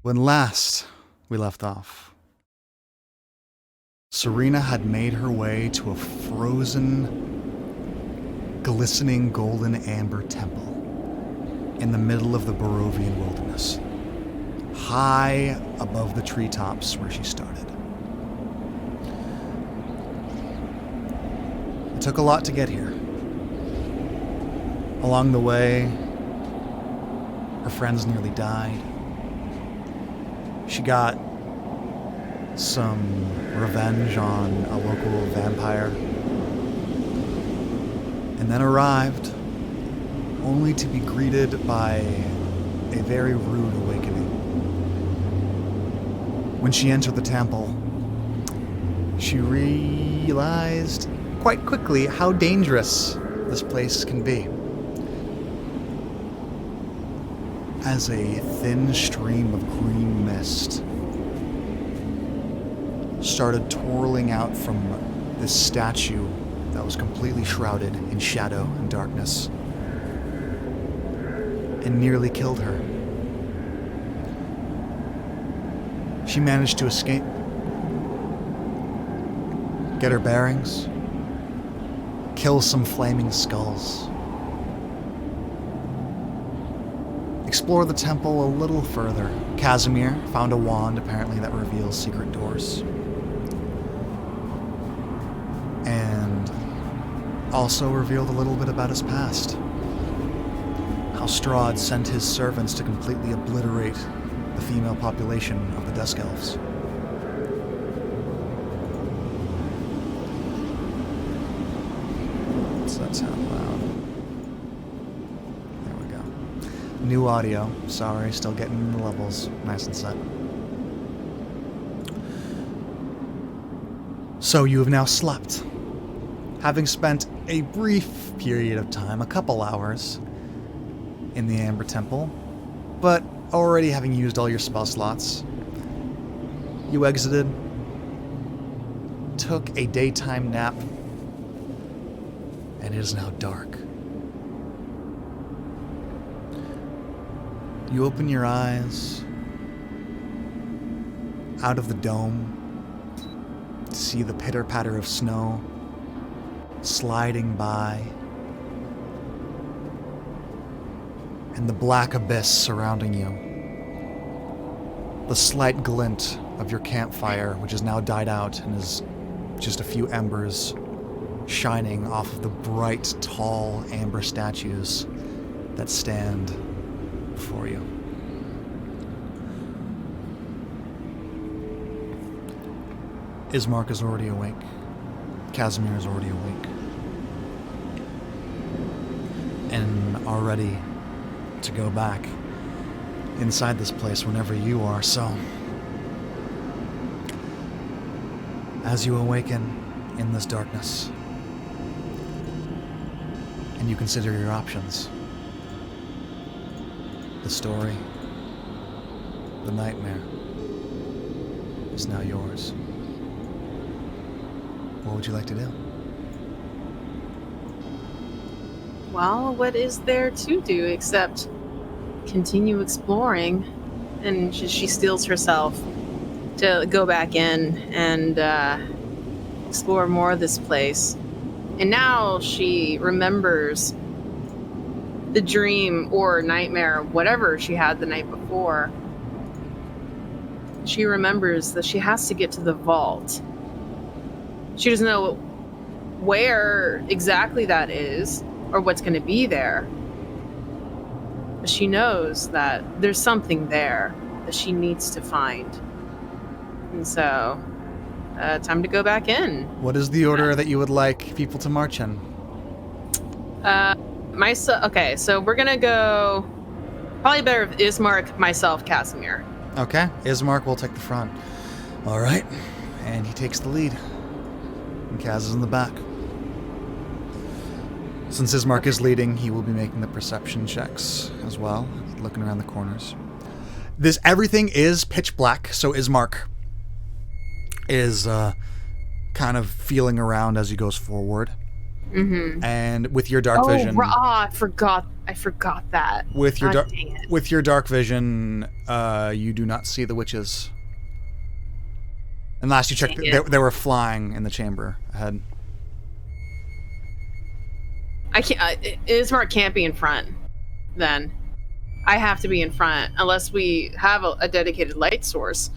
When last we left off, Serena had made her way to a frozen, glistening golden amber temple in the middle of the Barovian wilderness, high above the treetops where she started. It took a lot to get here. Along the way, her friends nearly died. She got some revenge on a local vampire, and then arrived only to be greeted by a very rude awakening. When she entered the temple, she realized quite quickly how dangerous this place can be. As a thin stream of green mist started twirling out from this statue that was completely shrouded in shadow and darkness, and nearly killed her. She managed to escape, get her bearings, kill some flaming skulls, explore the temple a little further. Casimir found a wand, apparently, that reveals secret doors. And also revealed a little bit about his past. How Strahd sent his servants to completely obliterate the female population of the Dusk Elves. What's that sound loud? There we go. New audio. Sorry, still getting the levels nice and set. So you have now slept, having spent a brief period of time, a couple hours, in the Amber Temple, but already having used all your spell slots. You exited, took a daytime nap, and it is now dark. You open your eyes out of the dome to see the pitter-patter of snow sliding by, and the black abyss surrounding you. The slight glint of your campfire, which has now died out and is just a few embers shining off of the bright, tall amber statues that stand before you. Ismark is already awake. Casimir is already awake. And are ready to go back inside this place whenever you are. So, as you awaken in this darkness, and you consider your options, the story, the nightmare, is now yours. What would you like to do? Well, what is there to do except continue exploring? And she steels herself to go back in and explore more of this place. And now she remembers the dream or nightmare, whatever she had the night before. She remembers that she has to get to the vault. She doesn't know where exactly that is or what's going to be there. But she knows that there's something there that she needs to find. And so, time to go back in. What is the order that you would like people to march in? Okay, so we're going to go... Probably better if Ismark, myself, Casimir. Okay, Ismark will take the front. All right, and he takes the lead. And Kaz is in the back. Since Ismark is leading, he will be making the perception checks as well, looking around the corners. Everything is pitch black, so Ismark is kind of feeling around as he goes forward. Mm-hmm. And with your dark vision, I forgot that. with your God dang it. with your dark vision, you do not see the witches. And last you checked, Dang it. they were flying in the chamber ahead. I can't. Ismark can't be in front. Then I have to be in front unless we have a dedicated light source.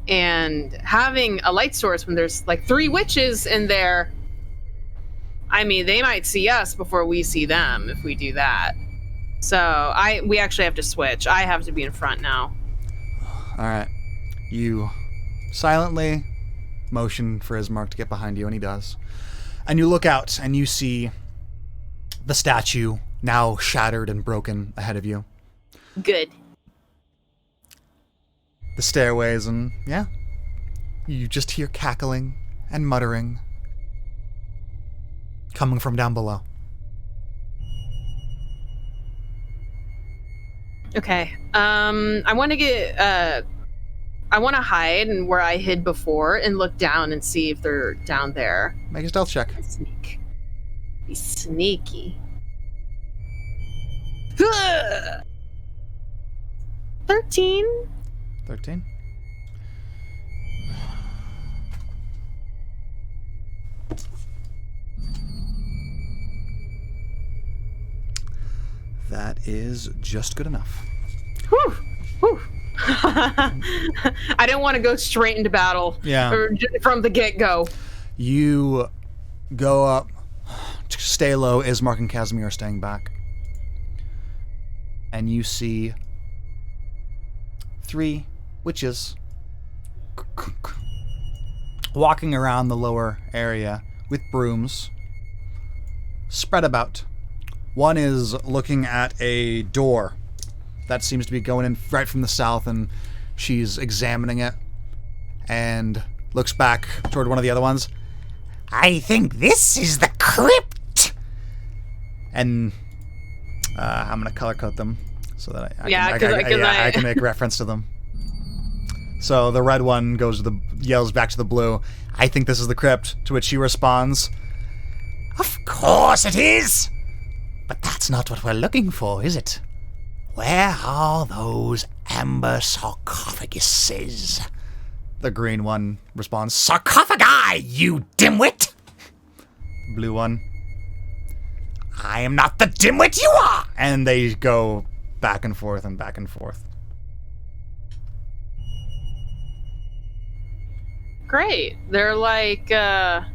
And having a light source when there's like 3 witches in there, I mean, they might see us before we see them if we do that. So we actually have to switch. I have to be in front now. All right, you silently motion for Ismark to get behind you, and he does. And you look out, and you see the statue now shattered and broken ahead of you. Good. The stairways, and yeah, you just hear cackling and muttering coming from down below. Okay. I want to get. I want to hide and where I hid before and look down and see if they're down there. Make a stealth check. Sneak. Be sneaky. 13. 13. That is just good enough. Whew. Whew. I didn't want to go straight into battle. Yeah. From the get-go. You go up, stay low. Ismark and Casimir are staying back. And you see 3 witches walking around the lower area with brooms spread about. One is looking at a door that seems to be going in right from the south, and she's examining it and looks back toward one of the other ones. I think this is the crypt. And I'm going to color code them so that I can make reference to them. So the red one yells back to the blue, I think this is the crypt, to which she responds, of course it is! But that's not what we're looking for, is it? Where are those amber sarcophaguses? The green one responds, sarcophagi, you dimwit! Blue one, I am not the dimwit you are! And they go back and forth and back and forth. Great. They're like the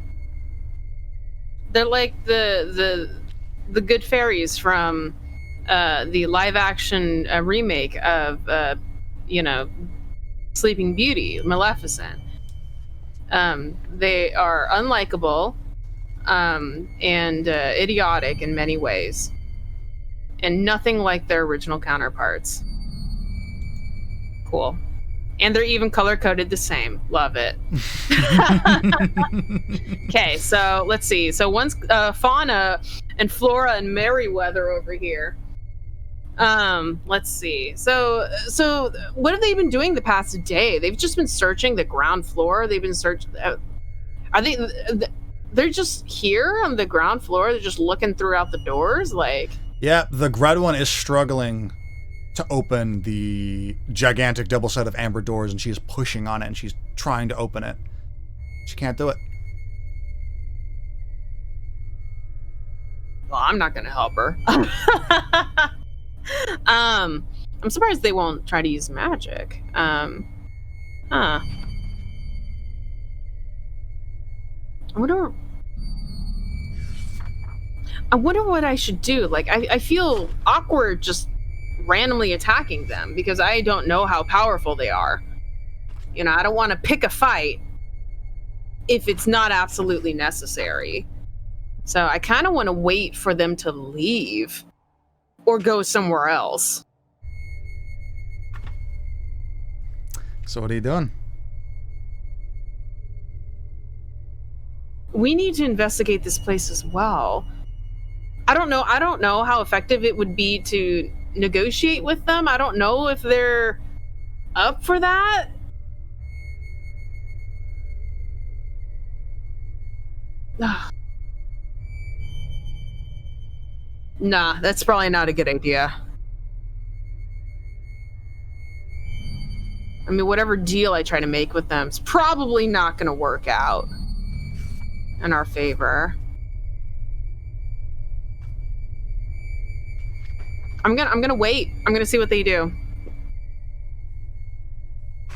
good fairies from the live action remake of Sleeping Beauty, Maleficent. They are unlikable and idiotic in many ways, and nothing like their original counterparts. Cool. And they're even color-coded the same. Love it. Okay, so let's see. So one's fauna and flora and Merryweather over here. Let's see. So what have they been doing the past day? They've just been searching the ground floor. They've been searching. Are they? They're just here on the ground floor. They're just looking throughout the doors, like. Yeah, the red one is struggling to open the gigantic double set of amber doors, and she's pushing on it, and she's trying to open it. She can't do it. Well, I'm not gonna help her. I'm surprised they won't try to use magic. I wonder what I should do. Like, I feel awkward just randomly attacking them because I don't know how powerful they are. You know, I don't want to pick a fight if it's not absolutely necessary. So I kind of want to wait for them to leave or go somewhere else. So what are you doing? We need to investigate this place as well. I don't know how effective it would be to negotiate with them. I don't know if they're up for that. Nah, that's probably not a good idea. I mean, whatever deal I try to make with them is probably not going to work out in our favor. I'm gonna wait. I'm gonna see what they do.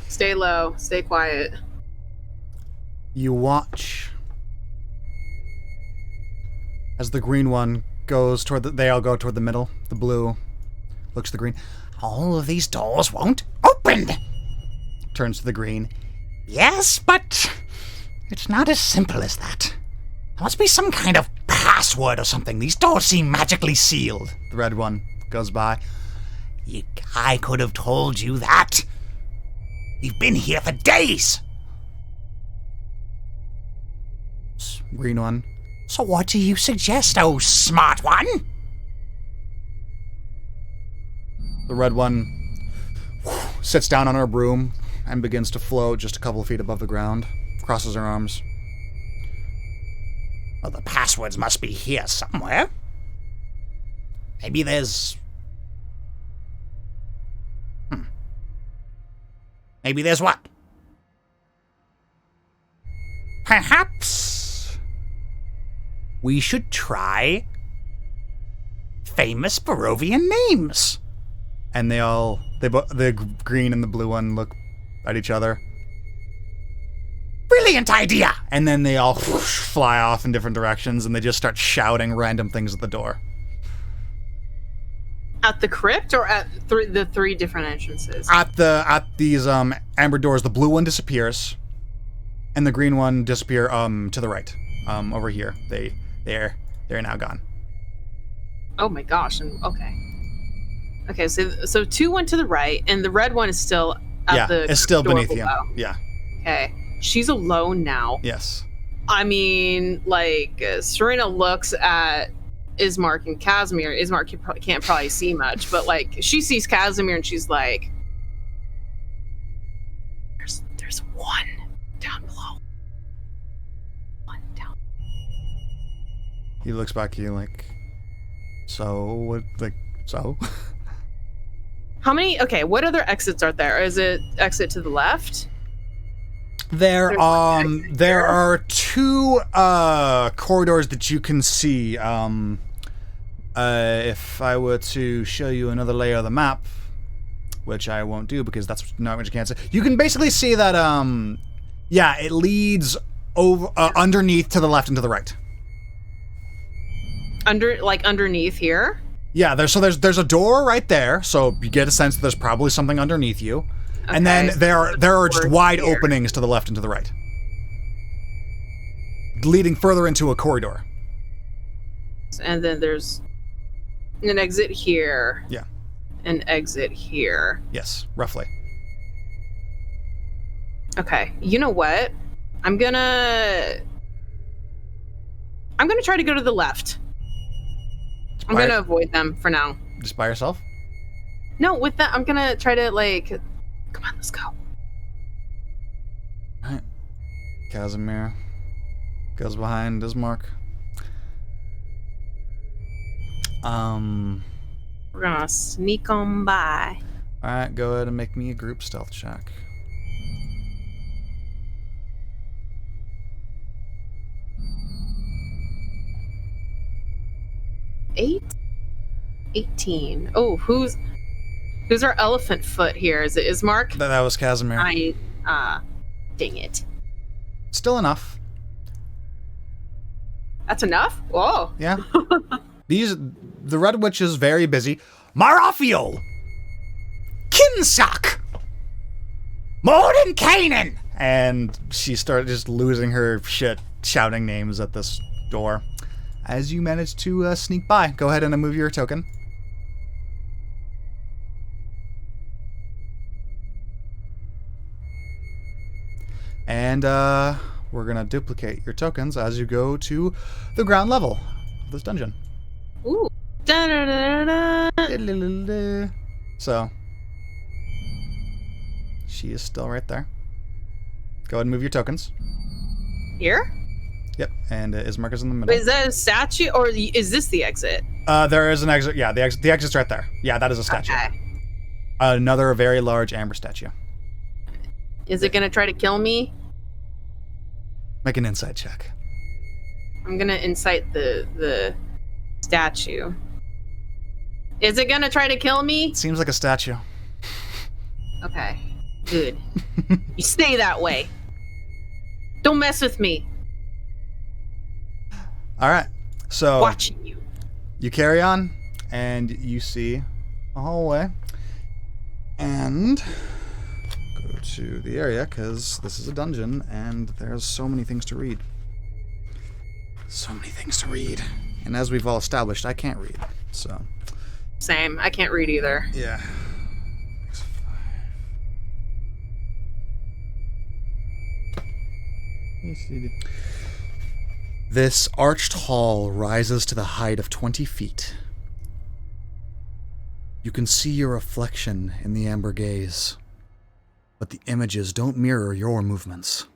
Stay low. Stay quiet. You watch as the green one goes toward they all go toward the middle. The blue looks to the green. All of these doors won't open. Turns to the green. Yes, but it's not as simple as that. There must be some kind of password or something. These doors seem magically sealed. The red one goes by. I could have told you that. You've been here for days. Green one. So what do you suggest, oh smart one? The red one sits down on her broom and begins to float just a couple of feet above the ground. Crosses her arms. Well, the passwords must be here somewhere. Maybe there's... Maybe there's what? Perhaps we should try famous Barovian names. And the green and the blue one look at each other. Brilliant idea! And then they all fly off in different directions and they just start shouting random things at the door. At the crypt or at the three different entrances? At these amber doors, the blue one disappears, and the green one disappear to the right, over here. They're now gone. Oh my gosh! Okay. So two went to the right, and the red one is still at the it's still door beneath below. you. Yeah. Okay, she's alone now. Yes. I mean, like Serena looks at Ismark and Casimir. Ismark can't probably see much, but like she sees Casimir and she's like, "There's one down below. One down." He looks back at you like, so what? Like, so? How many? Okay, what other exits are there? Is it exit to the left? There are two corridors that you can see. If I were to show you another layer of the map, which I won't do because that's not what you can see. You can basically see that it leads over underneath to the left and to the right. Underneath here? Yeah, there's a door right there, so you get a sense that there's probably something underneath you. Okay. And then there are just wide openings to the left and to the right, leading further into a corridor. And then there's an exit here. Yeah. An exit here. Yes, roughly. Okay. You know what? I'm gonna try to go to the left. I'm gonna avoid them for now. Just by yourself? No, with that, I'm gonna try to come on, let's go. Alright. Casimir goes behind Ismark. We're gonna sneak on by. Alright, go ahead and make me a group stealth check. 18. Oh, who's our elephant foot here? Is it Ismark? That was Casimir. Dang it. Still enough. That's enough? Whoa. Yeah. The Red Witch is very busy. Marafio! Kinsak! Mordenkainen! And she started just losing her shit, shouting names at this door. As you manage to sneak by, go ahead and move your token. And we're gonna duplicate your tokens as you go to the ground level of this dungeon. Ooh. Da-da-da-da-da. So, she is still right there. Go ahead and move your tokens. Here? Yep, and Ismark is in the middle. Is that a statue, or is this the exit? There is an exit. Yeah, the exit's right there. Yeah, that is a statue. Okay. Another very large amber statue. Is it gonna try to kill me? Make an insight check. I'm gonna incite the statue. Is it gonna try to kill me? Seems like a statue. Okay. Good. You stay that way. Don't mess with me. All right. So Watching you. you carry on, and you see a hallway, and go to the area because this is a dungeon, and there's so many things to read. So many things to read, and as we've all established, I can't read. So Same. I can't read either. yeah. This arched hall rises to the height of 20 feet. You can see your reflection in the amber gaze, but the images don't mirror your movements.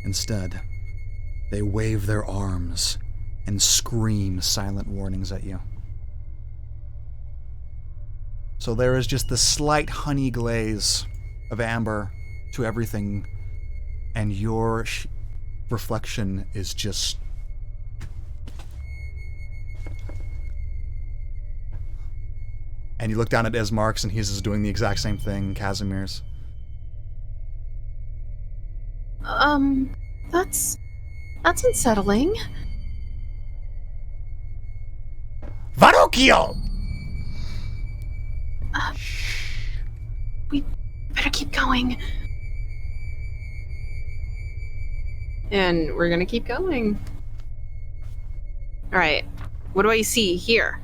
Instead, they wave their arms and scream silent warnings at you. So there is just the slight honey glaze of amber to everything, and your reflection is just and you look down at Ismark's and he's just doing the exact same thing, Casimir's. That's unsettling. Varukio! We better keep going. And we're gonna keep going. Alright. What do I see here?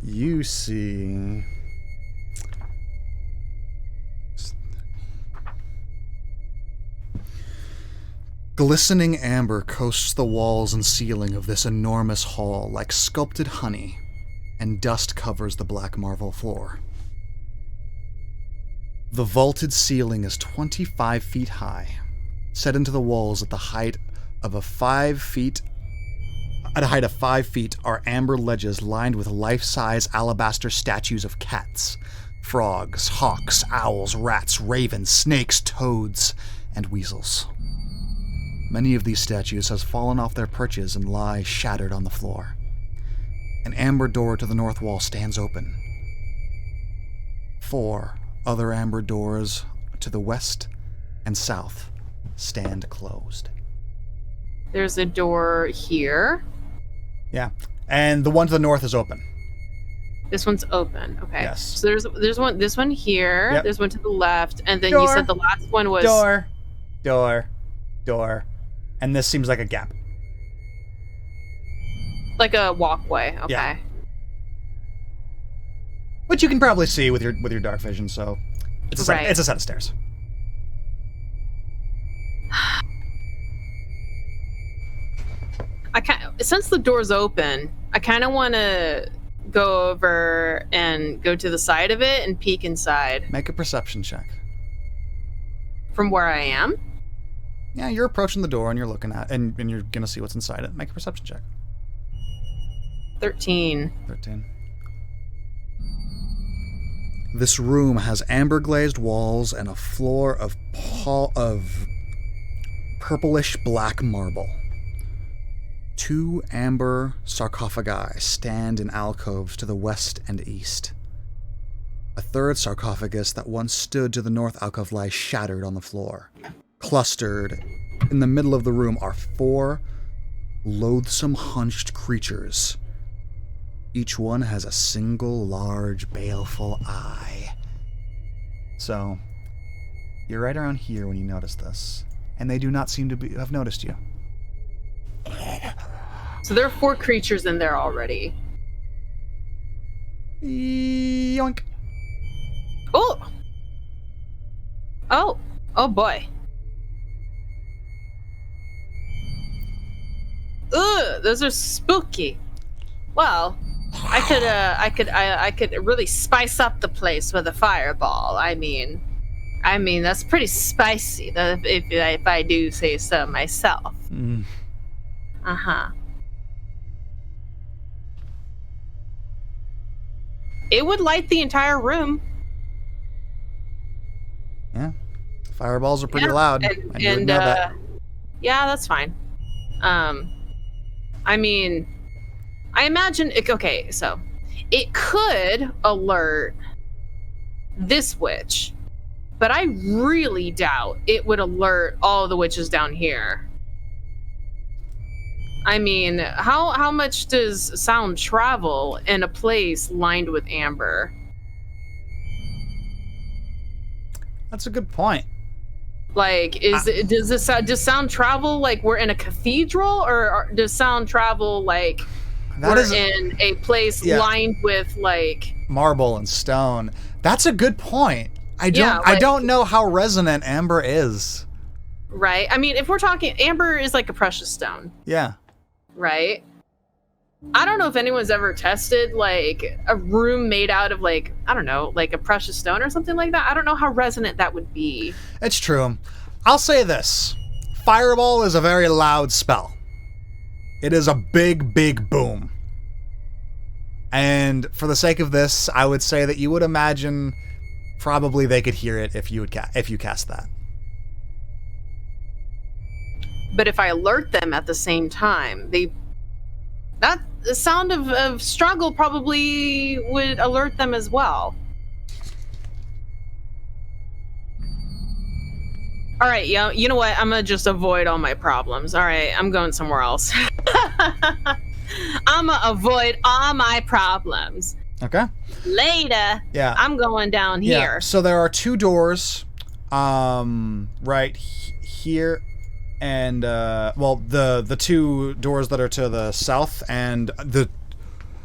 You see glistening amber coasts the walls and ceiling of this enormous hall like sculpted honey, and dust covers the black marble floor. The vaulted ceiling is 25 feet high, set into the walls at the height of 5 feet. At a height of 5 feet are amber ledges lined with life-size alabaster statues of cats, frogs, hawks, owls, rats, ravens, snakes, toads, and weasels. Many of these statues have fallen off their perches and lie shattered on the floor. An amber door to the north wall stands open. 4 other amber doors to the west and south stand closed. There's a door here. Yeah, and the one to the north is open. This one's open. Okay. Yes. So there's one. This one here. Yep. There's one to the left, and then Door. you said the last one was Door, and this seems like a gap. like a walkway. Okay. Yeah. Which you can probably see with your dark vision. So it's a set, Right. it's a set of stairs. Since the door's open, I kind of want to go over and go to the side of it and peek inside Make a perception check. from where I am. Yeah, you're approaching the door and you're looking at, and you're gonna see what's inside it. Make a perception check. 13. 13. This room has amber glazed walls and a floor of purplish black marble. 2 amber sarcophagi stand in alcoves to the west and east. A third sarcophagus that once stood to the north alcove lies shattered on the floor. Clustered in the middle of the room are 4 loathsome hunched creatures. Each one has a single large baleful eye. So, you're right around here when you notice this, and they do not seem to have noticed you. So there are 4 creatures in there already. Yoink. Oh! Oh boy. Ugh, those are spooky. Well, I could really spice up the place with a fireball. I mean that's pretty spicy, if I do say so myself. Uh-huh. It would light the entire room. Yeah. Fireballs are pretty loud. And you would know that. Yeah, that's fine. I mean, I imagine okay, so it could alert this witch, but I really doubt it would alert all the witches down here. I mean, how much does sound travel in a place lined with amber? That's a good point. Like, does sound travel like we're in a cathedral, or does sound travel like we're in a place lined with like marble and stone? That's a good point. I don't know how resonant amber is. Right. I mean, if we're talking, amber is like a precious stone. Yeah. Right. I don't know if anyone's ever tested like a room made out of like, I don't know, like a precious stone or something like that. I don't know how resonant that would be. It's true. I'll say this. Fireball is a very loud spell. It is a big, big boom. And for the sake of this, I would say that you would imagine probably they could hear it if you cast that. But if I alert them at the same time, the sound of struggle probably would alert them as well. All right, you know what? I'm gonna just avoid all my problems. All right, I'm going somewhere else. I'm gonna avoid all my problems. Okay. Later. Yeah. I'm going down here. Yeah. So there are two doors, right here. And the two doors that are to the south, and the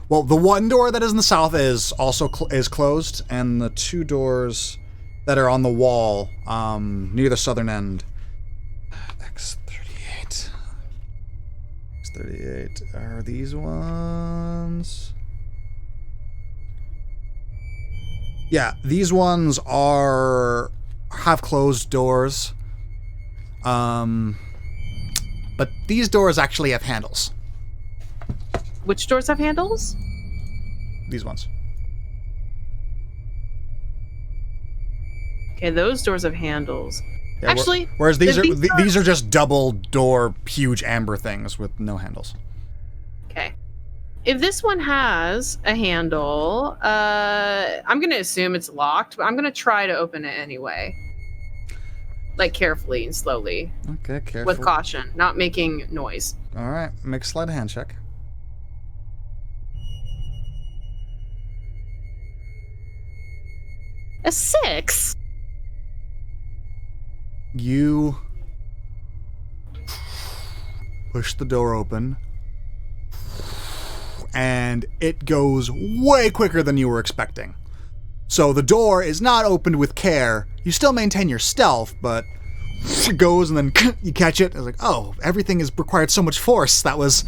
one door that is in the south is also is closed, and the two doors that are on the wall near the southern end. X38 are these ones. Yeah, these ones have closed doors. But these doors actually have handles. Which doors have handles? These ones. Okay, those doors have handles. Yeah, actually, whereas these are just double door, huge amber things with no handles. Okay. If this one has a handle, I'm gonna assume it's locked, but I'm gonna try to open it anyway. Like carefully and slowly. Okay, careful. With caution, not making noise. All right, make a sleight of hand check. A 6. You push the door open, and it goes way quicker than you were expecting. So the door is not opened with care. You still maintain your stealth, but it goes and then you catch it. It's like, oh, everything has required so much force. That was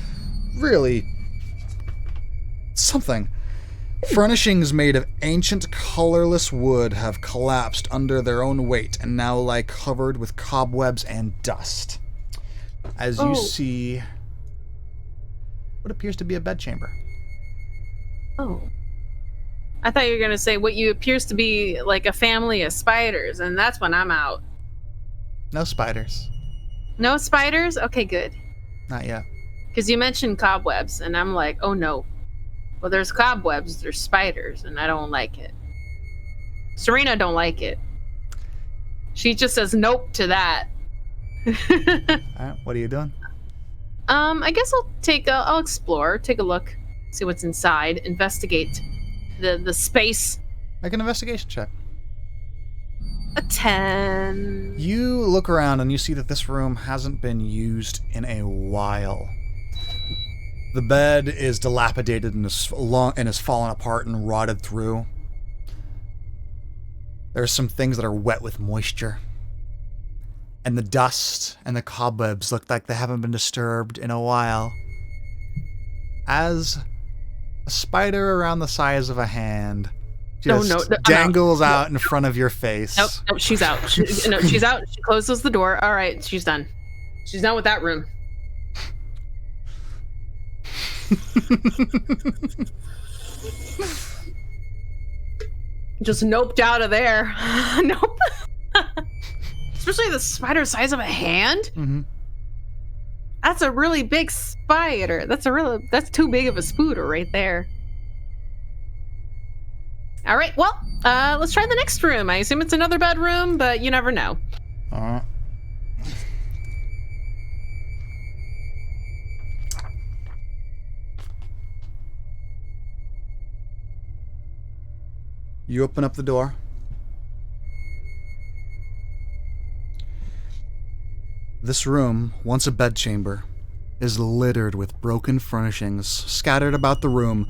really something. Furnishings made of ancient colorless wood have collapsed under their own weight and now lie covered with cobwebs and dust. As you see what appears to be a bedchamber. Oh. I thought you were going to say what you appears to be like a family of spiders, and that's when I'm out. No spiders. No spiders? Okay, good. Not yet. Because you mentioned cobwebs, and I'm like, oh no. Well, there's cobwebs, there's spiders, and I don't like it. Serena don't like it. She just says nope to that. Alright, what are you doing? I guess I'll explore, take a look, see what's inside, investigate the space. Make an investigation check. A 10. You look around and you see that this room hasn't been used in a while. The bed is dilapidated and has fallen apart and rotted through. There's some things that are wet with moisture. And the dust and the cobwebs look like they haven't been disturbed in a while. As a spider around the size of a hand just dangles out in front of your face. Nope, she's out. She's out. She closes the door. All right, she's done. She's done with that room. Just noped out of there. Nope. Especially the spider the size of a hand. Mm-hmm. That's a really big spider. That's too big of a spooter right there. All right, well, let's try the next room. I assume it's another bedroom, but you never know. All right. You open up the door. This room, once a bedchamber, is littered with broken furnishings. Scattered about the room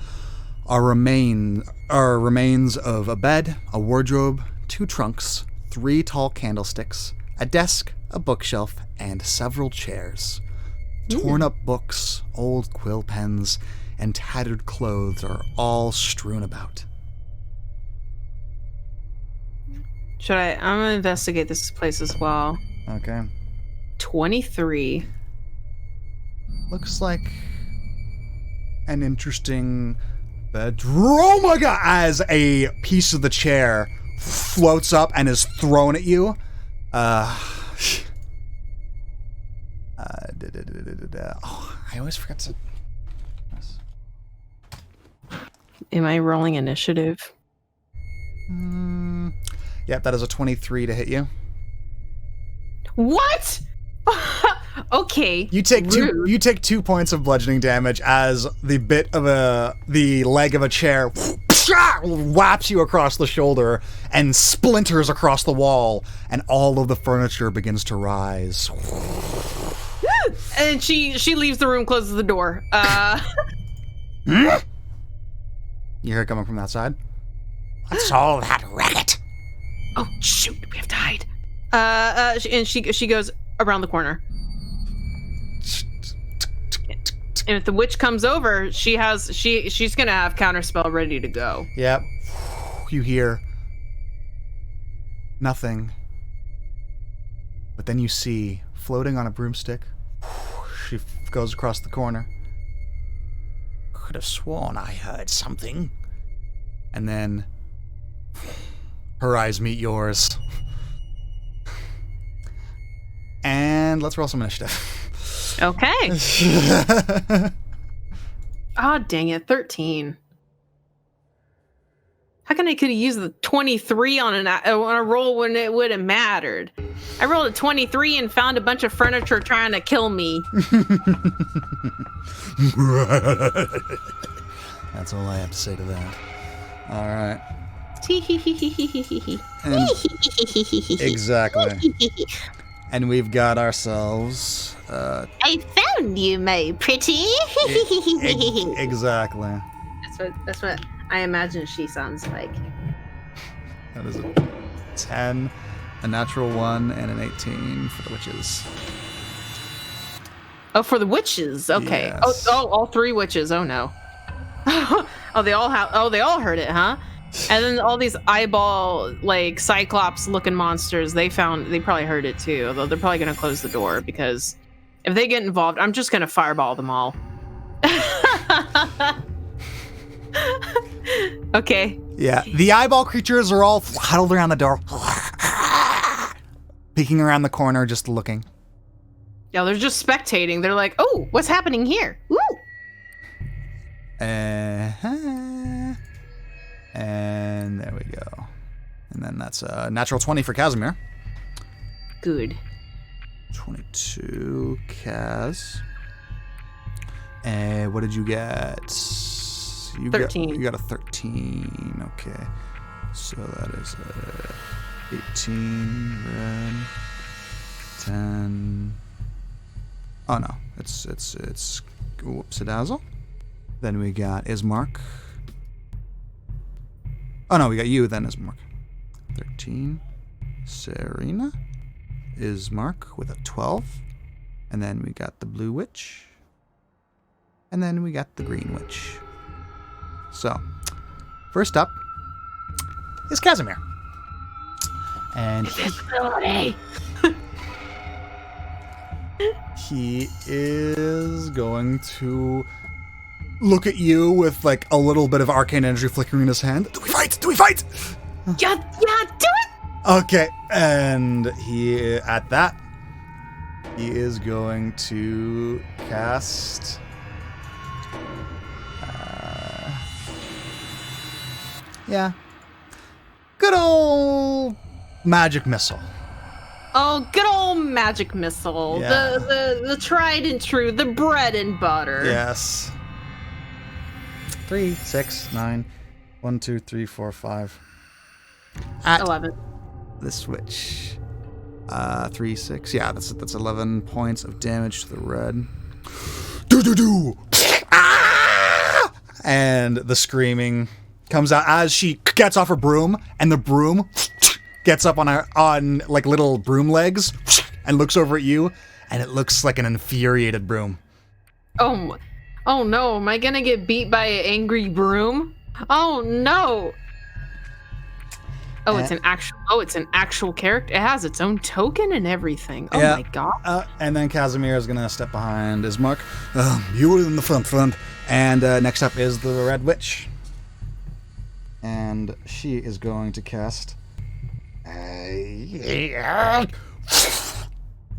are remains of a bed, a wardrobe, 2 trunks, 3 tall candlesticks, a desk, a bookshelf, and several chairs. Torn up books, old quill pens, and tattered clothes are all strewn about. I'm gonna investigate this place as well. Okay. 23. Looks like an interesting bedroom. Oh my god! As a piece of the chair floats up and is thrown at you. Oh, I always forget to... Am I rolling initiative? Yep, that is a 23 to hit you. What? Okay. You take rude. You take 2 points of bludgeoning damage as the leg of a chair whaps you across the shoulder and splinters across the wall, and all of the furniture begins to rise. And she leaves the room, closes the door. You hear it coming from that side? What's all that racket? Oh shoot, we have to hide. And she goes around the corner. And if the witch comes over, she's gonna have counterspell ready to go. Yep. You hear nothing, but then you see floating on a broomstick. She goes across the corner. Could have sworn I heard something. And then her eyes meet yours. And let's roll some initiative. Okay. Oh, dang it. 13. How come I could have used the 23 on a roll when it would have mattered? I rolled a 23 and found a bunch of furniture trying to kill me. That's all I have to say to that. All right. Exactly. And we've got ourselves... I found you, my pretty. Exactly. That's what I imagine she sounds like. That is a 10, a natural 1, and an 18 for the witches. Oh, for the witches. Okay. Yes. Oh, all 3 witches. Oh no. They all heard it, huh? And then all these eyeball, like, cyclops looking monsters, they probably heard it too, although they're probably gonna close the door, because if they get involved, I'm just gonna fireball them all. Okay. Yeah, the eyeball creatures are all huddled around the door, peeking around the corner, just looking. Yeah, they're just spectating. They're like, oh, what's happening here? Woo! And there we go. And then that's a natural 20 for Casimir. Good. 22, Kaz. And what did you get? 13. You got a 13. Okay. So that is 18 red. 10. Oh no. It's whoopsie-dazzle. Then we got Ismark. Oh no, we got you then, Ismark. 13. Serena. Ismark with a 12. And then we got the blue witch. And then we got the green witch. So, first up is Casimir. And he is going to look at you with like a little bit of arcane energy flickering in his hand. Do we fight? Do we fight? Yeah, do it! Okay, and he is going to cast. Yeah. Good old magic missile. Oh, good old magic missile. Yeah. The tried and true, the bread and butter. Yes. 3, 6, 9. 1, 2, 3, 4, 5. At 11. the switch. 3, 6. Yeah, that's 11 points of damage to the red. Do. Ah! And the screaming comes out as she gets off her broom, and the broom gets up on like little broom legs and looks over at you, and it looks like an infuriated broom. Oh no, am I gonna get beat by an angry broom? Oh no. It's an actual character. It has its own token and everything. Oh Yeah. my god. And then Casimir is gonna step behind Ismark. You were in the front. And next up is the Red Witch. And she is going to cast. And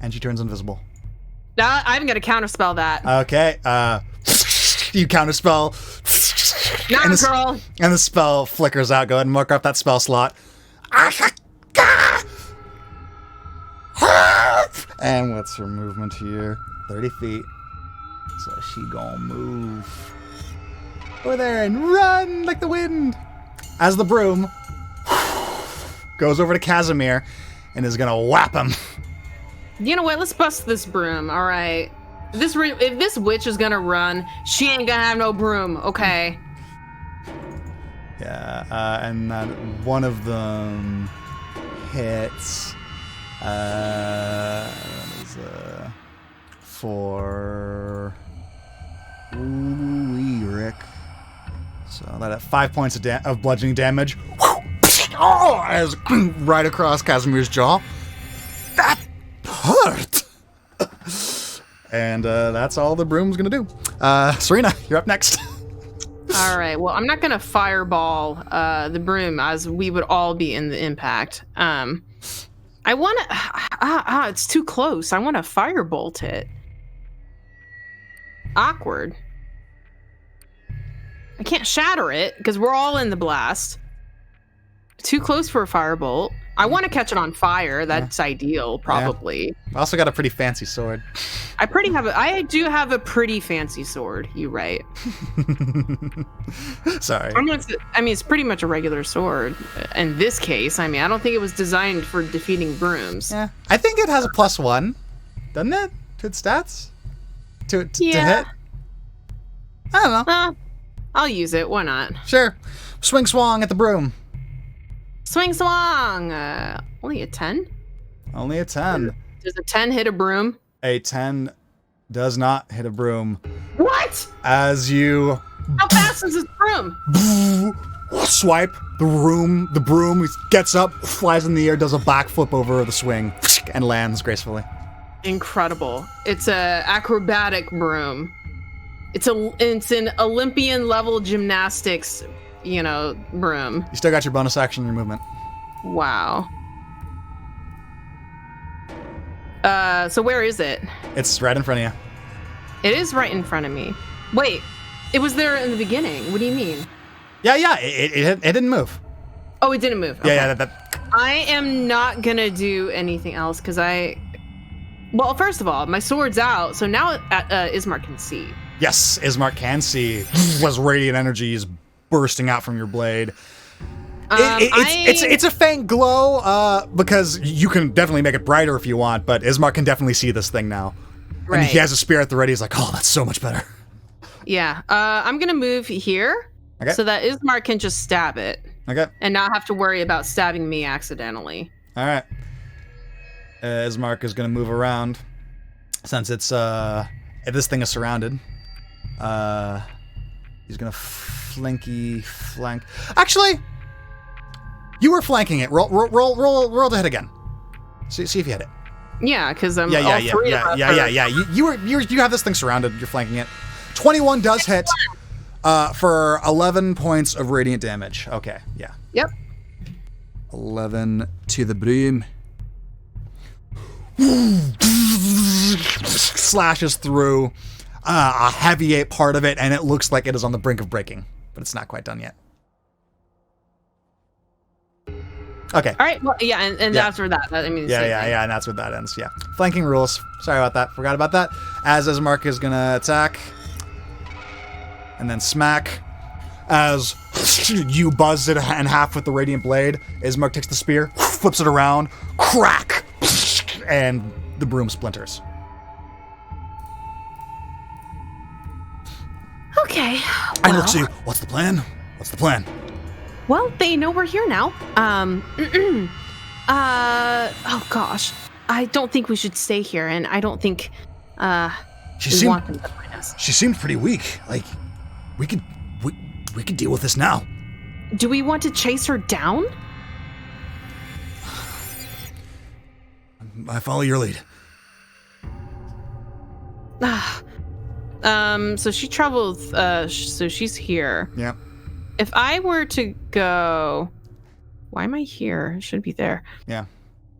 she turns invisible. I'm gonna counterspell that. Okay. You counterspell. Girl. And the spell flickers out. Go ahead and mark off that spell slot. And what's her movement here? 30 feet. So she gonna move over there and run like the wind. As the broom goes over to Casimir and is gonna whap him. You know what? Let's bust this broom. All right. If this witch is gonna run, she ain't gonna have no broom. Okay. Yeah, and then one of them hits. For Rick. So that at 5 points of bludgeoning damage. As right across Casimir's jaw. That hurt. And that's all the broom's gonna do. Serena, you're up next. All right. Well, I'm not gonna fireball the broom as we would all be in the impact. I want to. It's too close. I want to firebolt it. Awkward. I can't shatter it because we're all in the blast. Too close for a firebolt. I want to catch it on fire. That's ideal, probably. I also got a pretty fancy sword. I do have a pretty fancy sword. You're right. Sorry. It's pretty much a regular sword. In this case, I don't think it was designed for defeating brooms. Yeah. I think it has a +1, doesn't it? To its stats? To hit? I don't know. I'll use it. Why not? Sure. Swing swong at the broom. Swing swong. Only a 10? Only a 10. Does a 10 hit a broom? A 10 does not hit a broom. What? As you How fast is this broom? swipe, the broom gets up, flies in the air, does a backflip over the swing, and lands gracefully. Incredible. It's a acrobatic broom. It's an Olympian level gymnastics, broom. You still got your bonus action in your movement. Wow. So where is it? It's right in front of you. It is right in front of me. Wait, it was there in the beginning. What do you mean? Yeah, it didn't move. Oh, it didn't move. Okay. Yeah, I am not gonna do anything else because well, first of all, my sword's out, so now Ismark can see. Yes, Ismark can see. As radiant energy is bursting out from your blade. It's a faint glow, because you can definitely make it brighter if you want, but Ismark can definitely see this thing now. Right. And he has a spear at the ready. He's like, oh, that's so much better. Yeah. I'm gonna move here so that Ismark can just stab it. Okay. And not have to worry about stabbing me accidentally. All right. Ismark is going to move around since it's if this thing is surrounded. He's going to flank. Actually, you were flanking it. Roll the hit again. See if you hit it. Yeah, because I'm Yeah. You You have this thing surrounded. You're flanking it. 21 does hit. For 11 points of radiant damage. Okay, yeah. Yep. 11 to the broom. Slashes through a heavy part of it, and it looks like it is on the brink of breaking, but it's not quite done yet. Okay. All right. Well, yeah, and that's where that. I mean. Yeah, and that's where that ends. Yeah. Flanking rules. Sorry about that. Forgot about that. As Ismark is gonna attack, and then smack. As you buzz it in half with the radiant blade, Ismark takes the spear, flips it around, crack, and the broom splinters. Okay. And looks at you. What's the plan? What's the plan? Well, they know we're here now. Oh gosh. I don't think we should stay here, and I don't think, we want them to find us. She seemed pretty weak. Like, we could deal with this now. Do we want to chase her down? I follow your lead. So she travels, so she's here. Yeah. If I were to go... Why am I here? I should be there. Yeah.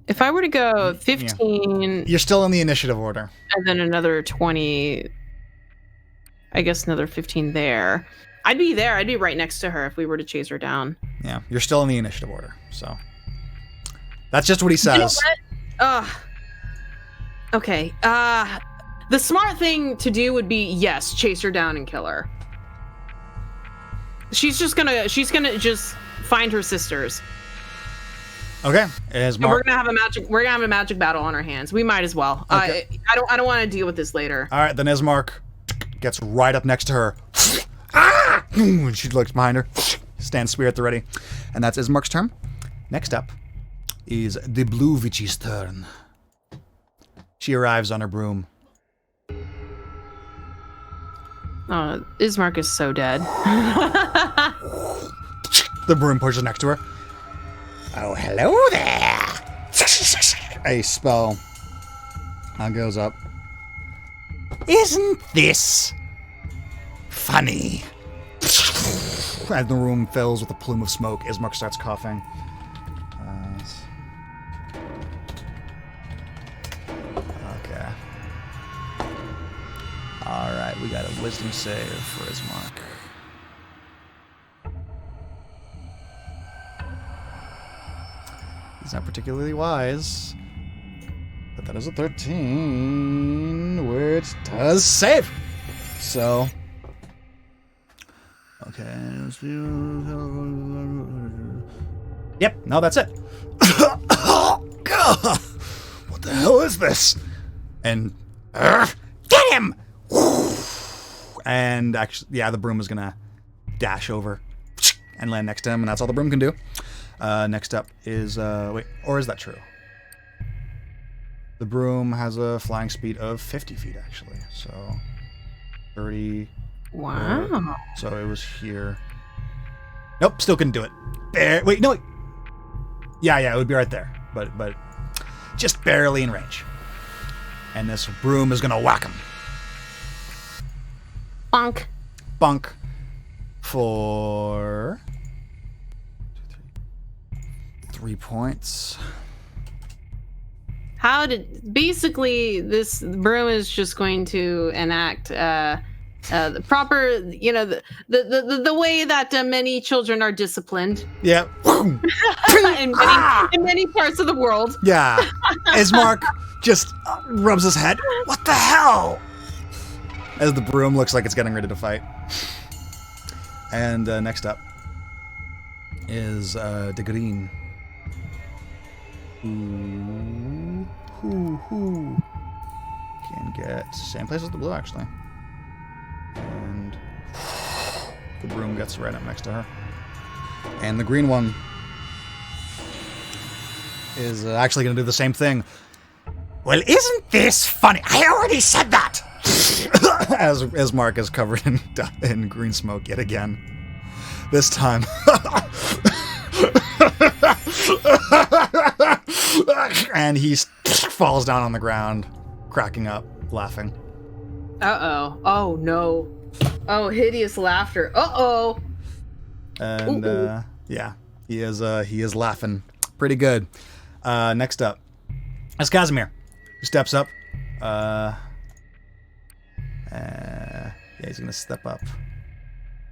If I were to go 15... You're still in the initiative order. And then another 20... I guess another 15 there. I'd be there. I'd be right next to her if we were to chase her down. Yeah. You're still in the initiative order, so... That's just what he says. You know what? Okay. The smart thing to do would be, yes, chase her down and kill her. She's gonna just find her sisters. Okay. And we're gonna have a magic battle on our hands. We might as well. Okay. I don't want to deal with this later. All right, then Ismark gets right up next to her. And she looks behind her, stands spear at the ready. And that's Ismark's turn. Next up is the Blue Witch's turn. She arrives on her broom. Oh, Ismark is so dead. The broom pushes next to her. Oh, hello there! A spell goes up. Isn't this funny? As the room fills with a plume of smoke, Ismark starts coughing. Okay. Alright, we got a wisdom save for Ismark. He's not particularly wise, but that is a 13, which does save. So, okay. Yep, no, that's it. What the hell is this? And get him! And actually, yeah, the broom is gonna dash over and land next to him, and that's all the broom can do. Next up is, wait, or is that true? The broom has a flying speed of 50 feet, actually. So, 30. Wow. So it was here. Nope, still couldn't do it. Wait, no, wait. Yeah, it would be right there. But just barely in range. And this broom is gonna whack him. Bonk. Bunk. For 3 points. Basically this broom is just going to enact the proper, the way that many children are disciplined. Yeah. in many parts of the world. Yeah. Ismark just rubs his head. What the hell? As the broom looks like it's getting ready to fight. And next up is the green. Who can get same place as the blue, actually. And the broom gets right up next to her. And the green one is actually going to do the same thing. Well, isn't this funny? I already said that! as Mark is covered in green smoke yet again. This time. And he falls down on the ground, cracking up, laughing. Uh-oh. Oh, no. Oh, hideous laughter. Uh-oh. And yeah, he is laughing pretty good. Next up, that's Casimir, who steps up. Yeah, he's gonna step up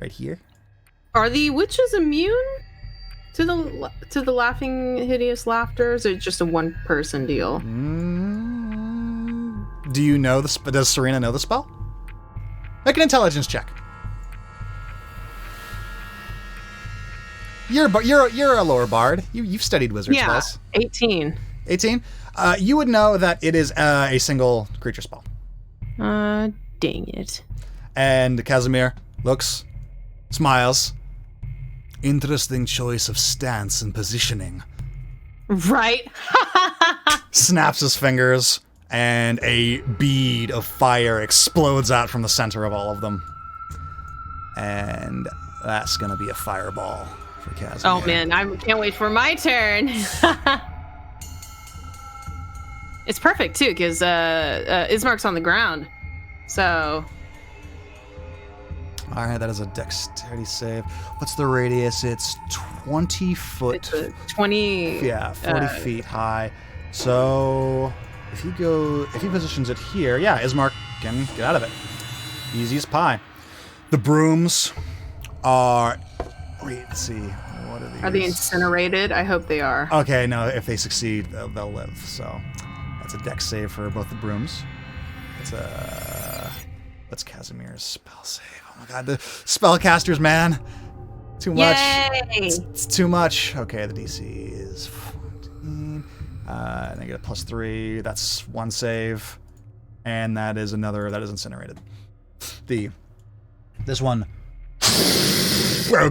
right here. Are the witches immune to the laughing, hideous laughter? Or is it just a one-person deal? Do you know the? Does Serena know the spell? Make an intelligence check. You're a lower bard. You've studied wizard spells. 18. 18. You would know that it is a single creature spell. Dang it. And Casimir looks, smiles. Interesting choice of stance and positioning. Right. Snaps his fingers, and a bead of fire explodes out from the center of all of them. And that's gonna be a fireball for Casimir. Oh man, I can't wait for my turn. It's perfect too, because Ismark's on the ground. So. All right, that is a dexterity save. What's the radius? It's 20 foot. It's a 20. Yeah, 40 feet high. So if he positions it here, yeah, Ismark can get out of it. Easy as pie. The brooms are. Wait, let's see. What are these? Are they incinerated? I hope they are. Okay, no. If they succeed, they'll live. So that's a dex save for both the brooms. What's Casimir's spell save? Oh my god, the spellcasters, man. Too much. Yay! It's too much. Okay, the DC is 14. And I get a +3. That's one save. And that is another. That is incinerated. This one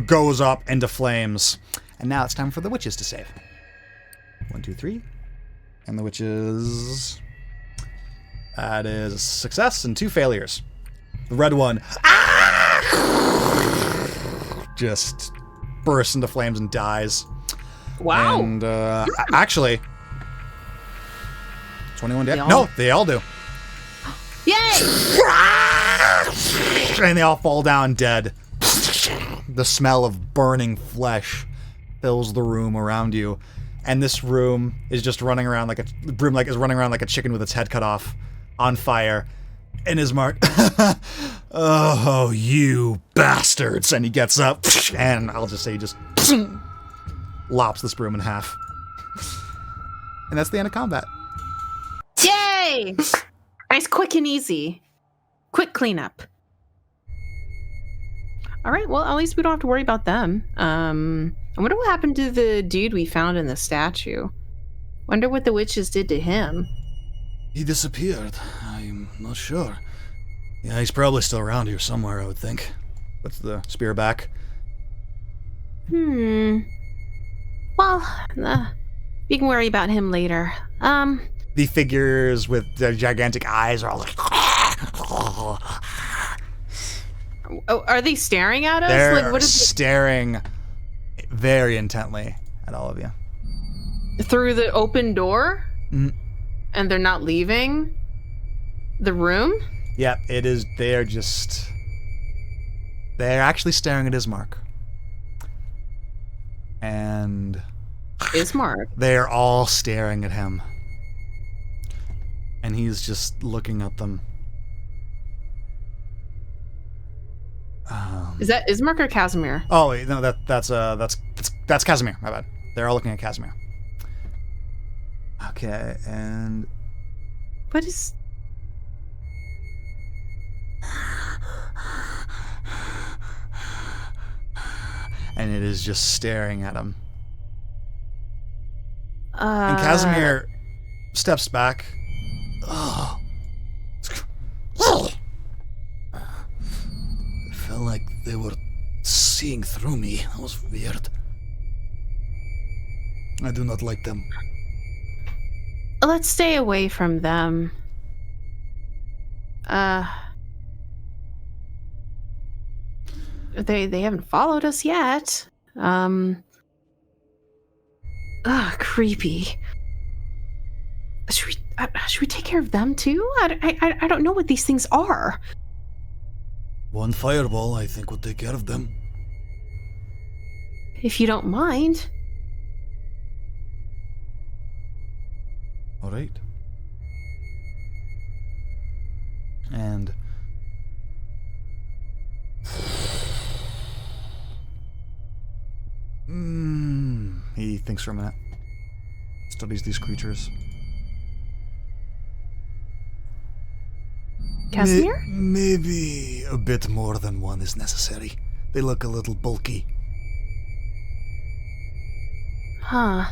goes up into flames. And now it's time for the witches to save. 1, 2, 3. And the witches. That is a success and 2 failures. The red one just bursts into flames and dies. Wow. And actually, 21 dead. No, they all do. Yay! And they all fall down dead. The smell of burning flesh fills the room around you. And this room is just running around like a chicken with its head cut off, on fire. And Ismark, oh, you bastards. And he gets up, and I'll just say he just lops this broom in half. And that's the end of combat. Yay! Nice, quick and easy. Quick cleanup. All right, well, at least we don't have to worry about them. I wonder what happened to the dude we found in the statue. Wonder what the witches did to him. He disappeared. I'm not sure. Yeah, he's probably still around here somewhere, I would think. Puts the spear back. Well, we can worry about him later. The figures with their gigantic eyes are all like... Oh, are they staring at us? They're Like, what is staring very intently at all of you. through the open door? Mm. And they're not leaving the room? Yeah, it is. They're actually staring at Ismark. And Ismark. they're all staring at him. And he's just looking at them. Is that Ismark or Casimir? Oh wait, no, that's Casimir. My bad. They're all looking at Casimir. Okay, and What is... and it is just staring at him. And Casimir steps back. Oh. It felt like they were seeing through me. That was weird. I do not like them. Let's stay away from them. They haven't followed us yet. Creepy. Should we take care of them too? I don't know what these things are. One fireball, I think, will take care of them. If you don't mind. All right. And he thinks for a minute. Studies these creatures. Casimir? Maybe a bit more than one is necessary. They look a little bulky. Huh.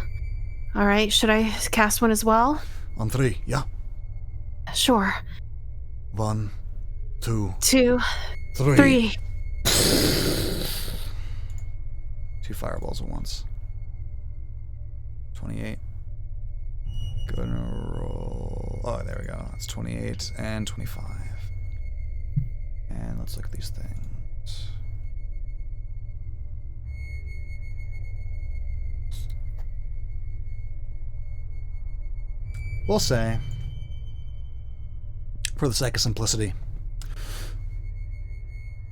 All right, should I cast one as well? On 3, yeah? Sure. 1, 2, 2, 3. 3. 2 fireballs at once. 28. Gonna roll. Oh, there we go. That's 28 and 25. And let's look at these things. We'll say, for the sake of simplicity.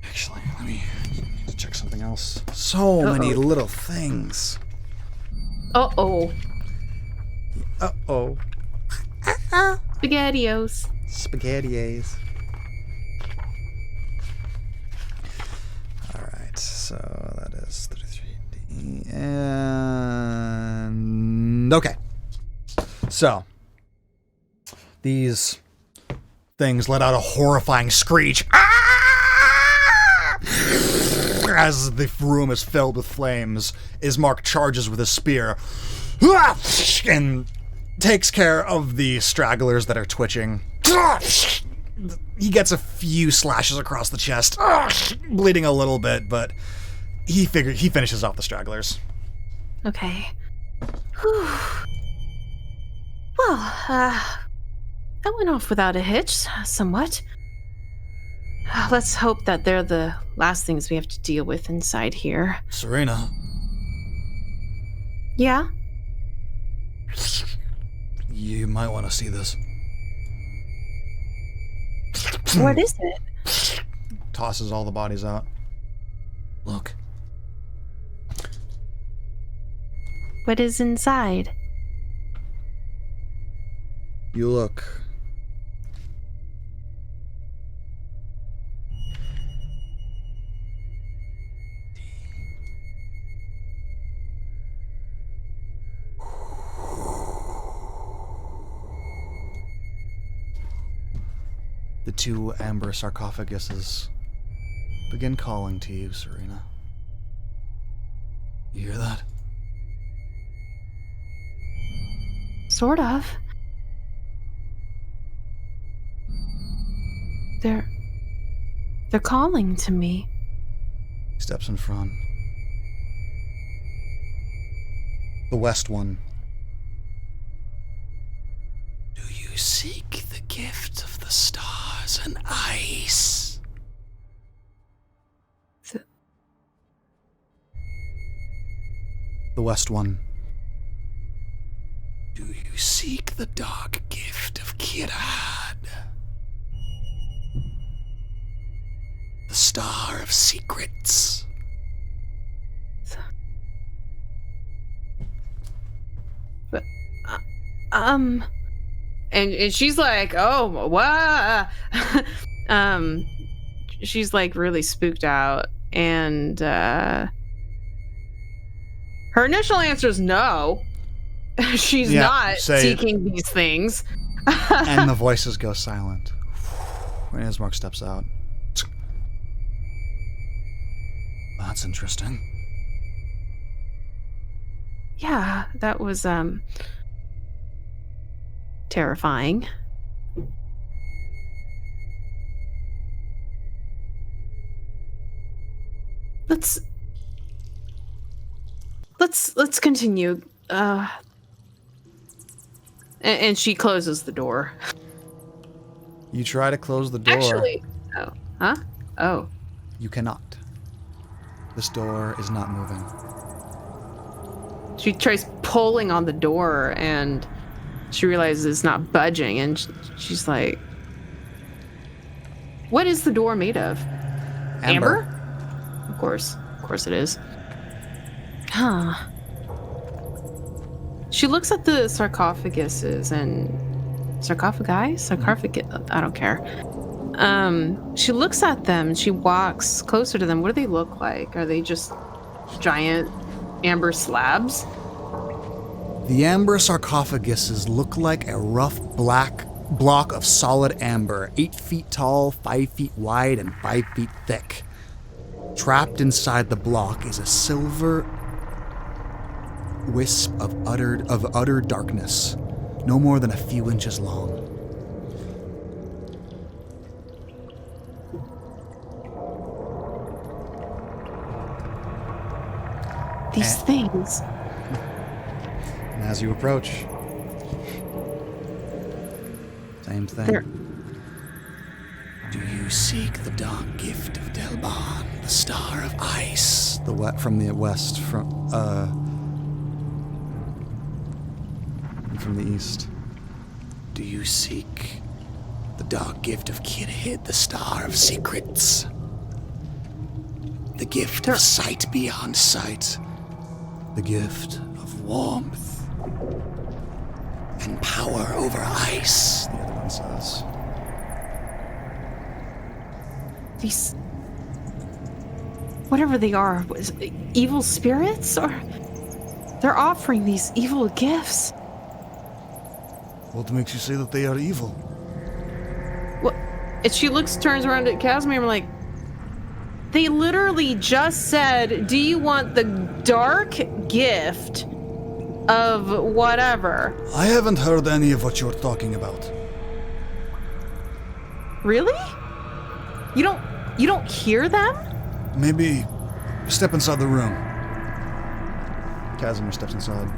Actually, let me need to check something else. So many little things. Uh-oh. Uh-oh. SpaghettiOs. Spaghettios. Alright, so that is 33D. And... okay. So, these things let out a horrifying screech. As the room is filled with flames, Ismark charges with his spear and takes care of the stragglers that are twitching. He gets a few slashes across the chest, bleeding a little bit, but he finishes off the stragglers. Okay. Whew. Well, that went off without a hitch, somewhat. Let's hope that they're the last things we have to deal with inside here. Serena. Yeah? You might want to see this. What is it? Tosses all the bodies out. Look. What is inside? You look. The 2 amber sarcophaguses begin calling to you, Serena. You hear that? Sort of. They're calling to me. He steps in front. The west one. Do you seek the gift of the stars and ice? The west one. Do you seek the dark gift of Kirad? The star of secrets. But, and she's like, oh, what? She's like really spooked out, and her initial answer is no. She's not seeking these things. And the voices go silent. When Ismark steps out. That's interesting. Yeah, that was terrifying. Let's continue. And she closes the door. You try to close the door. Actually, oh. You cannot. This door is not moving. She tries pulling on the door, and she realizes it's not budging, and she's like, what is the door made of? Amber? Of course it is. Huh. She looks at the sarcophaguses and sarcophagus, I don't care. She looks at them. She walks closer to them. What do they look like? Are they just giant amber slabs? The amber sarcophaguses look like a rough black block of solid amber, 8 feet tall, 5 feet wide, and 5 feet thick. Trapped inside the block is a silver wisp of utter darkness, no more than a few inches long. These things. And as you approach, same thing. They're- Do you seek the dark gift of Delban, the star of ice? From the west, from the east. Do you seek the dark gift of Kirhid, the star of secrets? The gift of sight beyond sight. The gift of warmth and power over ice, the other one says. These, whatever they are, evil spirits, or they're offering these evil gifts. What makes you say that they are evil? What? And she turns around at Casimir and I'm like, they literally just said, do you want the dark gift of whatever? I haven't heard any of what you're talking about. Really? You don't hear them? Maybe step inside the room. Casimir steps inside.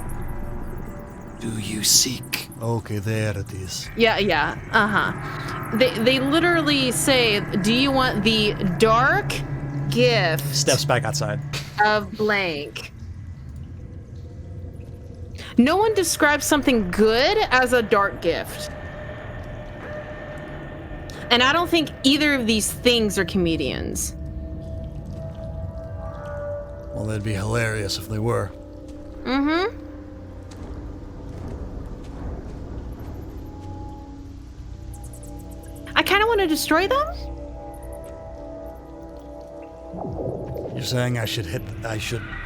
Do you seek? Okay, there it is. Yeah. Uh-huh. They literally say, do you want the dark gift? Steps back outside. Of blank. No one describes something good as a dark gift. And I don't think either of these things are comedians. Well, that'd be hilarious if they were. Mm-hmm. I kind of want to destroy them. You're saying I should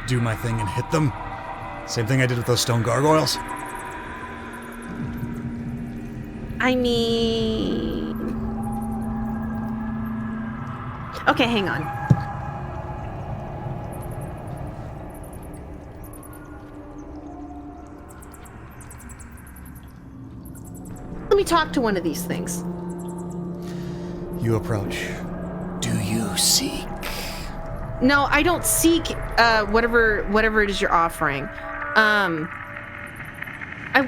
do my thing and hit them? Same thing I did with those stone gargoyles? I mean... Okay, hang on. Let me talk to one of these things. You approach. Do you seek? No, I don't seek whatever it is you're offering. I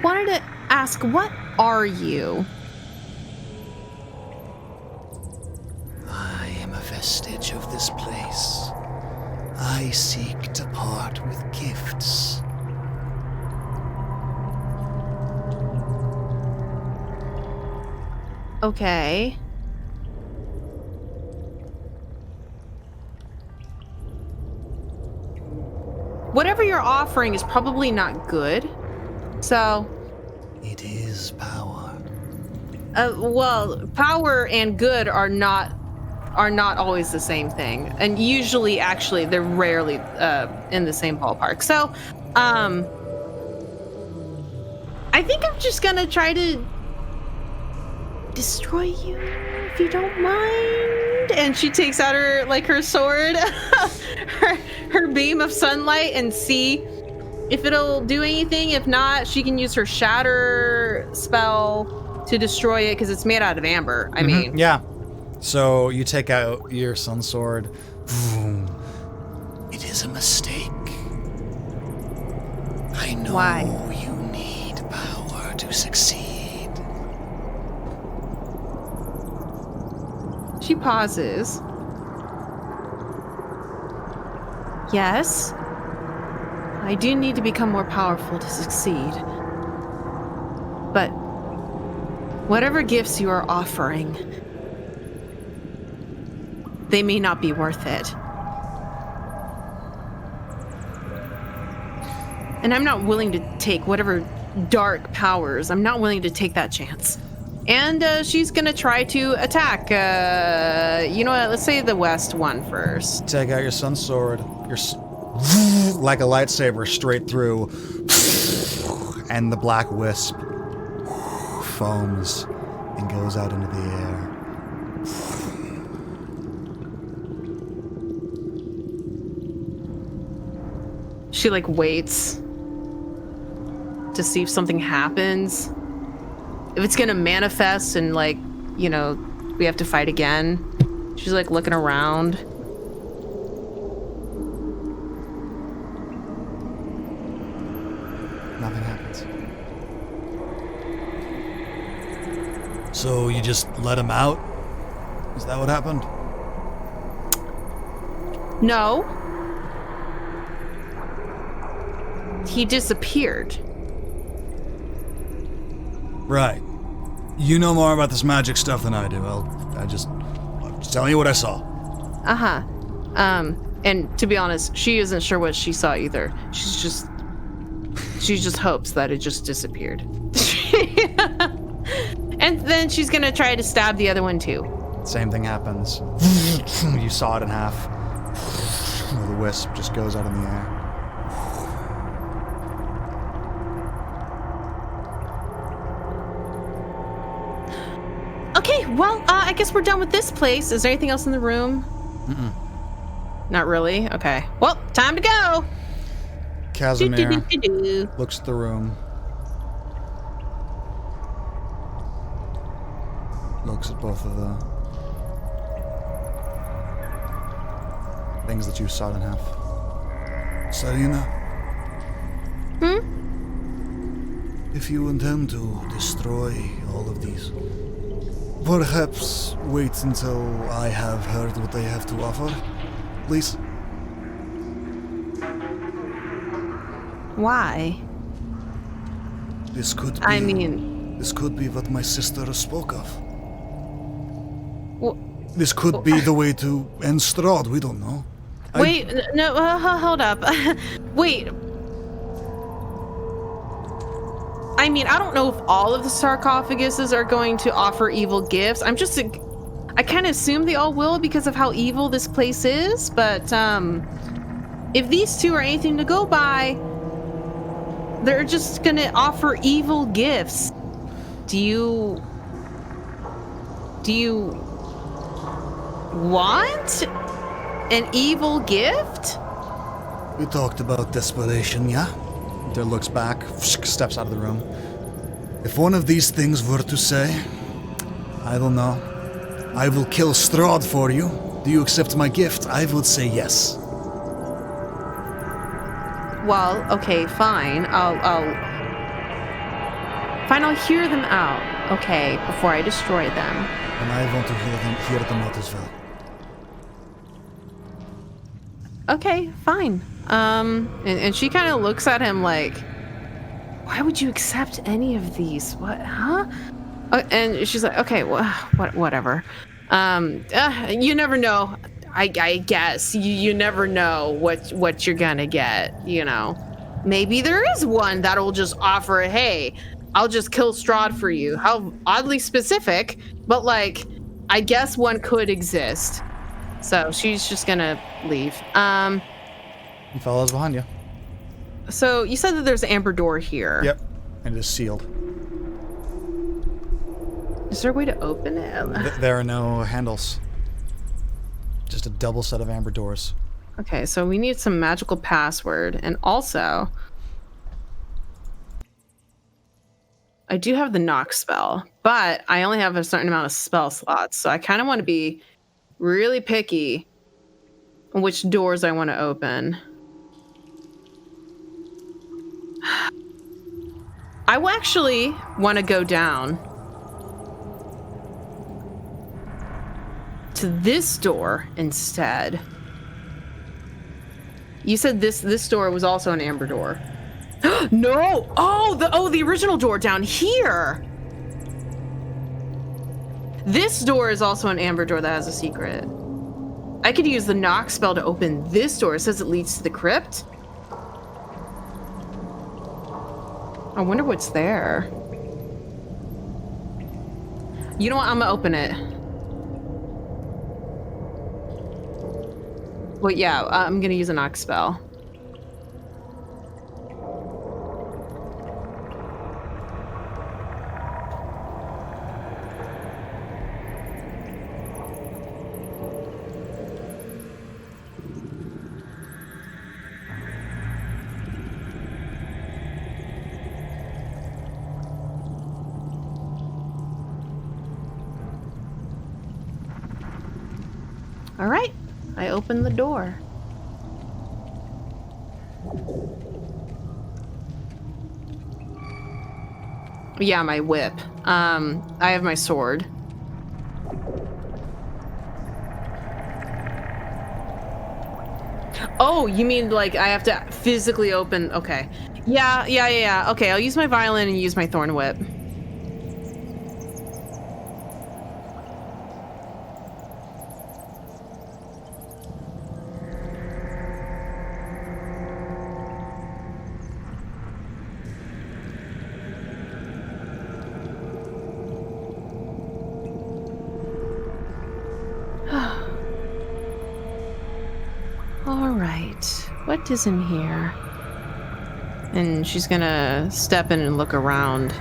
wanted to ask, what are you? I am a vestige of this place. I seek to part with gifts. Okay. Whatever you're offering is probably not good. So... It is power. Well, power and good are not always the same thing. And usually, actually, they're rarely in the same ballpark. So, I think I'm just gonna try to destroy you, if you don't mind. And she takes out her sword, her beam of sunlight, and see if it'll do anything. If not, she can use her shatter spell to destroy it, because it's made out of amber. I mean, yeah. So you take out your sun sword. Vroom. It is a mistake. I know Why? you need power to succeed. She pauses. Yes, I do need to become more powerful to succeed. But whatever gifts you are offering, they may not be worth it. And I'm not willing to take whatever dark powers. I'm not willing to take that chance. And she's gonna try to attack. You know what? Let's say the west one first. Take out your sun sword. Like a lightsaber straight through. And the black wisp foams and goes out into the air. She like waits to see if something happens. If it's gonna manifest and like, you know, we have to fight again. She's like looking around. Nothing happens. So you just let him out? Is that what happened? No. He disappeared. Right. You know more about this magic stuff than I do. I'm just telling you what I saw. Uh-huh. And to be honest, she isn't sure what she saw either. She just hopes that it just disappeared. And then she's gonna try to stab the other one too. Same thing happens. You saw it in half. The wisp just goes out in the air. Okay, well, I guess we're done with this place. Is there anything else in the room? Mm-mm. Not really? Okay. Well, time to go! Casimir looks at the room. Looks at both of the things that you sawed in half. Sarina? If you intend to destroy all of these, perhaps wait until I have heard what they have to offer, please. Why? This could be. I mean, This could be what my sister spoke of. well, This could be the way to end Strahd. We don't know. wait, no, hold up. Wait. I mean, I don't know if all of the sarcophaguses are going to offer evil gifts. I kind of assume they all will because of how evil this place is, but if these two are anything to go by, they're just gonna offer evil gifts. Do you want an evil gift? We talked about desperation, yeah? There looks back, steps out of the room. If one of these things were to say, I don't know, I will kill Strahd for you. Do you accept my gift? I would say yes. Well, okay, fine. I'll hear them out, okay, before I destroy them. And I want to hear them out as well. Okay, fine. And she kind of looks at him like, why would you accept any of these? What, huh? And she's like, okay, well, whatever. You never know. I guess you never know what you're gonna get, you know. Maybe there is one that'll just offer, hey, I'll just kill Strahd for you. How oddly specific, but like, I guess one could exist. So she's just gonna leave. He follows behind you. So you said that there's an amber door here. Yep, and it is sealed. Is there a way to open it? There are no handles. Just a double set of amber doors. Okay, so we need some magical password, and also I do have the knock spell, but I only have a certain amount of spell slots, so I kind of want to be really picky on which doors I want to open. I will actually want to go down to this door instead. You said this door was also an amber door. No! The original door down here. This door is also an amber door that has a secret. I could use the knock spell to open this door. It says it leads to the crypt. I wonder what's there. You know what? I'm gonna open it. Well, yeah, I'm gonna use a knock spell. All right, I opened the door. Yeah, my whip. I have my sword. Oh, you mean like I have to physically open? Okay. Yeah. Okay, I'll use my violin and use my thorn whip. All right, what is in here? And she's gonna step in and look around.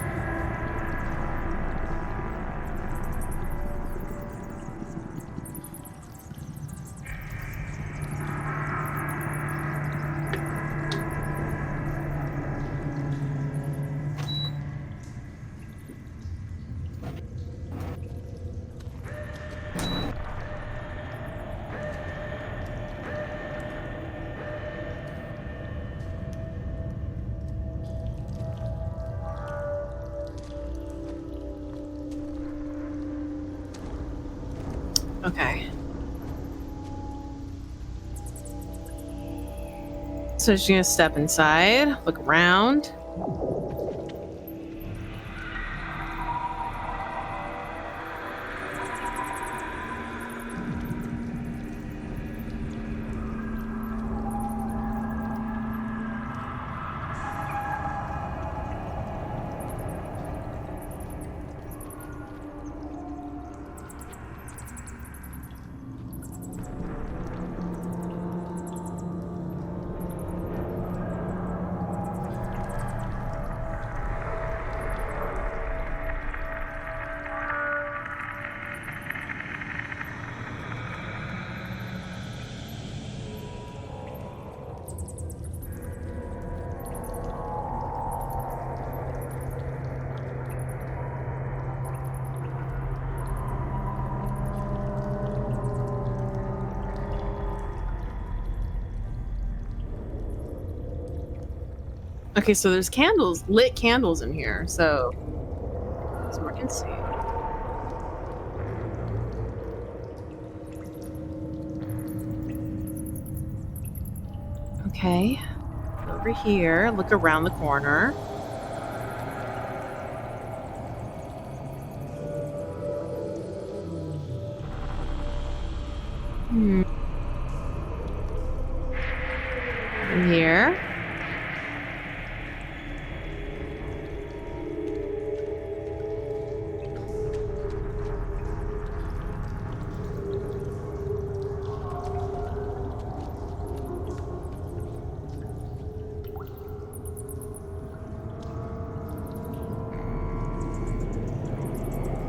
Okay. So she's gonna step inside, look around. Okay, so there's candles, lit candles in here, so we can see. Okay, over here, look around the corner. In here.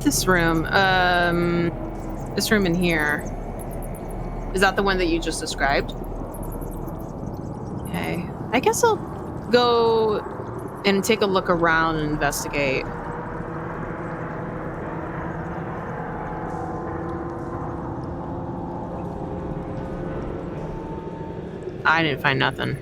This room in here. Is that the one that you just described? Okay. I guess I'll go and take a look around and investigate. I didn't find nothing.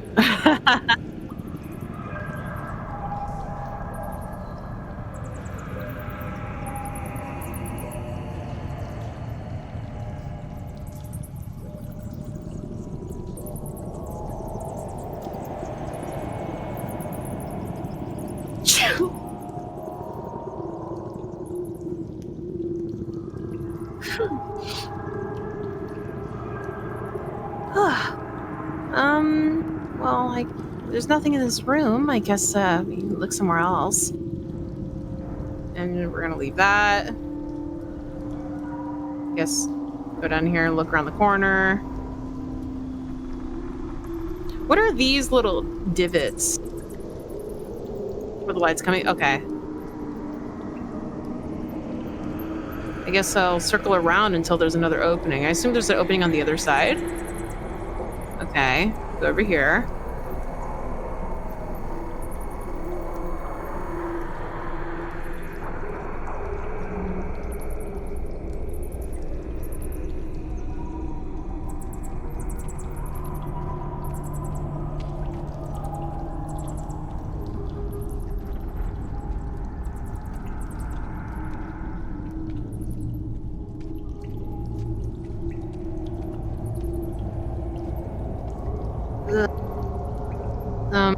like, there's nothing in this room. I guess we can look somewhere else. And we're gonna leave that. I guess go down here and look around the corner. What are these little divots? Where the light's coming? Okay. I guess I'll circle around until there's another opening. I assume there's an opening on the other side. Okay, go over here.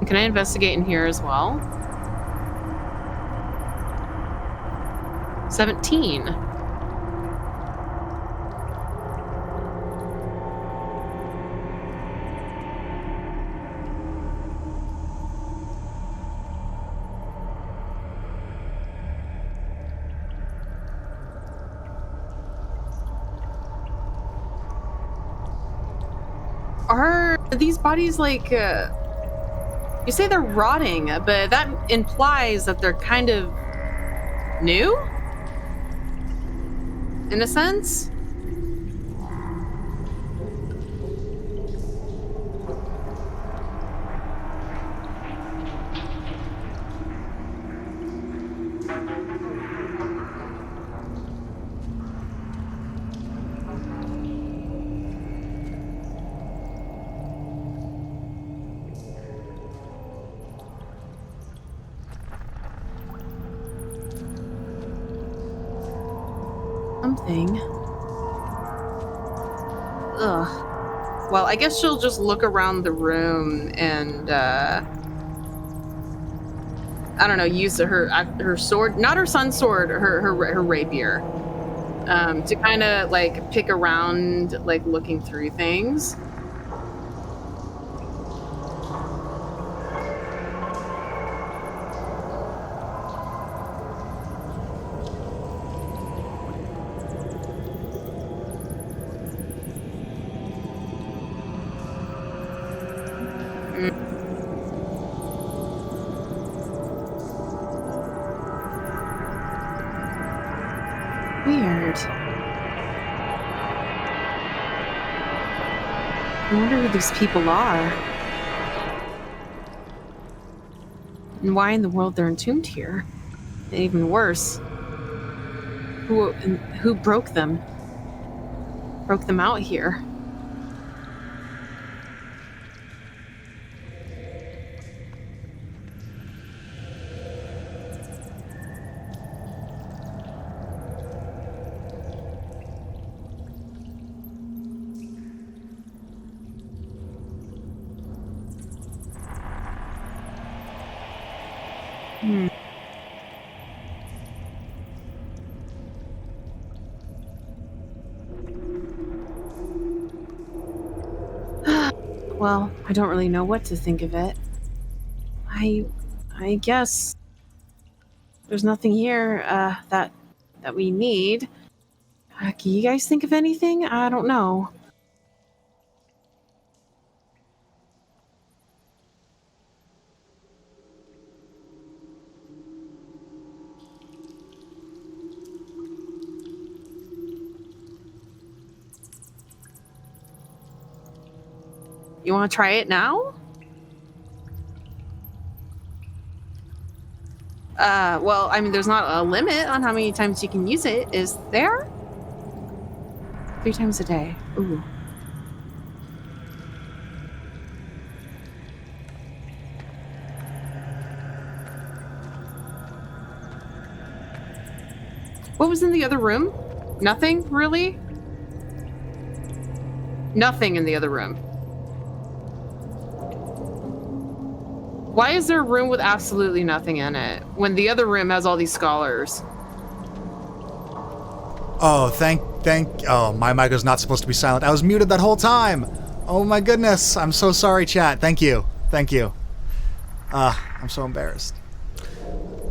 Can I investigate in here as well? 17. Are these bodies like, you say they're rotting, but that implies that they're kind of new? In a sense? Something. Ugh. Well, I guess she'll just look around the room and, I don't know, use her sword, not her son's sword, her rapier, to kind of, like, pick around, like, looking through things. Weird. I wonder who these people are. And why in the world they're entombed here. And even worse, who broke them? Broke them out here. Well, I don't really know what to think of it. I guess there's nothing here that we need. Can you guys think of anything? I don't know. You want to try it now? Well, I mean, there's not a limit on how many times you can use it, is there? 3 times a day. Ooh. What was in the other room? Nothing, really? Nothing in the other room. Why is there a room with absolutely nothing in it when the other room has all these scholars? Oh, oh, my mic is not supposed to be silent. I was muted that whole time. Oh my goodness. I'm so sorry, chat. Thank you. Thank you. I'm so embarrassed.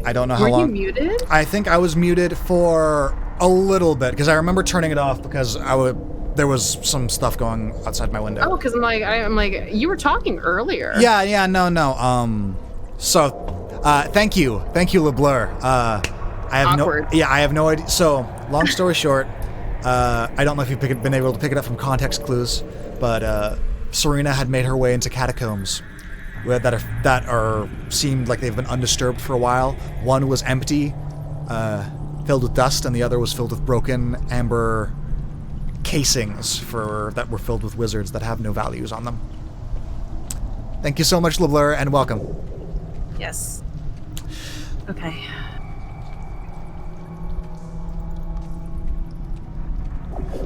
I don't know how Were long. you muted? I think I was muted for a little bit because I remember turning it off because there was some stuff going outside my window. Oh, because I'm like, you were talking earlier. Yeah, no. So, thank you, LeBlur. I have Awkward. I have no idea. So, long story short, I don't know if you've been able to pick it up from context clues, but Serena had made her way into catacombs that are seemed like they've been undisturbed for a while. One was empty, filled with dust, and the other was filled with broken amber casings that were filled with wizards that have no values on them. Thank you so much, LeBlur, and welcome. Yes. Okay.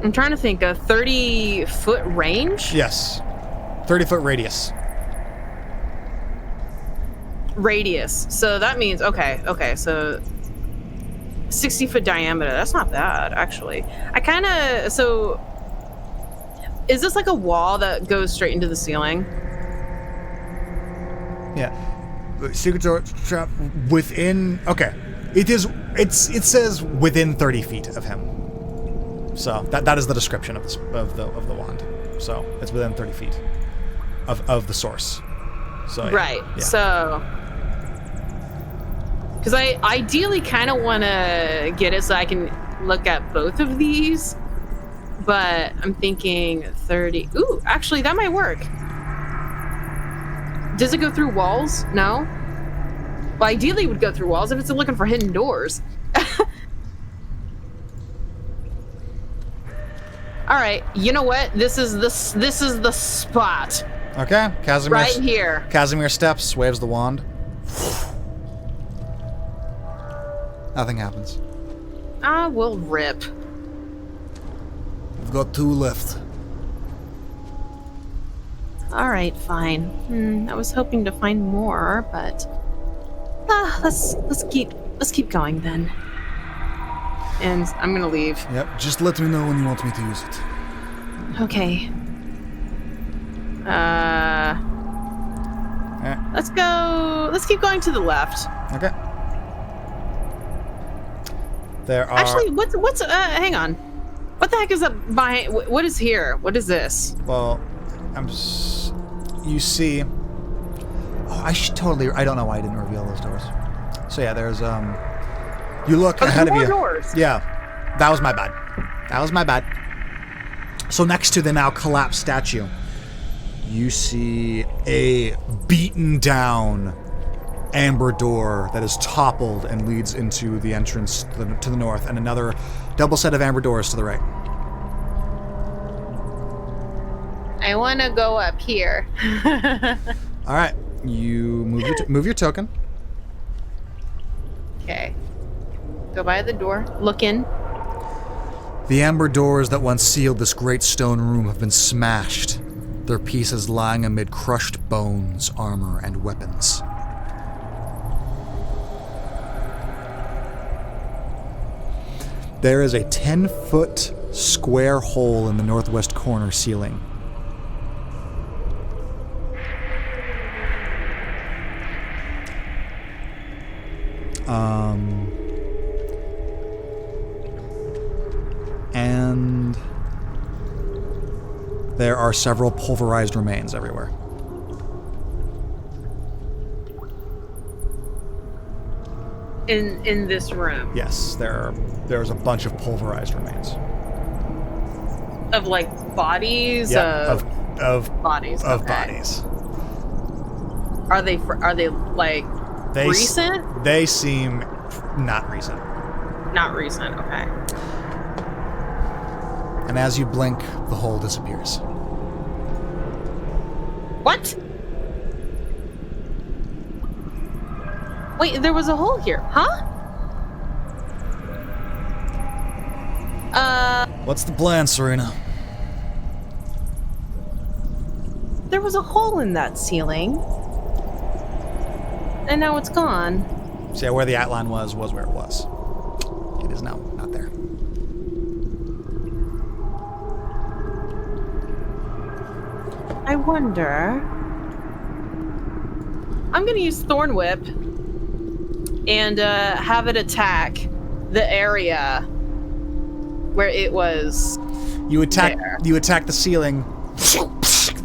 I'm trying to think, a 30-foot range? Yes. 30-foot radius. Radius. So that means, okay, so 60-foot diameter. That's not bad, actually. So is this like a wall that goes straight into the ceiling? Yeah. Secret door trap within. Okay. It says within 30 feet of him. So that is the description of the wand. So it's within 30 feet of the source. So yeah. Right. Yeah. So because I ideally kind of want to get it so I can look at both of these, but I'm thinking 30. Ooh, actually, that might work. Does it go through walls? No. Well, ideally, it would go through walls if it's looking for hidden doors. All right. You know what? This is the spot. Okay. Casimir. Right here. Casimir steps, waves the wand. Nothing happens. Ah, we'll rip. We've got 2 left. All right, fine. I was hoping to find more, but let's keep going then. And I'm gonna leave. Yep. Just let me know when you want me to use it. Okay. Yeah. Let's go. Let's keep going to the left. Okay. There are. Actually, what's hang on. What the heck is up behind? What is here? What is this? Well, you see. Oh, I don't know why I didn't reveal those doors. So yeah, there's you look ahead of you. Doors. Yeah, that was my bad. So next to the now collapsed statue, you see a beaten down amber door that is toppled and leads into the entrance to the north, and another double set of amber doors to the right. I want to go up here. All right, you move your token. Okay. Go by the door. Look in. The amber doors that once sealed this great stone room have been smashed, their pieces lying amid crushed bones, armor, and weapons. There is a 10-foot square hole in the northwest corner ceiling. And there are several pulverized remains everywhere. In this room. Yes, there's a bunch of pulverized remains. Of like bodies. Yeah, of bodies. Of okay. bodies. Are they like recent? They seem not recent. Not recent. Okay. And as you blink, the hole disappears. What? Wait, there was a hole here, huh? What's the plan, Serena? There was a hole in that ceiling. And now it's gone. See, where the outline was where it was. It is now not there. I wonder I'm gonna use Thorn Whip and have it attack the area where it was. You attack. There. You attack the ceiling.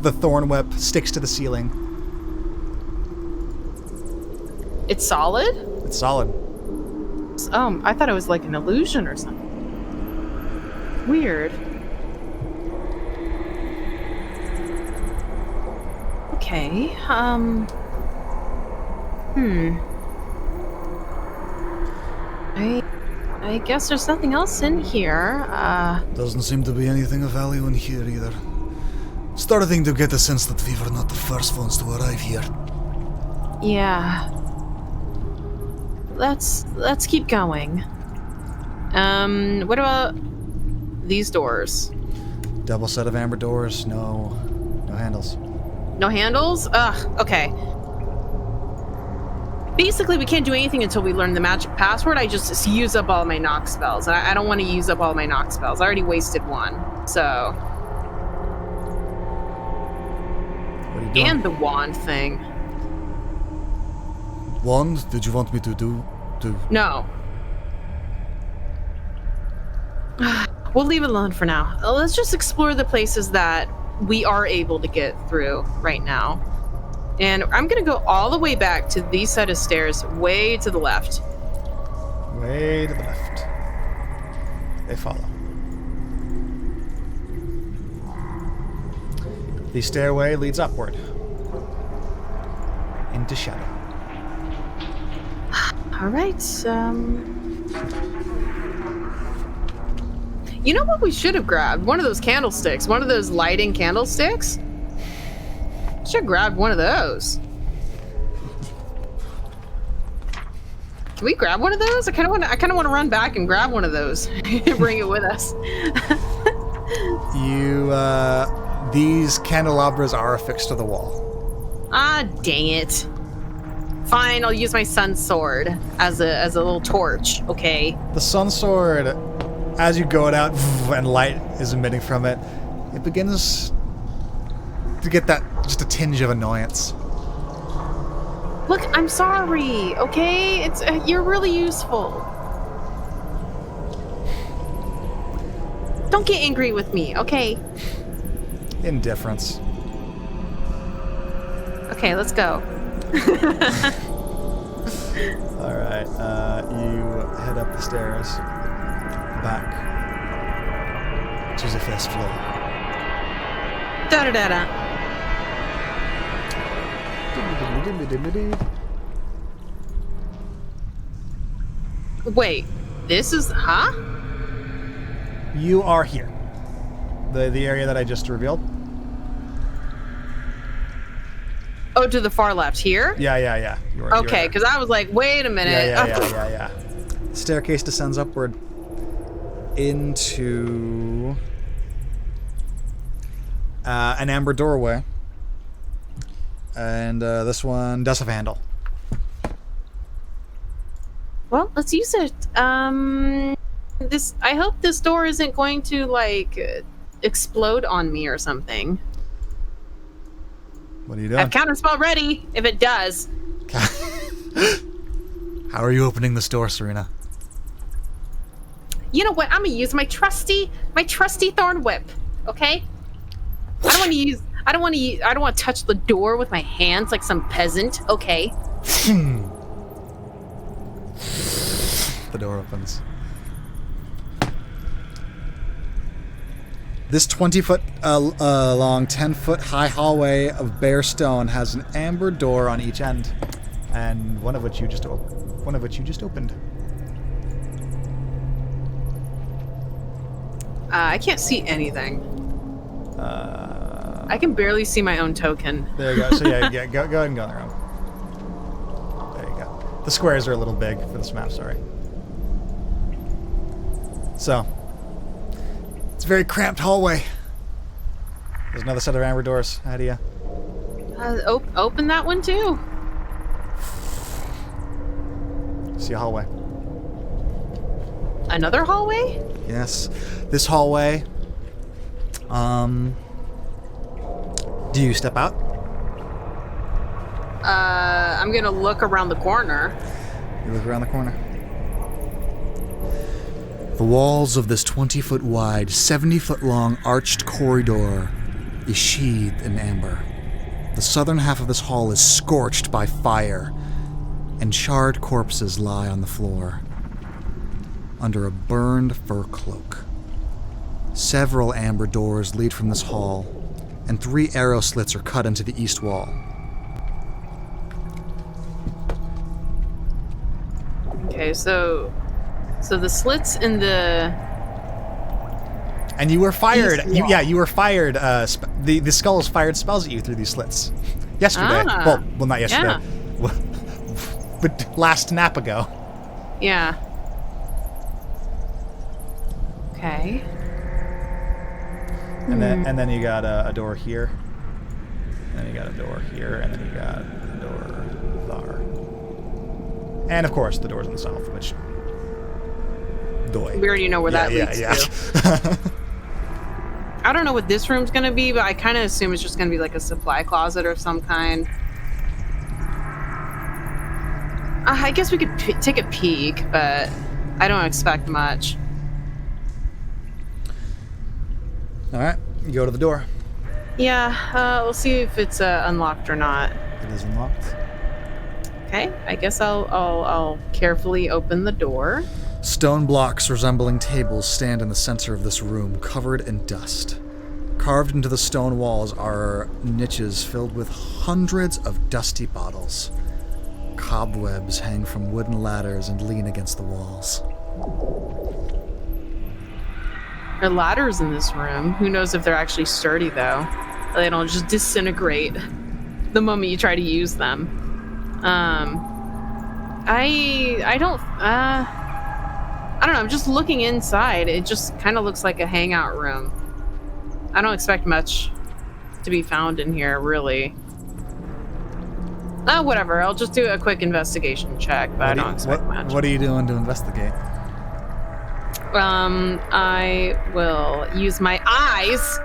The thorn whip sticks to the ceiling. It's solid? It's solid. I thought it was like an illusion or something. Weird. Okay, I guess there's nothing else in here. Doesn't seem to be anything of value in here either. Starting to get the sense that we were not the first ones to arrive here. Yeah. Let's keep going. What about these doors? Double set of amber doors, no handles. No handles? Ugh, okay. Basically, we can't do anything until we learn the magic password. I just use up all my knock spells. And I don't want to use up all my knock spells. I already wasted one, so... What are you doing? And the wand thing. Wand? Did you want me to do? No. We'll leave it alone for now. Let's just explore the places that we are able to get through right now. And I'm going to go all the way back to these set of stairs, way to the left. Way to the left. They follow. The stairway leads upward. Into shadow. All right, You know what we should have grabbed? One of those candlesticks. One of those lighting candlesticks. Should have grabbed one of those. Can we grab one of those? I kind of want to run back and grab one of those and bring it with us. These candelabras are affixed to the wall. Ah, dang it. Fine, I'll use my sun sword as a little torch. Okay. The sun sword, as you go it out and light is emitting from it, it begins to get that just a tinge of annoyance. Look, I'm sorry. Okay, it's you're really useful. Don't get angry with me, okay? Indifference. Okay, let's go. Alright, you head up the stairs, back to the first floor. Da-da-da-da. Wait, this is... Huh? You are here. The area that I just revealed. Oh, to the far left here? Yeah. Okay, because I was like, wait a minute. Yeah. Staircase descends upward into an amber doorway. And this one does have a handle. Well, let's use it. I hope this door isn't going to, like, explode on me or something. What are you doing? I've counterspell ready, if it does. How are you opening this door, Serena? You know what? I'm gonna use my trusty thorn whip. Okay? I don't want to touch the door with my hands like some peasant. Okay? The door opens. This 20-foot long, 10-foot high hallway of bare stone has an amber door on each end, and one of which you just opened. I can't see anything. I can barely see my own token. There you go. So yeah, go ahead and go on the room. There you go. The squares are a little big for this map. Sorry. So. It's a very cramped hallway. There's another set of amber doors. How do you? Open that one too. See a hallway. Another hallway? Yes. This hallway. Do you step out? I'm gonna look around the corner. You look around the corner. The walls of this 20-foot wide, 70-foot long arched corridor is sheathed in amber. The southern half of this hall is scorched by fire, and charred corpses lie on the floor under a burned fur cloak. Several amber doors lead from this hall, and 3 arrow slits are cut into the east wall. Okay, so the slits in the... And you were fired. East wall. You were fired. The skulls fired spells at you through these slits. Yesterday. Ah. Well, not yesterday. Yeah. But last nap ago. Yeah. Okay. And then you got a door here. And then you got a door here, and then you got a door there. And of course the doors in the south, which doy. We already know where that leads to. I don't know what this room's gonna be, but I kind of assume it's just gonna be like a supply closet of some kind. I guess we could take a peek, but I don't expect much. All right, you go to the door. Yeah, we'll see if it's unlocked or not. It is unlocked. Okay, I guess I'll carefully open the door. Stone blocks resembling tables stand in the center of this room, covered in dust. Carved into the stone walls are niches filled with hundreds of dusty bottles. Cobwebs hang from wooden ladders and lean against the walls. There are ladders in this room. Who knows if they're actually sturdy, though? They don't just disintegrate the moment you try to use them. I don't know. I'm just looking inside. It just kind of looks like a hangout room. I don't expect much to be found in here, really. Whatever. I'll just do a quick investigation check, but I don't expect much. What are you doing to investigate? I will use my eyes.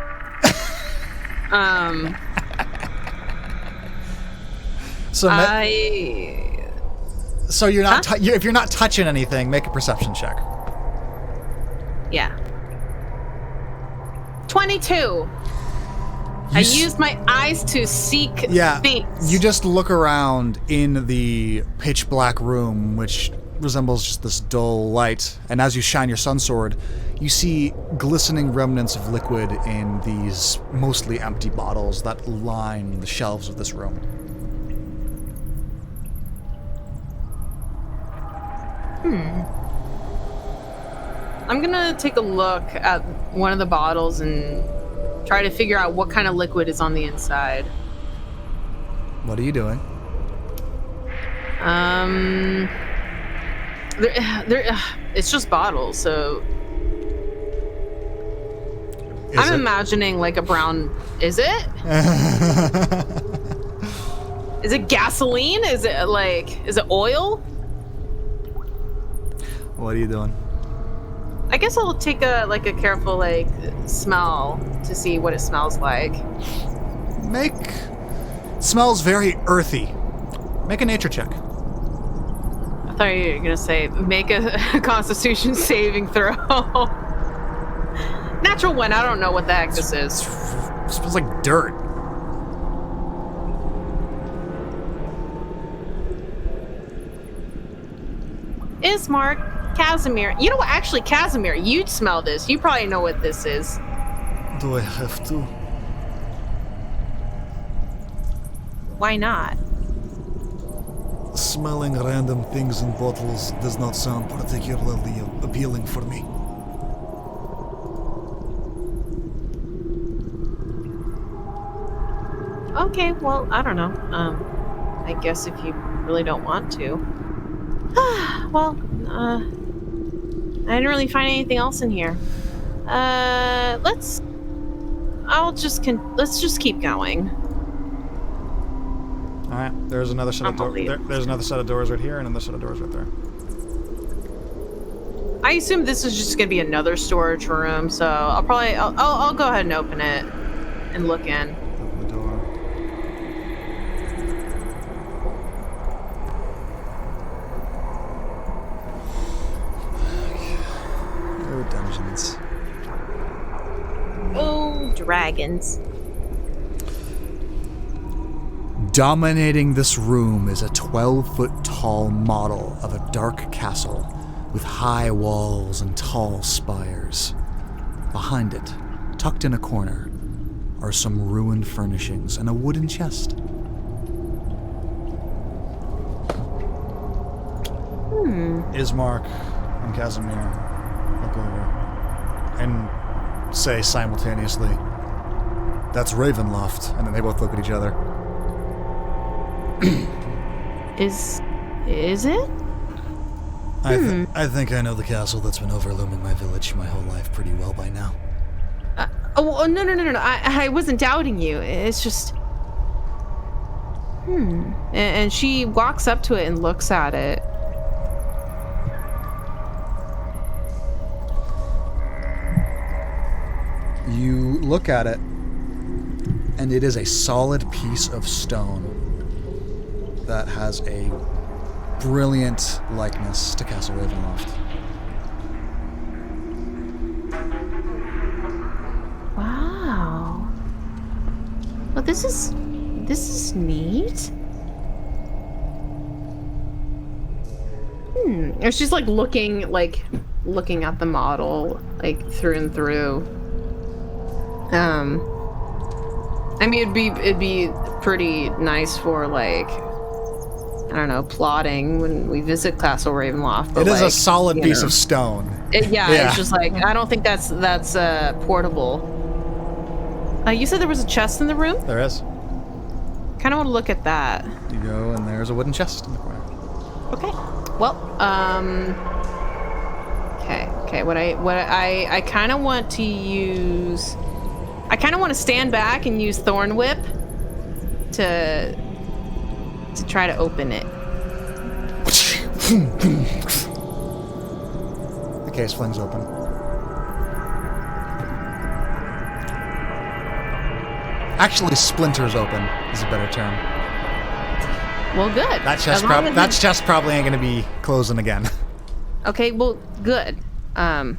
So you're not if you're not touching anything, make a perception check. Yeah. 22. I used my eyes to seek things. You just look around in the pitch black room, which resembles just this dull light, and as you shine your sun sword, you see glistening remnants of liquid in these mostly empty bottles that line the shelves of this room. I'm gonna take a look at one of the bottles and try to figure out what kind of liquid is on the inside. What are you doing? It's just bottles, so I'm imagining like a brown. Is it? Is it gasoline? Is it oil? What are you doing? I guess I'll take a careful smell to see what it smells like. It smells very earthy. Make a nature check. I thought you were gonna say make a Constitution saving throw. Natural one. I don't know what the heck this is. It smells like dirt. Ismark, Casimir. You know what? Actually, Casimir, you'd smell this. You probably know what this is. Do I have to? Why not? Smelling random things in bottles does not sound particularly appealing for me. Okay, well, I don't know. I guess if you really don't want to. Well, I didn't really find anything else in here. Let's just keep going. All right, there's another set of doors. There's another set of doors right here, and another set of doors right there. I assume this is just gonna be another storage room, so I'll go ahead and open it and look in. Open the door. legends. Oh, dragons. Dominating this room is a 12-foot tall model of a dark castle with high walls and tall spires. Behind it, tucked in a corner, are some ruined furnishings and a wooden chest. Ismark and Casimir look over and say simultaneously, "That's Ravenloft," and then they both look at each other. Is it? I think I know the castle that's been overlooming my village my whole life pretty well by now. No. I wasn't doubting you. It's just... And she walks up to it and looks at it. You look at it, and it is a solid piece of stone that has a brilliant likeness to Castle Ravenloft. Wow. Well, this is neat. And she's like looking at the model like through and through. I mean, it'd be pretty nice for like, I don't know, plotting when we visit Castle Ravenloft. But it is like, a solid piece know. of stone. Yeah, it's just like, I don't think that's portable. You said there was a chest in the room? There is. Kind of want to look at that. You go, and there's a wooden chest in the corner. Okay. Well, okay. What I kind of want to use. I kind of want to stand back and use Thorn Whip to try to open it. The case flings open. Actually, splinters open is a better term. Well, good. That chest probably ain't gonna be closing again. Okay, well, good. I'm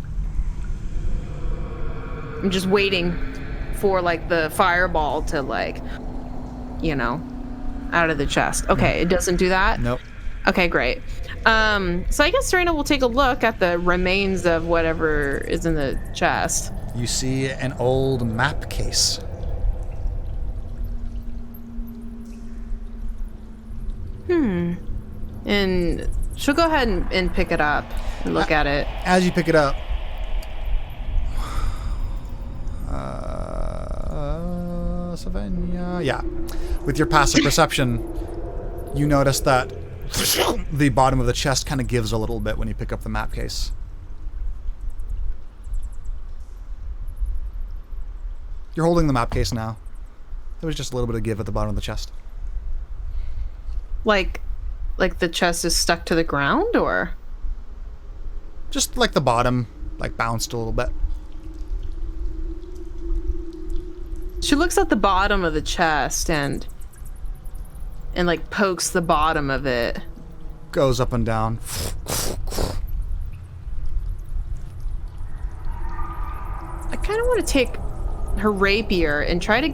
just waiting for like the fireball to like, out of the chest. Okay, It doesn't do that? Nope. Okay, great. So I guess Serena will take a look at the remains of whatever is in the chest. You see an old map case. And she'll go ahead and pick it up and look at it. As you pick it up, Savannah, yeah. With your passive perception, you notice that the bottom of the chest kind of gives a little bit when you pick up the map case. You're holding the map case now. There was just a little bit of give at the bottom of the chest. Like the chest is stuck to the ground, or? Just like the bottom, like bounced a little bit. She looks at the bottom of the chest and like pokes the bottom of it. Goes up and down. I kind of want to take her rapier and try to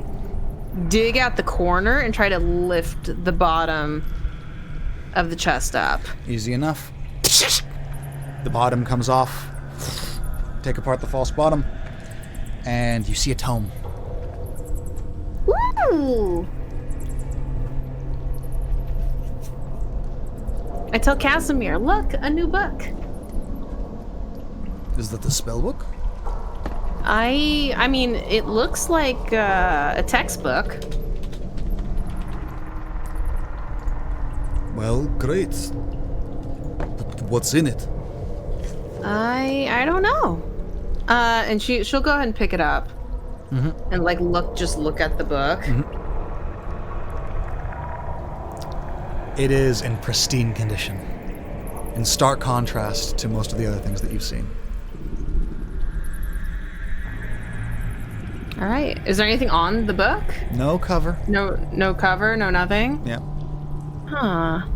dig at the corner and try to lift the bottom of the chest up. Easy enough. The bottom comes off. Take apart the false bottom. And you see a tome. Woo! I tell Casimir, look, a new book. Is that the spell book? I mean, it looks like a textbook. Well, great. But what's in it? I don't know. And she'll go ahead and pick it up. Mm-hmm. And like look at the book. Mm-hmm. It is in pristine condition, in stark contrast to most of the other things that you've seen. All right. Is there anything on the book? No cover. No cover, no nothing. Yeah. Huh.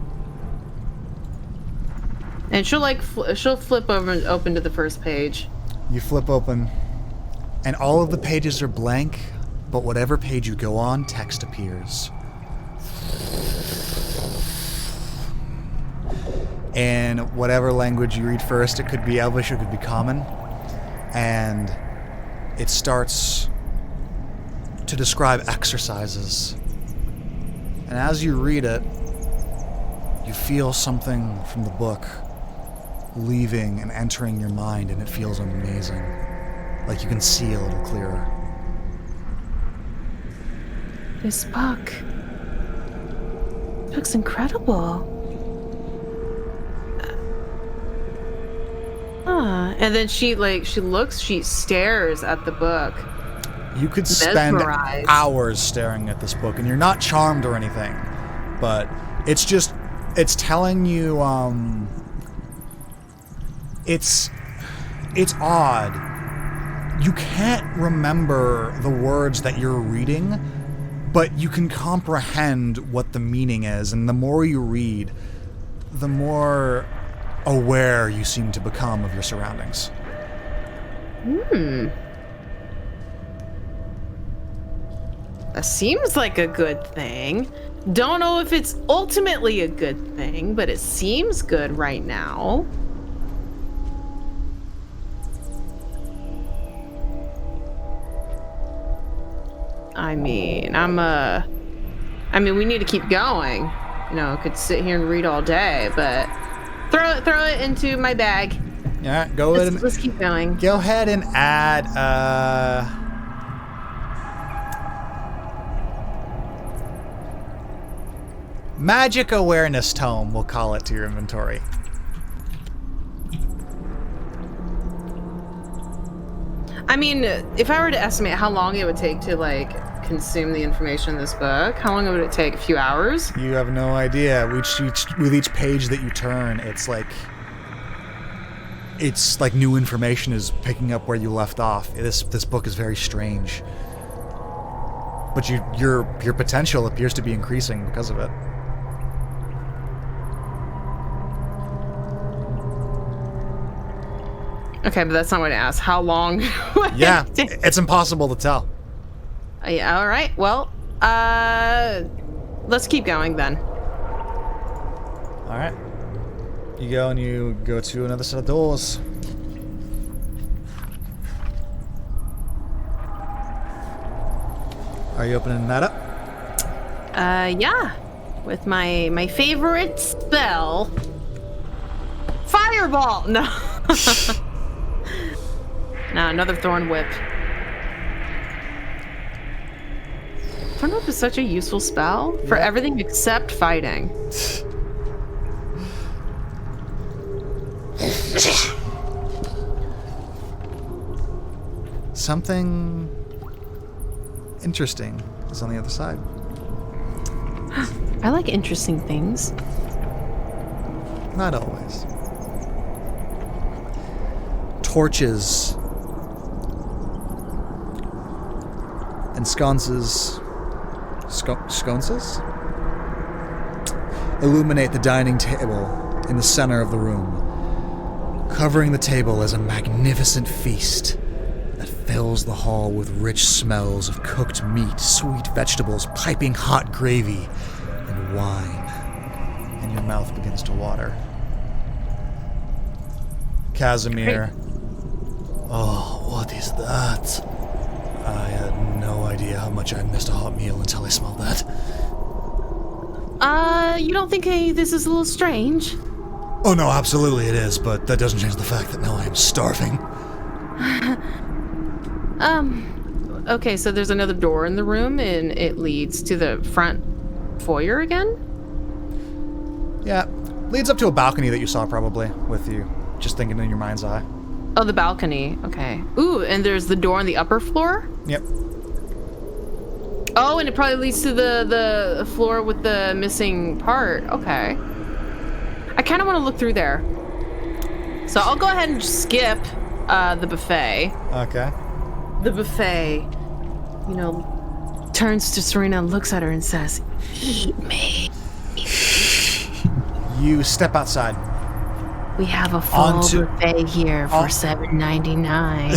And she'll she'll flip over and open to the first page. You flip open, and all of the pages are blank, but whatever page you go on, text appears. In whatever language you read first, it could be Elvish, it could be Common, and it starts to describe exercises. And as you read it, you feel something from the book leaving and entering your mind, and it feels amazing. Like you can see a little clearer. This book looks incredible. And then she stares at the book. You could spend Mesmerized. hours staring at this book, and you're not charmed or anything, but it's telling you, it's odd. You can't remember the words that you're reading, but you can comprehend what the meaning is, and the more you read, the more aware you seem to become of your surroundings. That seems like a good thing. Don't know if it's ultimately a good thing, but it seems good right now. I mean, we need to keep going. You know, could sit here and read all day, but throw it into my bag. Yeah, go ahead and Let's keep going. go ahead and add Magic Awareness Tome, we'll call it, to your inventory. I mean, if I were to estimate how long it would take to, like, consume the information in this book, how long would it take? A few hours? You have no idea. With each page that you turn, it's like new information is picking up where you left off. This book is very strange. But your potential appears to be increasing because of it. Okay, but that's not what I asked. How long would Yeah, it take? it's impossible to tell. Yeah, all right. Well, let's keep going then. All right. You go and you go to another set of doors. Are you opening that up? Yeah. With my favorite spell. Fireball! No. Nah, another Thorn Whip. Thorn Whip is such a useful spell for everything except fighting. Something interesting is on the other side. I like interesting things. Not always. Torches and sconces illuminate the dining table in the center of the room. Covering the table is a magnificent feast that fills the hall with rich smells of cooked meat, sweet vegetables, piping hot gravy, and wine. And your mouth begins to water. Casimir. Oh, what is that? I had no idea how much I missed a hot meal until I smelled that. You don't think this is a little strange? Oh no, absolutely it is, but that doesn't change the fact that now I am starving. Okay, so there's another door in the room and it leads to the front foyer again? Yeah, leads up to a balcony that you saw probably with you, just thinking in your mind's eye. Oh, the balcony. Okay. Ooh, and there's the door on the upper floor? Yep. Oh, and it probably leads to the floor with the missing part. Okay. I kind of want to look through there. So I'll go ahead and just skip the buffet. Okay. The buffet, you know, turns to Serena and looks at her and says, "Eat me." You step outside. We have a full buffet here for $7.99.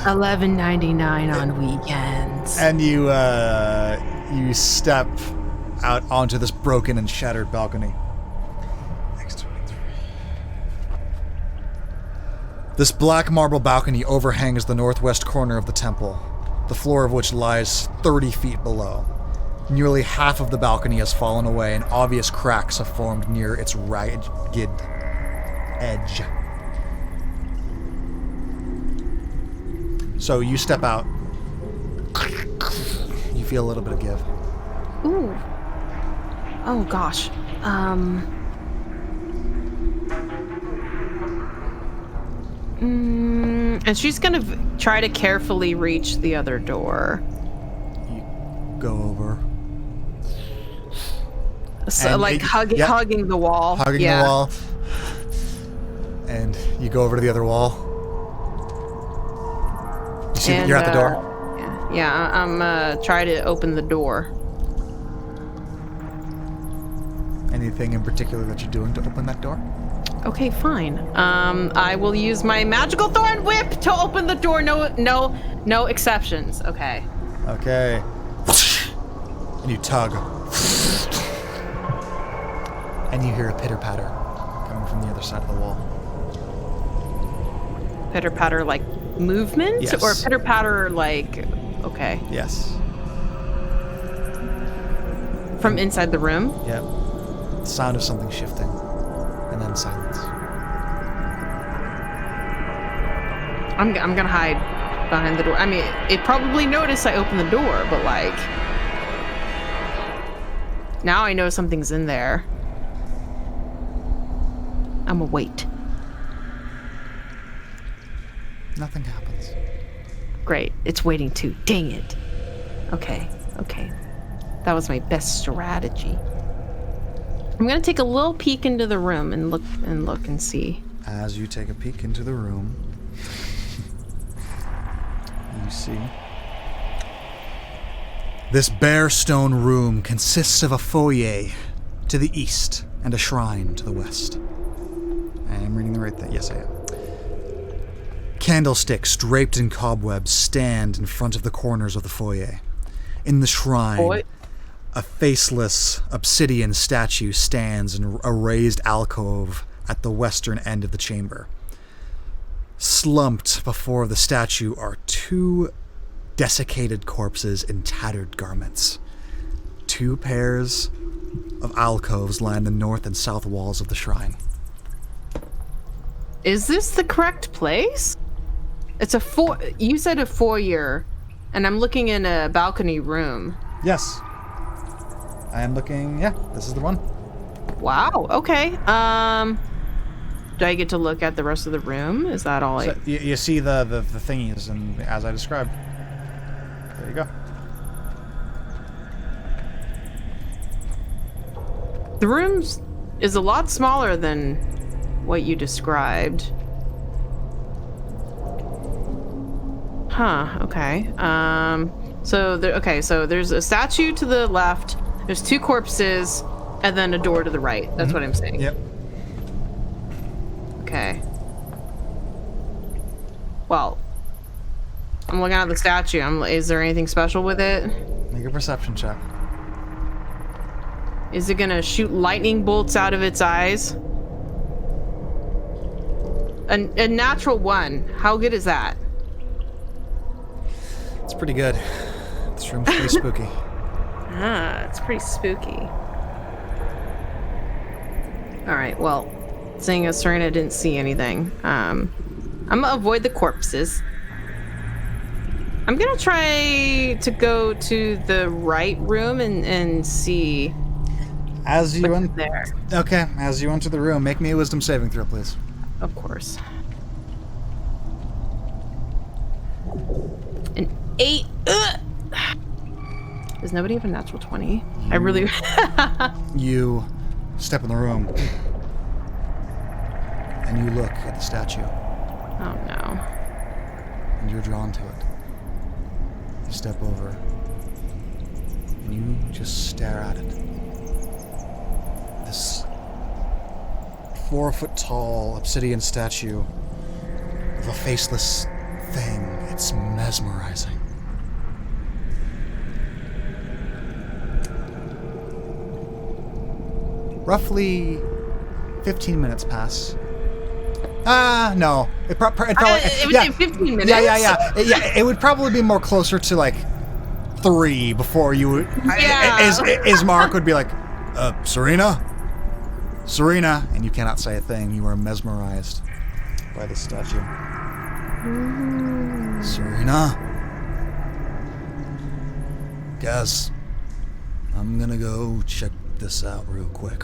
$11.99 on weekends. And you step out onto this broken and shattered balcony. This black marble balcony overhangs the northwest corner of the temple, the floor of which lies 30 feet below. Nearly half of the balcony has fallen away and obvious cracks have formed near its ragged edge. So you step out. You feel a little bit of give. Ooh. Oh gosh. And she's gonna try to carefully reach the other door. You go over. So, like hugging the wall. Hugging the wall. And you go over to the other wall. You see that you're at the door? Yeah, I'm try to open the door. Anything in particular that you're doing to open that door? Okay, fine. I will use my magical thorn whip to open the door. No exceptions. Okay. Okay. And you tug. And you hear a pitter-patter coming from the other side of the wall. Pitter-patter like movement? Yes. Or pitter-patter like... Okay. Yes. From inside the room? Yep. The sound of something shifting. And then silence. I'm gonna hide behind the door. I mean, it probably noticed I opened the door, but like... Now I know something's in there. I'ma wait. Nothing happens. Great. It's waiting too. Dang it. Okay. That was my best strategy. I'm gonna take a little peek into the room and look and see. As you take a peek into the room, you see this bare stone room consists of a foyer to the east and a shrine to the west. I am reading the right thing. Yes, I am. Candlesticks draped in cobwebs stand in front of the corners of the foyer. In the shrine, a faceless obsidian statue stands in a raised alcove at the western end of the chamber. Slumped before the statue are two desiccated corpses in tattered garments. Two pairs of alcoves line the north and south walls of the shrine. Is this the correct place? It's you said a foyer, and I'm looking in a balcony room. Yes. I am looking, yeah, this is the one. Wow, okay. Do I get to look at the rest of the room? Is that all So you see the thingies, and as I described. There you go. The room is a lot smaller than what you described. Huh, okay. So there's a statue to the left, there's two corpses, and then a door to the right. That's what I'm saying. Yep. Okay. Well, I'm looking at the statue. Is there anything special with it? Make a perception check. Is it gonna shoot lightning bolts out of its eyes? A natural one. How good is that? It's pretty good. This room's pretty spooky. Ah, it's pretty spooky. Alright, well, seeing as Serena didn't see anything, I'm gonna avoid the corpses. I'm gonna try to go to the right room and see As you what's there. Okay, as you enter the room, make me a wisdom saving throw, please. Of course. An 8. Ugh! Does nobody have a natural 20? I really... You step in the room, and you look at the statue, Oh no. and you're drawn to it. You step over, and you just stare at it. This 4-foot-tall obsidian statue of a faceless thing. It's mesmerizing. Roughly 15 minutes pass. No. It probably... It would take 15 minutes. Yeah. It would probably be more closer to, like, 3 before you would... Yeah. Ismark would be like, Serena? Serena? And you cannot say a thing. You are mesmerized by the statue. Serena? Guess I'm gonna go check this out real quick.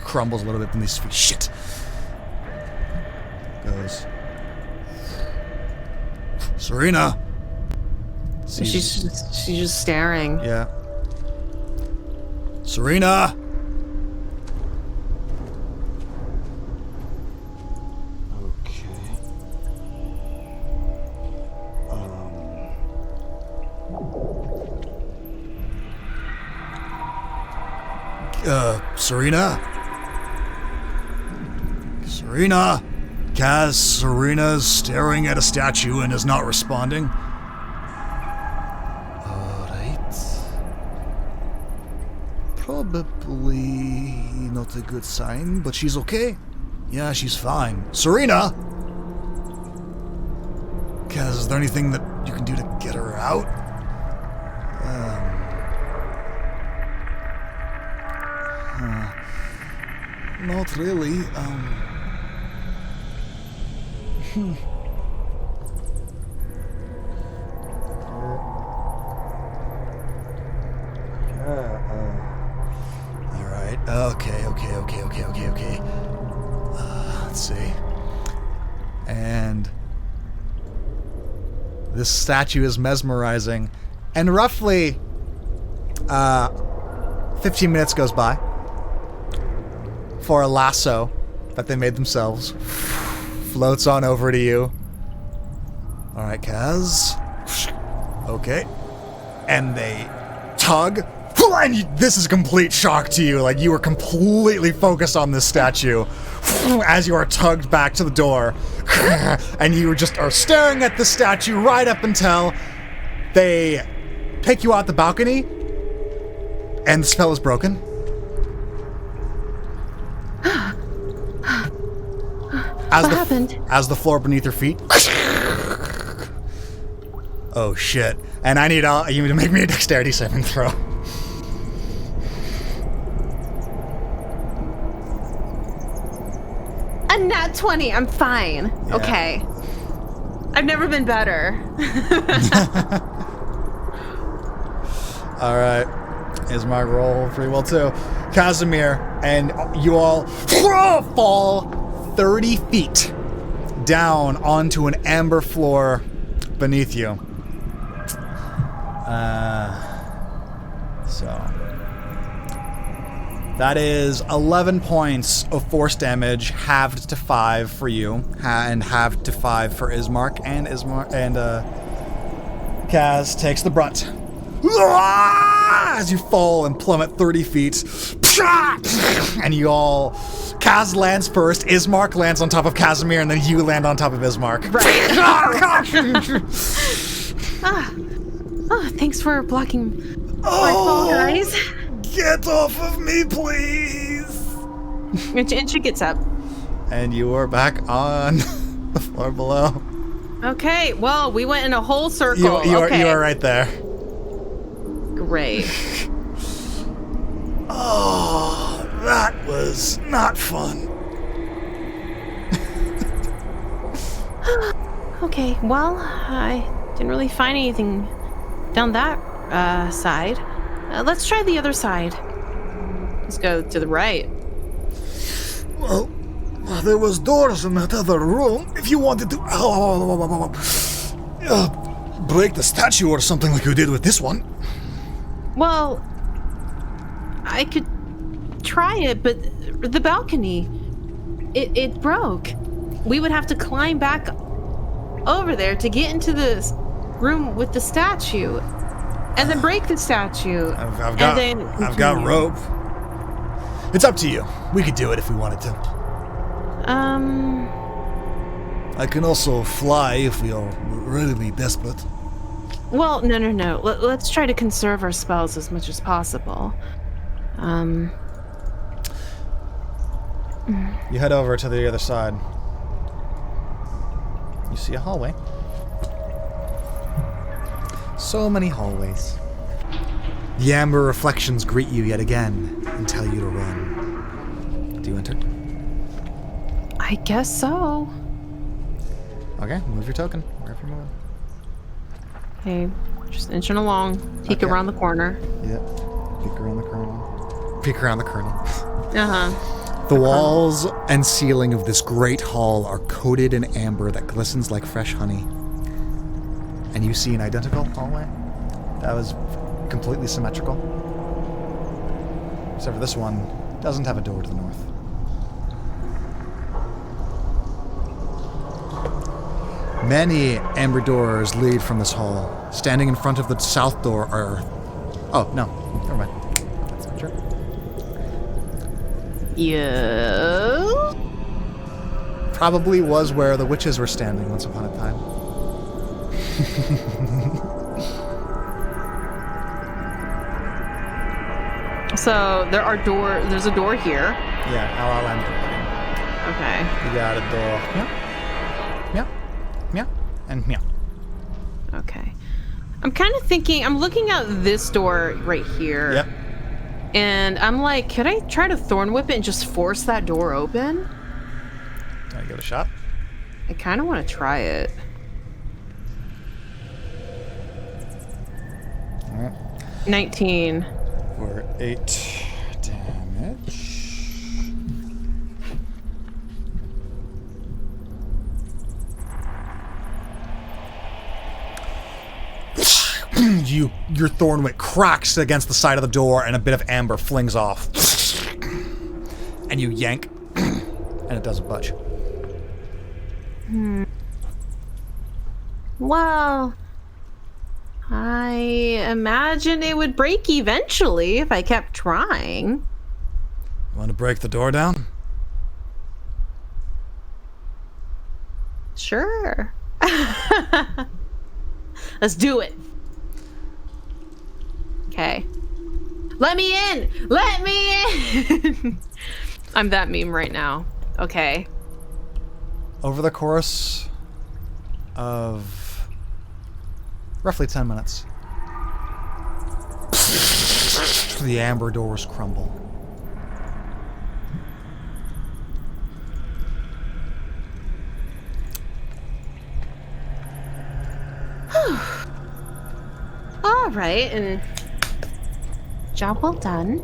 Crumbles a little bit beneath his feet. Shit. Goes. Serena. She's just staring. Yeah. Serena. Serena? Serena? Kaz, Serena's staring at a statue and is not responding. Alright. Probably not a good sign, but she's okay. Yeah, she's fine. Serena? Kaz, is there anything that you can do to get her out? Not really, Alright, okay. Let's see. And this statue is mesmerizing. And roughly 15 minutes goes by for a lasso that they made themselves floats on over to you. Alright, Kaz. Okay. And they tug. And this is complete shock to you. Like, you were completely focused on this statue as you are tugged back to the door. And you just are staring at the statue right up until they take you out the balcony and the spell is broken. What happened? As the floor beneath your feet. Oh shit. And I need you to make me a dexterity saving throw. A nat 20. I'm fine. Yeah. Okay. I've never been better. Alright. Ismark roll pretty well too. Casimir and you all fall 30 feet down onto an amber floor beneath you. So that is 11 points of force damage, halved to 5 for you, and halved to 5 for Ismark, and Kaz takes the brunt. As you fall and plummet 30 feet, and you all... Kaz lands first, Ismark lands on top of Casimir, and then you land on top of Ismark. Right. Thanks for blocking my fall, guys. Get off of me, please! And she gets up. And you are back on the floor below. Okay, well, we went in a whole circle. You are right there. Great. Oh, that was not fun. Okay, well, I didn't really find anything down that side. Let's try the other side. Let's go to the right. Well, there was doors in that other room. If you wanted to break the statue or something like you did with this one. Well, I could try it, but the balcony, it broke. We would have to climb back over there to get into this room with the statue, and then break the statue. I've got rope. It's up to you. We could do it if we wanted to. I can also fly if we are really desperate. Well, no. Let's try to conserve our spells as much as possible. You head over to the other side. You see a hallway. So many hallways. The amber reflections greet you yet again and tell you to run. Do you enter? I guess so. Okay, move your token wherever you're moving. Okay, just inching along. Peek Okay. around the corner. Yep. Peek around the kernel. Peek around the kernel. Uh-huh. The walls and ceiling of this great hall are coated in amber that glistens like fresh honey. And you see an identical hallway that was completely symmetrical. Except for this one doesn't have a door to the north. Many amber doors lead from this hall. Standing in front of the south door are... Oh, no. Never mind. That's not true. Yeah. Probably was where the witches were standing once upon a time. So there's a door here. Yeah, LLM. Okay. You got a door. Meow. Meow. Meow. And meow. Okay. I'm kind of thinking, I'm looking at this door right here. Yep. And I'm like, could I try to thorn whip it and just force that door open? Can I give it a shot? I kind of want to try it. Alright. 19. For 8 damage. Your thorn whip cracks against the side of the door and a bit of amber flings off. And you yank, and it doesn't budge. Well, I imagine it would break eventually if I kept trying. Want to break the door down? Sure. Let's do it. Okay. Let me in! Let me in! I'm that meme right now. Okay. Over the course of roughly 10 minutes, the amber doors crumble. All right, and job well done.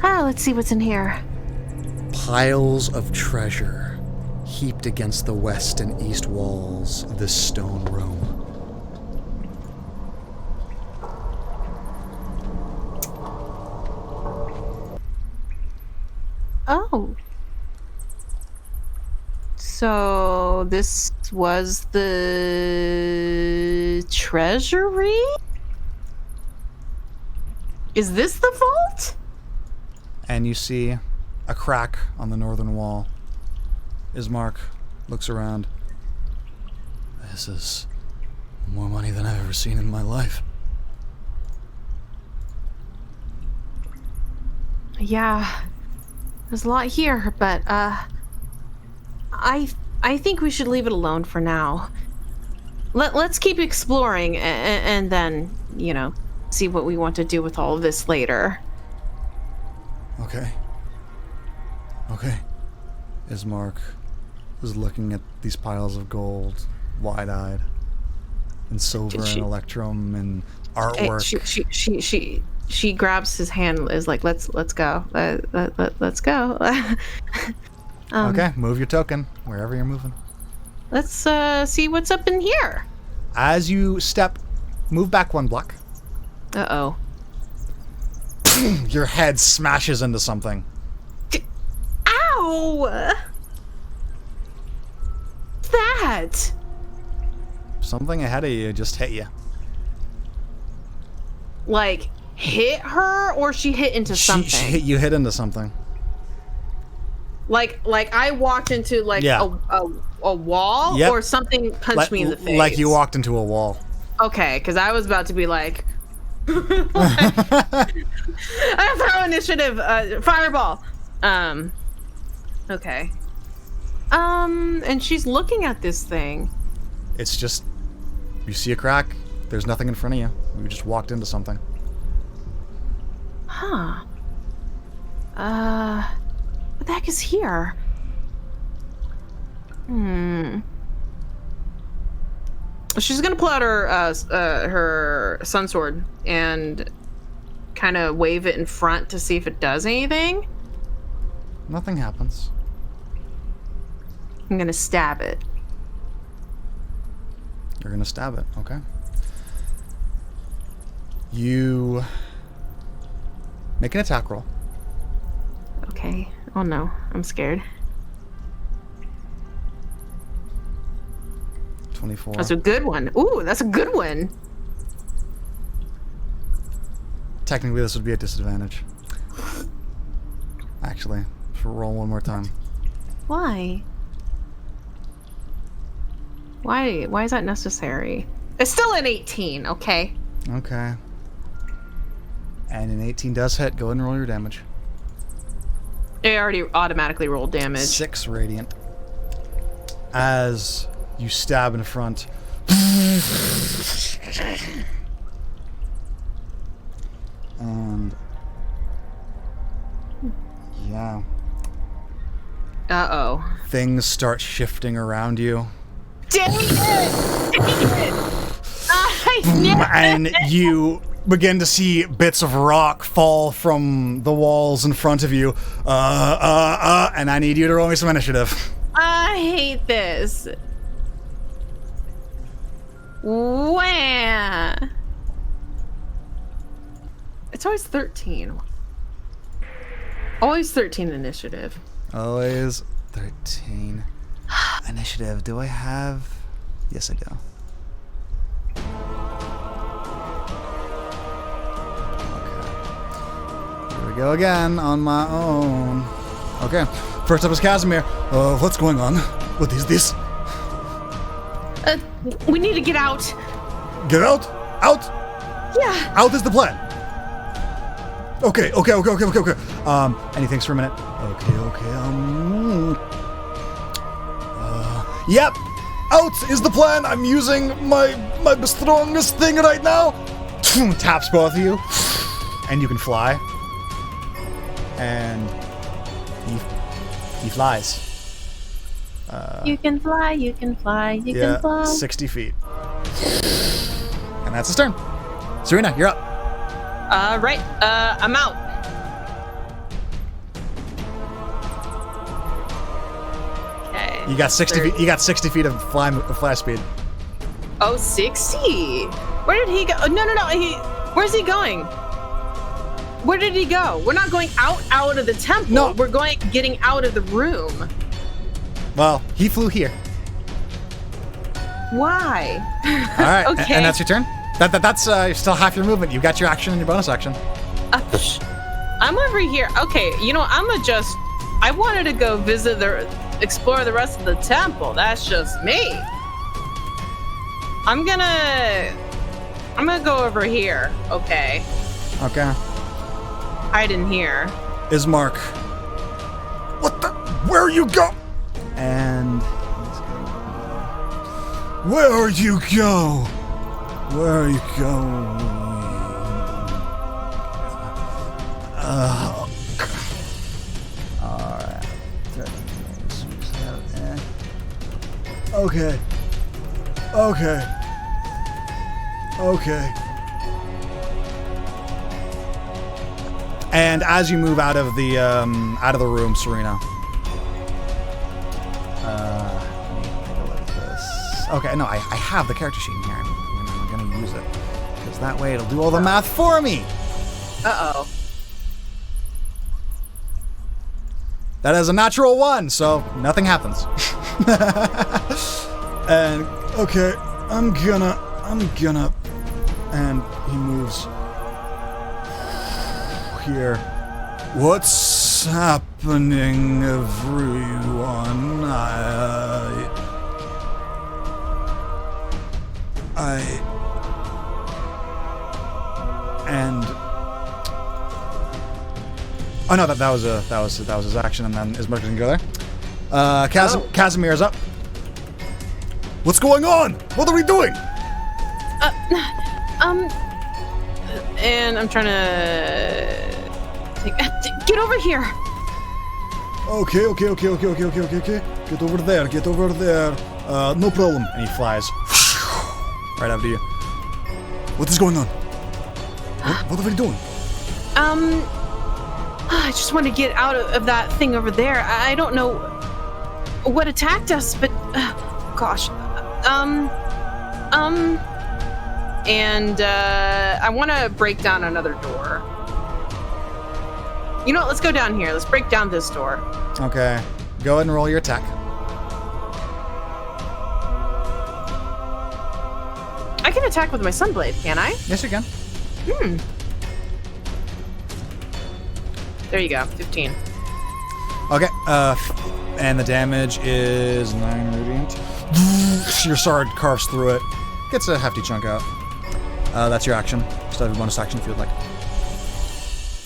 Let's see what's in here. Piles of treasure heaped against the west and east walls of this stone room. Oh. So this was the treasury? Is this the vault? And you see a crack on the northern wall. Ismark looks around. This is more money than I've ever seen in my life. Yeah. There's a lot here, but I think we should leave it alone for now. Let's keep exploring and then, you know, see what we want to do with all of this later. Okay. Ismark is looking at these piles of gold, wide-eyed, and silver and electrum and artwork. She grabs his hand, is like, let's go. Let's go. Okay, move your token wherever you're moving. Let's see what's up in here. As you move back 1 block. Uh-oh. Your head smashes into something. Ow! What's that? Something ahead of you just hit you. Like, hit her or she hit into something? You hit into something. Like I walked into like a wall or something punched me in the face. Like you walked into a wall. Okay, because I was about to be like, I throw initiative, fireball. Okay. And she's looking at this thing. It's just, you see a crack. There's nothing in front of you. You just walked into something. Huh. What the heck is here? She's gonna pull out her sun sword and kind of wave it in front to see if it does anything. Nothing happens. I'm gonna stab it. You're gonna stab it, okay. You make an attack roll. Okay. Oh no, I'm scared. 24. That's a good one. Ooh, that's a good one. Technically, this would be a disadvantage. Actually, roll one more time. Why? Why is that necessary? It's still an 18, okay? Okay. And an 18 does hit. Go ahead and roll your damage. It already automatically rolled damage. 6 radiant. As you stab in front. And yeah. Uh-oh. Things start shifting around you. Dang it! Dang it! And you begin to see bits of rock fall from the walls in front of you. And I need you to roll me some initiative. I hate this. Wah! It's always 13. Always 13 initiative. Always 13 initiative. Do I have? Yes, I do. Okay. Here we go again on my own. Okay. First up is Casimir. What's going on? What is this? We need to get out. Get out! Out! Yeah. Out is the plan. Okay. And he thinks for a minute. Okay. Yep. Out is the plan. I'm using my strongest thing right now. Taps both of you, and you can fly. And he flies. You can fly. You can fly. You can fly. 60 feet. And that's his turn. Serena, you're up. Right. I'm out. Okay. You got 60 feet. You got 60 feet of fly speed. Oh, 60. Where did he go? No. Where's he going? Where did he go? We're not going out of the temple. No. We're getting out of the room. Well, he flew here. Why? All right. Okay. And that's your turn. That's still half your movement. You got your action and your bonus action. I'm over here. Okay, I wanted to go explore the rest of the temple. That's just me. I'm gonna go over here. Okay. Okay. Hide in here. Ismark. What the? Where you go? And where you go? Where are you going? Alright. Okay. And as you move out of the room, Serena. Okay, no, I have the character sheet in here. I'm gonna use it. Because that way it'll do all the math for me. Uh-oh. That is a natural 1, so nothing happens. And, okay, I'm gonna, and he moves here. What's is happening, everyone? Oh no, that was his action, and then Ismark didn't go there. Casimir's up. What's going on? What are we doing? And I'm trying to get over here. Okay. Get over there. No problem. And he flies right after you. What is going on? What are we doing? I just want to get out of that thing over there. I don't know what attacked us, but gosh. And I want to break down another door. You know what? Let's go down here. Let's break down this door. Okay. Go ahead and roll your attack. I can attack with my sunblade, can I? Yes, you can. There you go. 15. Okay. And the damage is 9 radiant. Your sword carves through it. Gets a hefty chunk out. That's your action. Still have a bonus action if you'd like.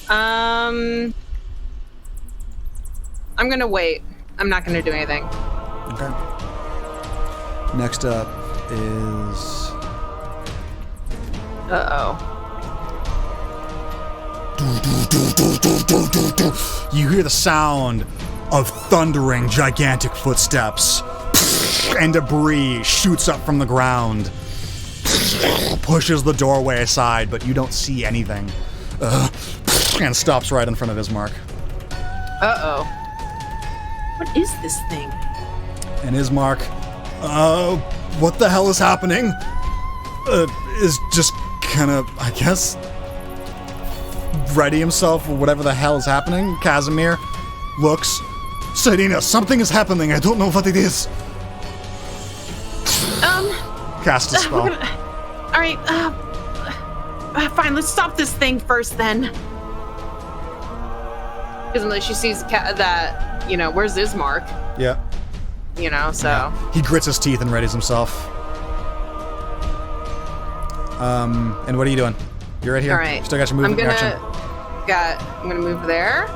I'm gonna wait. I'm not gonna do anything. Okay. Next up is... Uh-oh. You hear the sound of thundering, gigantic footsteps. And debris shoots up from the ground. Pushes the doorway aside, but you don't see anything. And stops right in front of Ismark. Uh-oh. What is this thing? And Ismark, what the hell is happening? Is just kind of, I guess, ready himself for whatever the hell is happening. Casimir looks. Serena, something is happening. I don't know what it is. Cast a spell. All right. Fine. Let's stop this thing first, then. Because she sees that, you know, where's Ismark? Yeah. You know, so. Yeah. He grits his teeth and readies himself. And what are you doing? You're right here. All right. Still got your movement action. I'm gonna move there.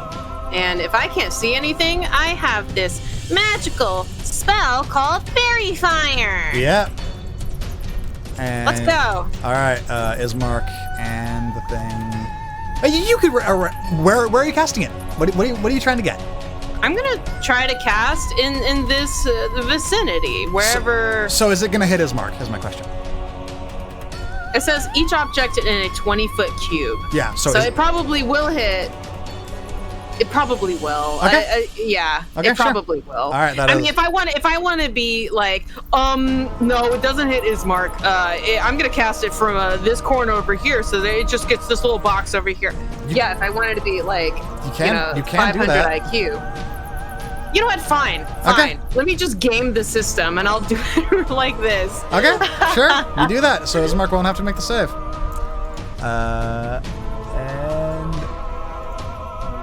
And if I can't see anything, I have this magical spell called Fairy Fire. Yeah. And let's go. All right, Ismark and the thing. You could. Where are you casting it? What are you trying to get? I'm gonna try to cast in this vicinity, wherever. So is it gonna hit Ismark? Is my question. It says each object in a 20-foot cube. Yeah. So it probably will hit. It probably will. Okay. Yeah. Okay, it probably will. All right. I mean, if I want to be like, no, it doesn't hit Ismark. I'm gonna cast it from this corner over here, so that it just gets this little box over here. If I wanted to be like, you can 500 do that. IQ. You know what? Fine. Okay. Let me just game the system, and I'll do it like this. Okay. Sure. You do that, so Ismark won't have to make the save. And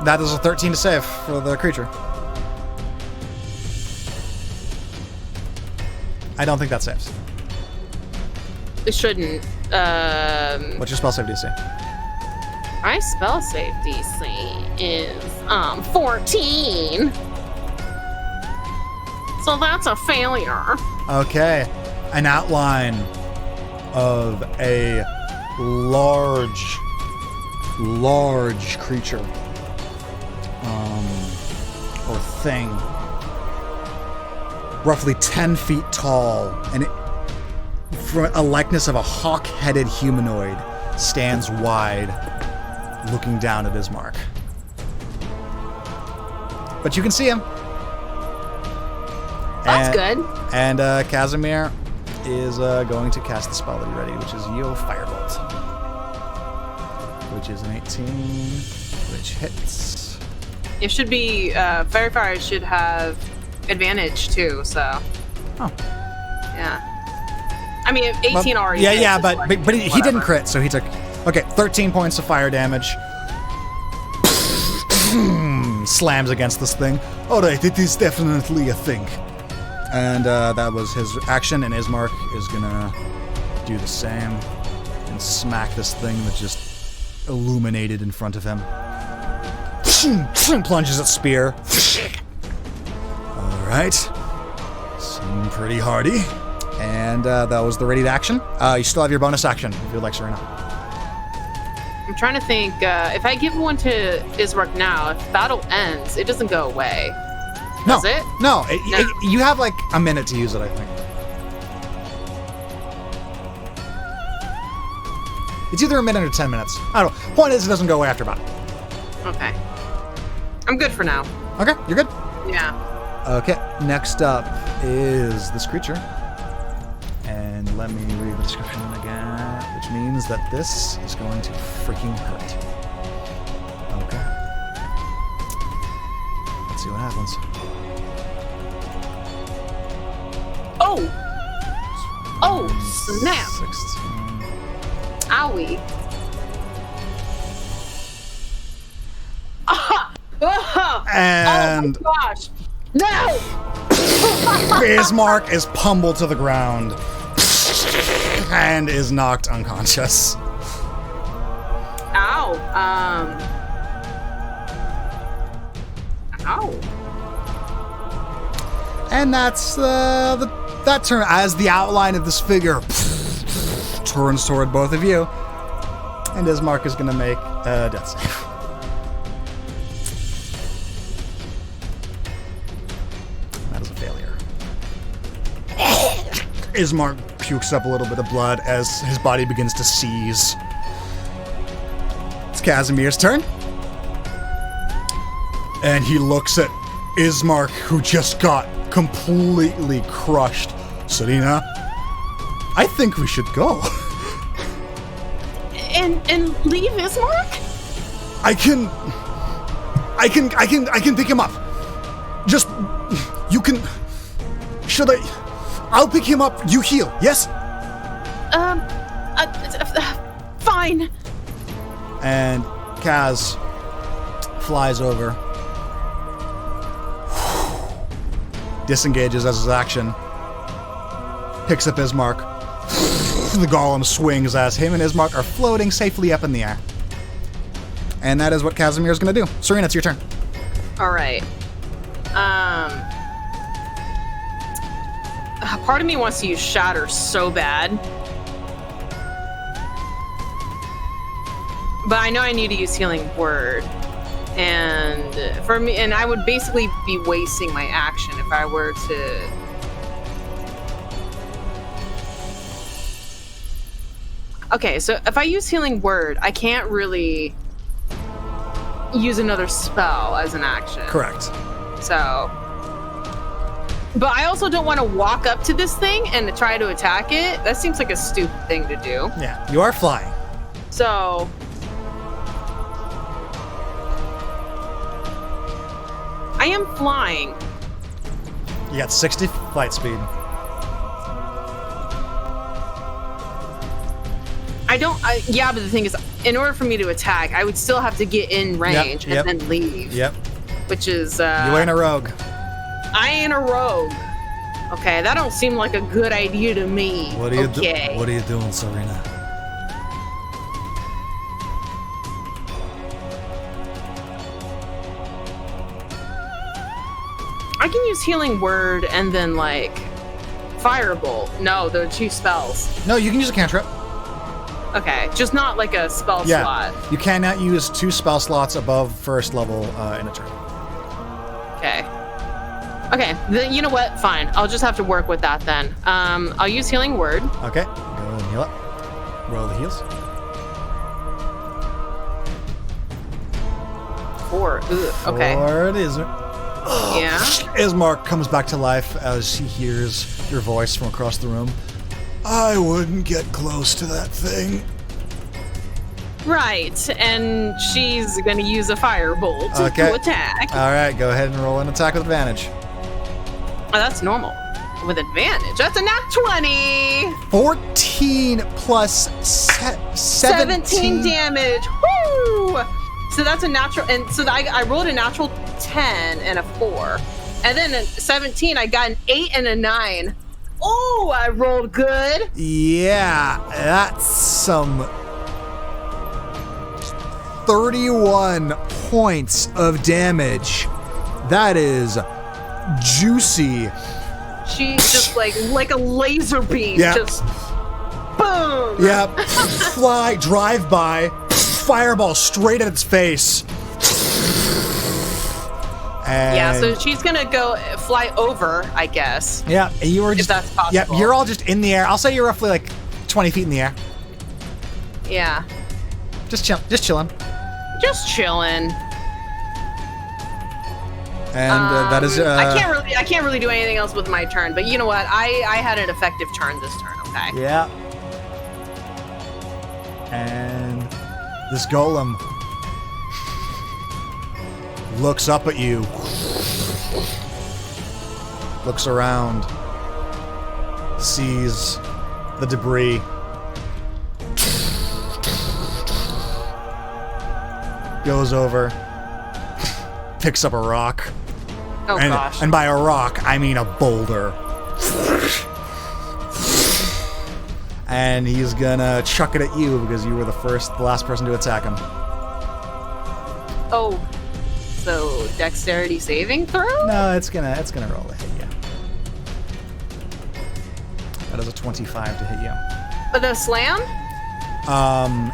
that is a 13 to save for the creature. I don't think that saves. It shouldn't. What's your spell save DC? My spell save DC is 14. So that's a failure. Okay. An outline of a large creature. Or thing. Roughly 10 feet tall. And for a likeness of a hawk-headed humanoid stands wide, looking down at Ismark. But you can see him. That's good. And Casimir is going to cast the spell that he ready, which is Yo Firebolt. Which is an 18, which hits. It should be, Fairy Fire should have advantage too, so. Oh. Yeah. I mean, 18 already. Yeah, but he didn't crit, so he took. Okay, 13 points of fire damage. and slams against this thing. Alright, it is definitely a thing. And that was his action, and Ismark is gonna do the same and smack this thing that just illuminated in front of him. Plunges its spear. Alright. Seemed pretty hardy. And that was the ready to action. You still have your bonus action, if you'd like, Serena. I'm trying to think, if I give one to Ismark now, if battle ends, it doesn't go away. No. Does it? No. No. You have like a minute to use it, I think. It's either a minute or 10 minutes. I don't know. Point is, it doesn't go away after battle. Okay. I'm good for now. Okay, you're good. Yeah. Okay, next up is this creature. And let me read the description again, which means that this is going to freaking hurt. Okay. Let's see what happens. Oh! Oh, snap! 16. Owie. Ah! And Oh my gosh! No! Ismark is pummeled to the ground and is knocked unconscious. Ow. Ow. And that's that turn as the outline of this figure turns toward both of you. And Ismark is going to make a death save. That is a failure. Ismark pukes up a little bit of blood as his body begins to seize. It's Casimir's turn. And he looks at Ismark, who just got completely crushed. Serena, I think we should go. And leave Ismark? I can pick him up. Just, you can, should I, I'll pick him up, you heal, yes? Fine. And Kaz flies over, disengages as his action, picks up Ismark. The golem swings as him and Ismark are floating safely up in the air. And that is what Casimir is going to do. Serena, it's your turn. All right. Part of me wants to use Shatter so bad. But I know I need to use Healing Word. And for me, and I would basically be wasting my action if I were to... Okay, so if I use Healing Word, I can't really use another spell as an action. Correct. So... But I also don't want to walk up to this thing and try to attack it. That seems like a stupid thing to do. Yeah, you are flying. So... I am flying. You got 60 flight speed. Yeah, but the thing is, in order for me to attack, I would still have to get in range Yep. and then leave. Yep. Which is... You ain't a rogue. I ain't a rogue. Okay, that don't seem like a good idea to me. What are you okay. What are you doing, Serena? I can use Healing Word and then, like, Firebolt. No, there are two spells. No, you can use a cantrip. Okay, just not like a spell slot. You cannot use 2 spell slots above first level in a turn. Okay. Okay, then you know what? Fine. I'll just have to work with that then. I'll use Healing Word. Okay, go and heal up. Roll the heals. 4. Ugh, okay. 4 it is. Yeah. Ismark comes back to life as he hears your voice from across the room. I wouldn't get close to that thing. Right, and she's gonna use a Firebolt to attack. All right, go ahead and roll an attack with advantage. Oh, that's normal. With advantage. That's a nat 20! 14 plus 17 damage. Woo! So that's a natural, and so I rolled a natural 10 and a 4. And then at 17, I got an 8 and a 9. Oh, I rolled good. Yeah, that's some 31 points of damage. That is juicy. She's just like a laser beam. Yeah. Just boom. Yeah, drive by, fireball straight at its face. And Yeah, so she's gonna go fly over, I guess. yeah, you were If just that's possible. yeah, you're all just in the air. I'll say you're roughly like 20 feet in the air. Yeah. Just chilling. Just chilling. And that is I can't really do anything else with my turn, but you know what? I had an effective turn this turn, okay? yeah. And this golem looks up at you, looks around, sees the debris, goes over, picks up a rock. Oh gosh. And by a rock, I mean a boulder. And he's gonna chuck it at you because you were the last person to attack him. Oh, so dexterity saving throw? No, it's gonna roll to hit you. That is a 25 to hit you. But the slam?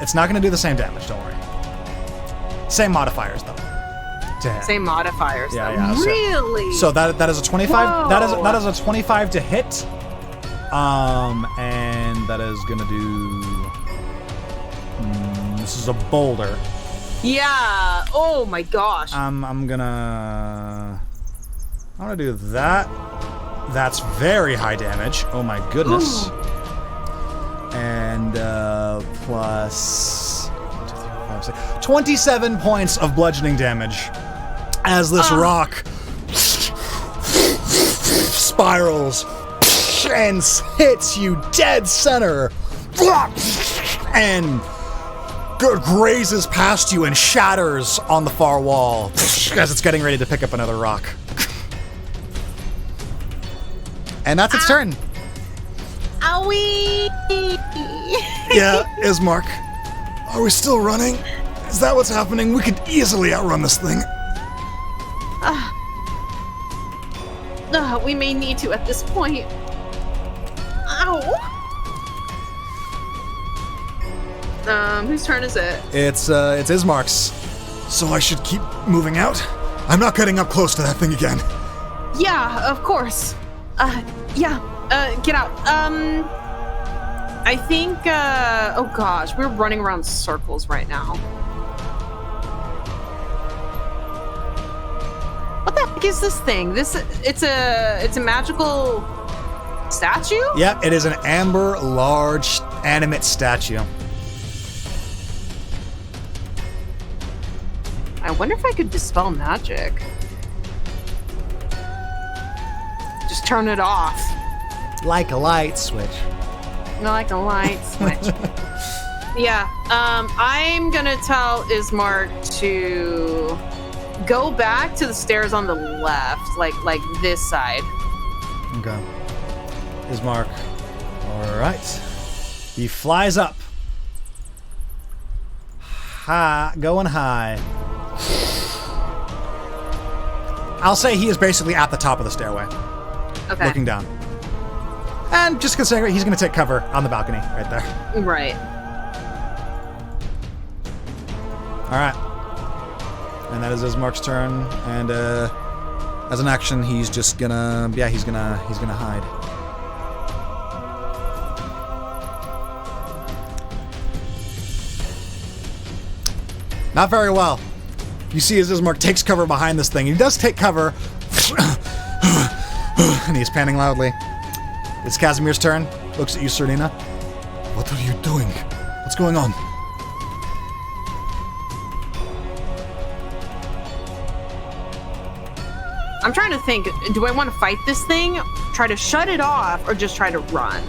It's not gonna do the same damage. Don't worry. Same modifiers though. To hit. Same modifiers. Yeah, though. yeah. Really? So that is a 25. Whoa. That is a 25 to hit. And that is gonna do. This is a boulder. Yeah. Oh my gosh. I'm gonna do that. That's very high damage. Oh my goodness. Ooh. And plus 1, 2, 3, 4, 5, 6, 27 points of bludgeoning damage as this rock spirals and hits you dead center and grazes past you and shatters on the far wall as it's getting ready to pick up another rock. And that's its turn. Owie! Yeah, Ismark. Are we still running? Is that what's happening? We could easily outrun this thing. We may need to at this point. Ow! Whose turn is it? It's Ismark's. So I should keep moving out? I'm not getting up close to that thing again. Yeah, of course. Yeah. Get out. I think, oh gosh, we're running around circles right now. What the heck is this thing? It's a magical statue? Yep, it is an amber, large, animate statue. I wonder if I could dispel magic. Just turn it off. Like a light switch. Like a light switch. Yeah, I'm gonna tell Ismark to go back to the stairs on the left, like this side. Okay. Ismark. Alright. He flies up. High, going high. I'll say he is basically at the top of the stairway. Okay. Looking down. And just considering he's going to take cover on the balcony right there. Right. All right. And that is Ismark's turn. And as an action, he's just gonna he's gonna hide. Not very well. You see as Ismark takes cover behind this thing. He does take cover. And he's panting loudly. It's Casimir's turn. Looks at you, Serena. What are you doing? What's going on? I'm trying to think, do I want to fight this thing, try to shut it off, or just try to run?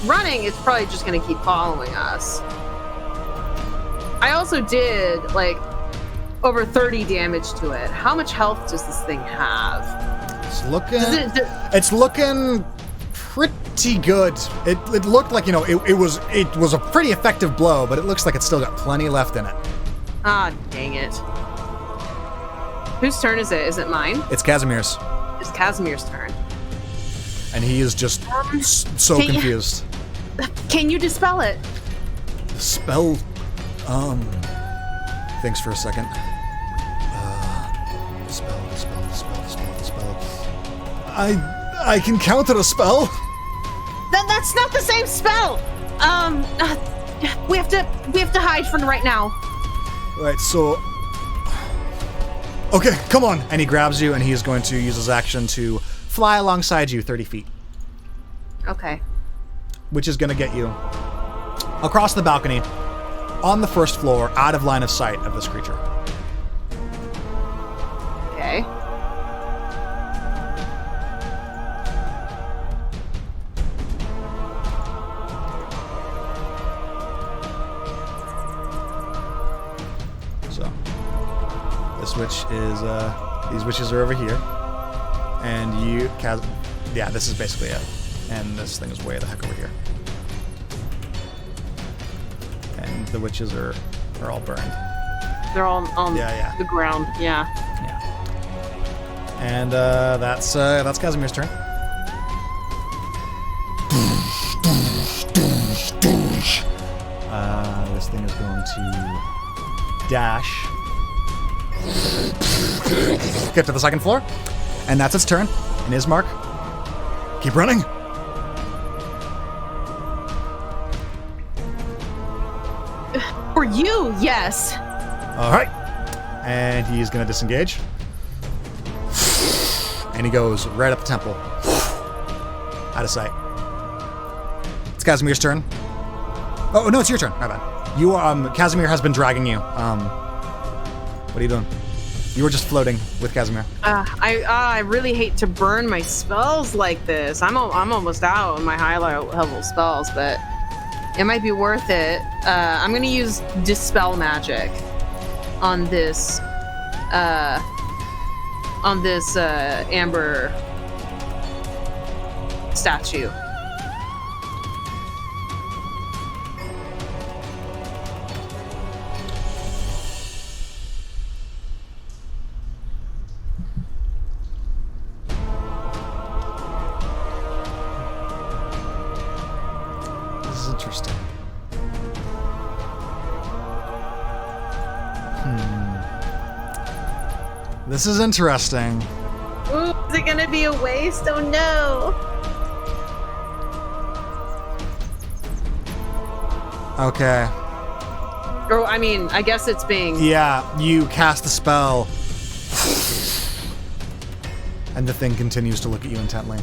Running, it's probably just going to keep following us. I also did, like, over 30 damage to it. How much health does this thing have? It's looking. It's looking pretty good. It looked like, you know, it was a pretty effective blow, but it looks like it's still got plenty left in it. Ah, dang it. Whose turn is it? Is it mine? It's Casimir's. It's Casimir's turn. And he is just so confused. Can you dispel it? Spell. Thanks for a second. Dispel. I can counter a spell. That's not the same spell. We have to hide from right now. Right, so... Okay, come on! And he grabs you, and he is going to use his action to fly alongside you 30 feet. Okay. Which is going to get you across the balcony, on the first floor, out of line of sight of this creature. Okay. So, this witch is, these witches are over here. And you, yeah, this is basically it. And this thing is way the heck over here. And the witches are all burned. They're all on the ground. Yeah. And that's Casimir's turn. This thing is going to dash. Get to the second floor. And that's its turn. And Ismark, keep running. For you, yes. All right. And he's going to disengage. And he goes right up the temple. Out of sight. It's Casimir's turn. Oh, no, it's your turn. My bad. You, Casimir has been dragging you. What are you doing? You were just floating with Casimir. I really hate to burn my spells like this. I'm almost out on my high level spells, but it might be worth it. I'm gonna use Dispel Magic on this amber statue. Interesting. This is interesting. Ooh, is it gonna be a waste? Oh no! Okay. Or, I mean, I guess it's being... Yeah, you cast the spell. And the thing continues to look at you intently.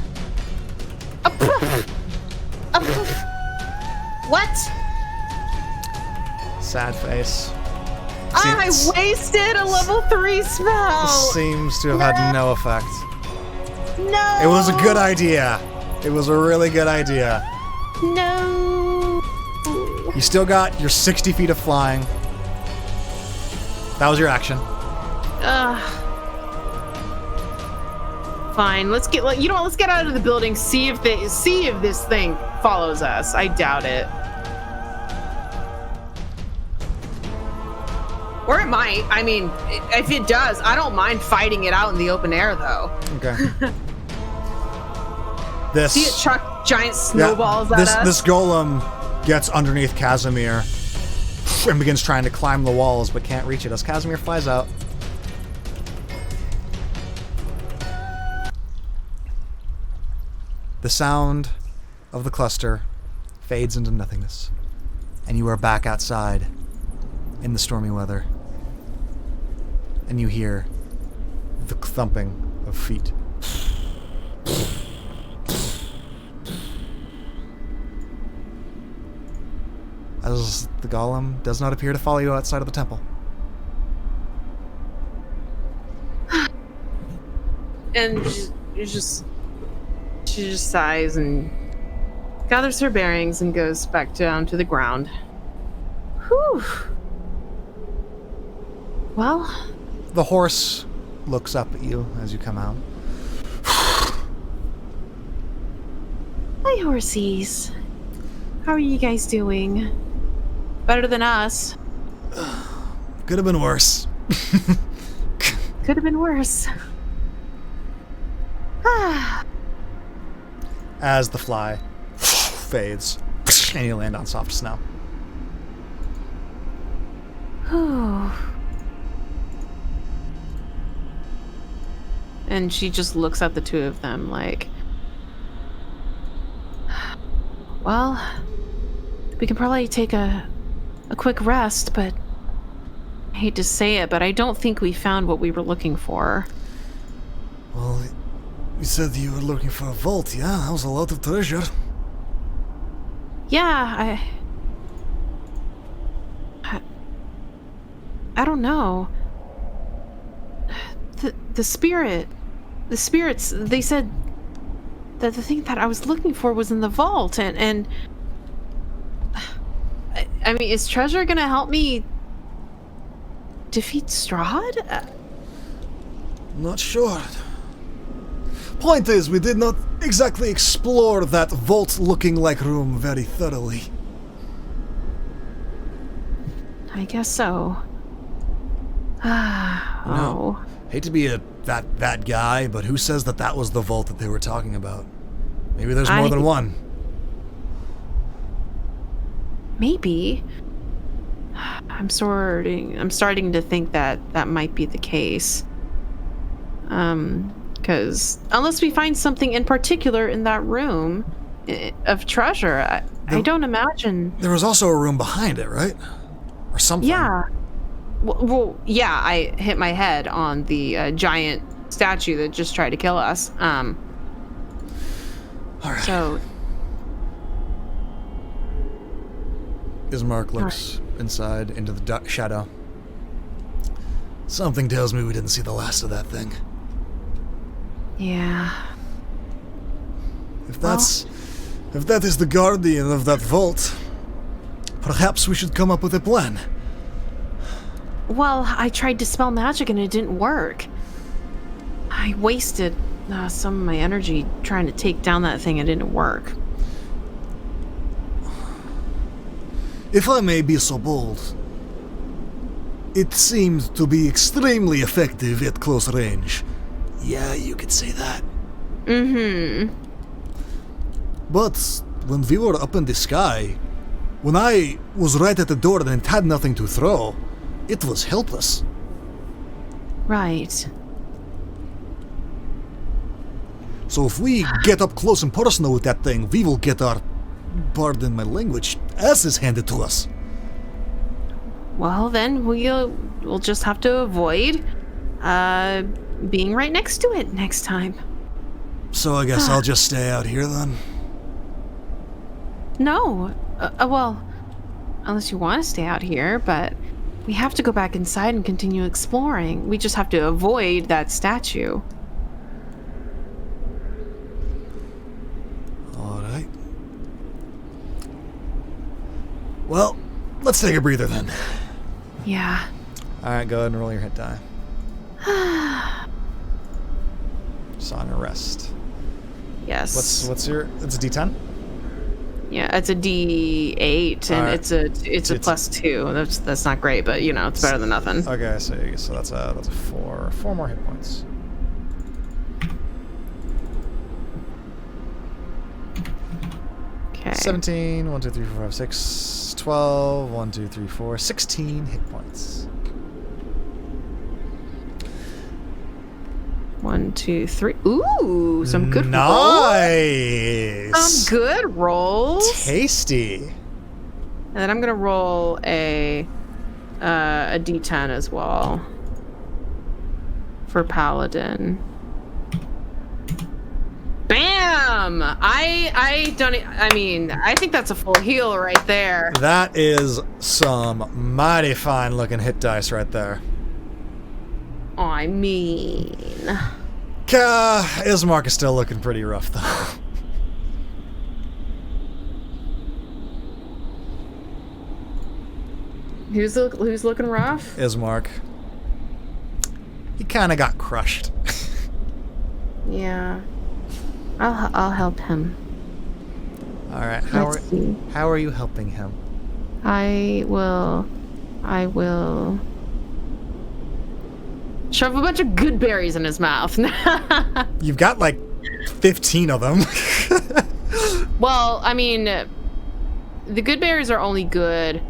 What? Sad face. I wasted a level 3 spell! Seems to have had no effect. No! It was a good idea. It was a really good idea. No! You still got your 60 feet of flying. That was your action. Fine. Let's get out of the building. See if this thing follows us. I doubt it. Or it might. I mean, if it does, I don't mind fighting it out in the open air, though. Okay. See it chuck giant snowballs at us? This golem gets underneath Casimir and begins trying to climb the walls, but can't reach it as Casimir flies out. The sound of the cluster fades into nothingness, and you are back outside in the stormy weather. And you hear the thumping of feet. As the golem does not appear to follow you outside of the temple. And she just sighs and gathers her bearings and goes back down to the ground. Whew. Well, The horse looks up at you as you come out. hi, horsies. How are you guys doing? Better than us. Could have been worse. Could have been worse. As the fly fades, and you land on soft snow. And she just looks at the two of them like, well, we can probably take a quick rest, but I hate to say it, but I don't think we found what we were looking for. Well, you said you were looking for a vault, yeah? That was a lot of treasure. Yeah, I don't know. The spirits, they said that the thing that I was looking for was in the vault, and I mean, is treasure gonna help me defeat Strahd? Not sure. Point is, we did not exactly explore that vault-looking like room very thoroughly. I guess so. Oh. Hate to be that guy, but who says that was the vault that they were talking about? Maybe there's more than one. Maybe. I'm starting to think that might be the case. Because unless we find something in particular in that room of treasure, I don't imagine. There was also a room behind it, right? Or something. Yeah. Well, yeah, I hit my head on the giant statue that just tried to kill us. All right. So Ismark looks inside into the shadow. Something tells me we didn't see the last of that thing. yeah. If that is the guardian of that vault, perhaps we should come up with a plan. Well, I tried to spell magic and it didn't work. I wasted some of my energy trying to take down that thing and it didn't work. If I may be so bold, it seemed to be extremely effective at close range. Yeah, you could say that. Mm-hmm. But when we were up in the sky, when I was right at the door and had nothing to throw, it was helpless. Right. So if we get up close and personal with that thing, we will get our, pardon my language, asses handed to us. Well, then we'll just have to avoid being right next to it next time. So I guess I'll just stay out here then. No. Well, unless you want to stay out here, but we have to go back inside and continue exploring. We just have to avoid that statue. Alright. Well, let's take a breather then. Yeah. Alright, go ahead and roll your hit die. Just on a rest. Yes. What's your... It's a D10? Yeah, it's a D8, and Alright. it's a +2. That's not great, but you know, it's better than nothing. Okay, so that's a 4. 4 more hit points. Okay. 17, 1, 2, 3, 4, 5, 6, 12, 1, 2, 3, 4, 16 hit points. 1, 2, 3. Ooh, some good rolls. Nice! Some good rolls. Tasty. And then I'm gonna roll a D10 as well for Paladin. Bam! I think that's a full heal right there. That is some mighty fine looking hit dice right there. I mean, Ismark is still looking pretty rough though. who's looking rough? Ismark. he kind of got crushed. Yeah. I'll help him. All right. Let's see. How are you helping him? I will shove a bunch of good berries in his mouth. You've got like 15 of them. Well, I mean, the good berries are only good.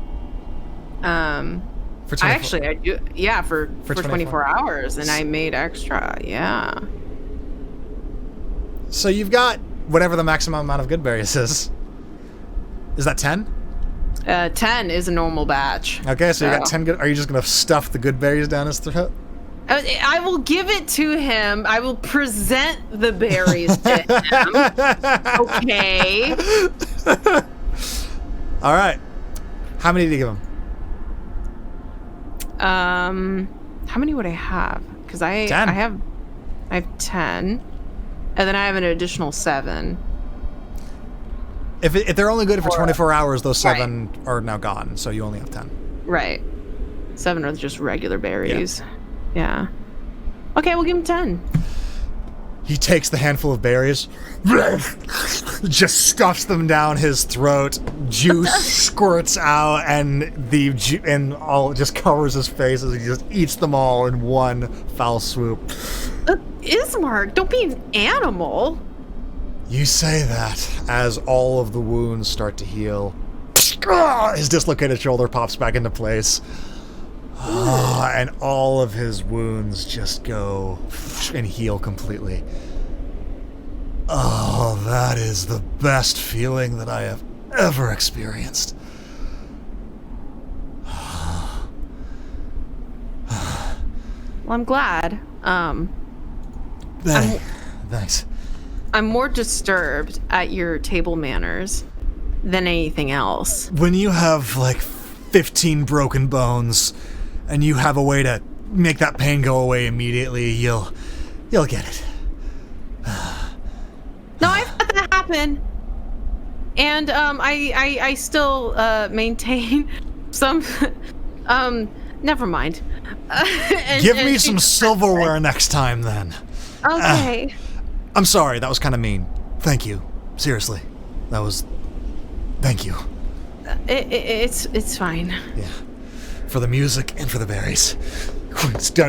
For 24. I do. Yeah, for 24 hours, and I made extra. Yeah. So you've got whatever the maximum amount of good berries is. Is that 10? 10 is a normal batch. Okay, so you got 10 good. Are you just gonna stuff the good berries down his throat? I will give it to him. I will present the berries to him. Okay. All right. How many did you give him? How many would I have? Because 10. I have 10, and then I have an additional 7. If they're only good for 24 hours, those 7 are now gone. So you only have 10. Right. 7 are just regular berries. Yeah. Okay, we'll give him 10. He takes the handful of berries, just stuffs them down his throat. Juice squirts out, and all just covers his face as he just eats them all in one foul swoop. Ismark, don't be an animal. You say that as all of the wounds start to heal. His dislocated shoulder pops back into place. And all of his wounds just go and heal completely. Oh, that is the best feeling that I have ever experienced. Well, I'm glad. Thanks. I'm more disturbed at your table manners than anything else. When you have like 15 broken bones and you have a way to make that pain go away immediately, you'll get it. No, I've had that happen. And I still maintain some never mind. Give me some silverware next time then. Okay. I'm sorry, that was kind of mean. Thank you. Seriously. Thank you. It's fine. Yeah. For the music and for the berries.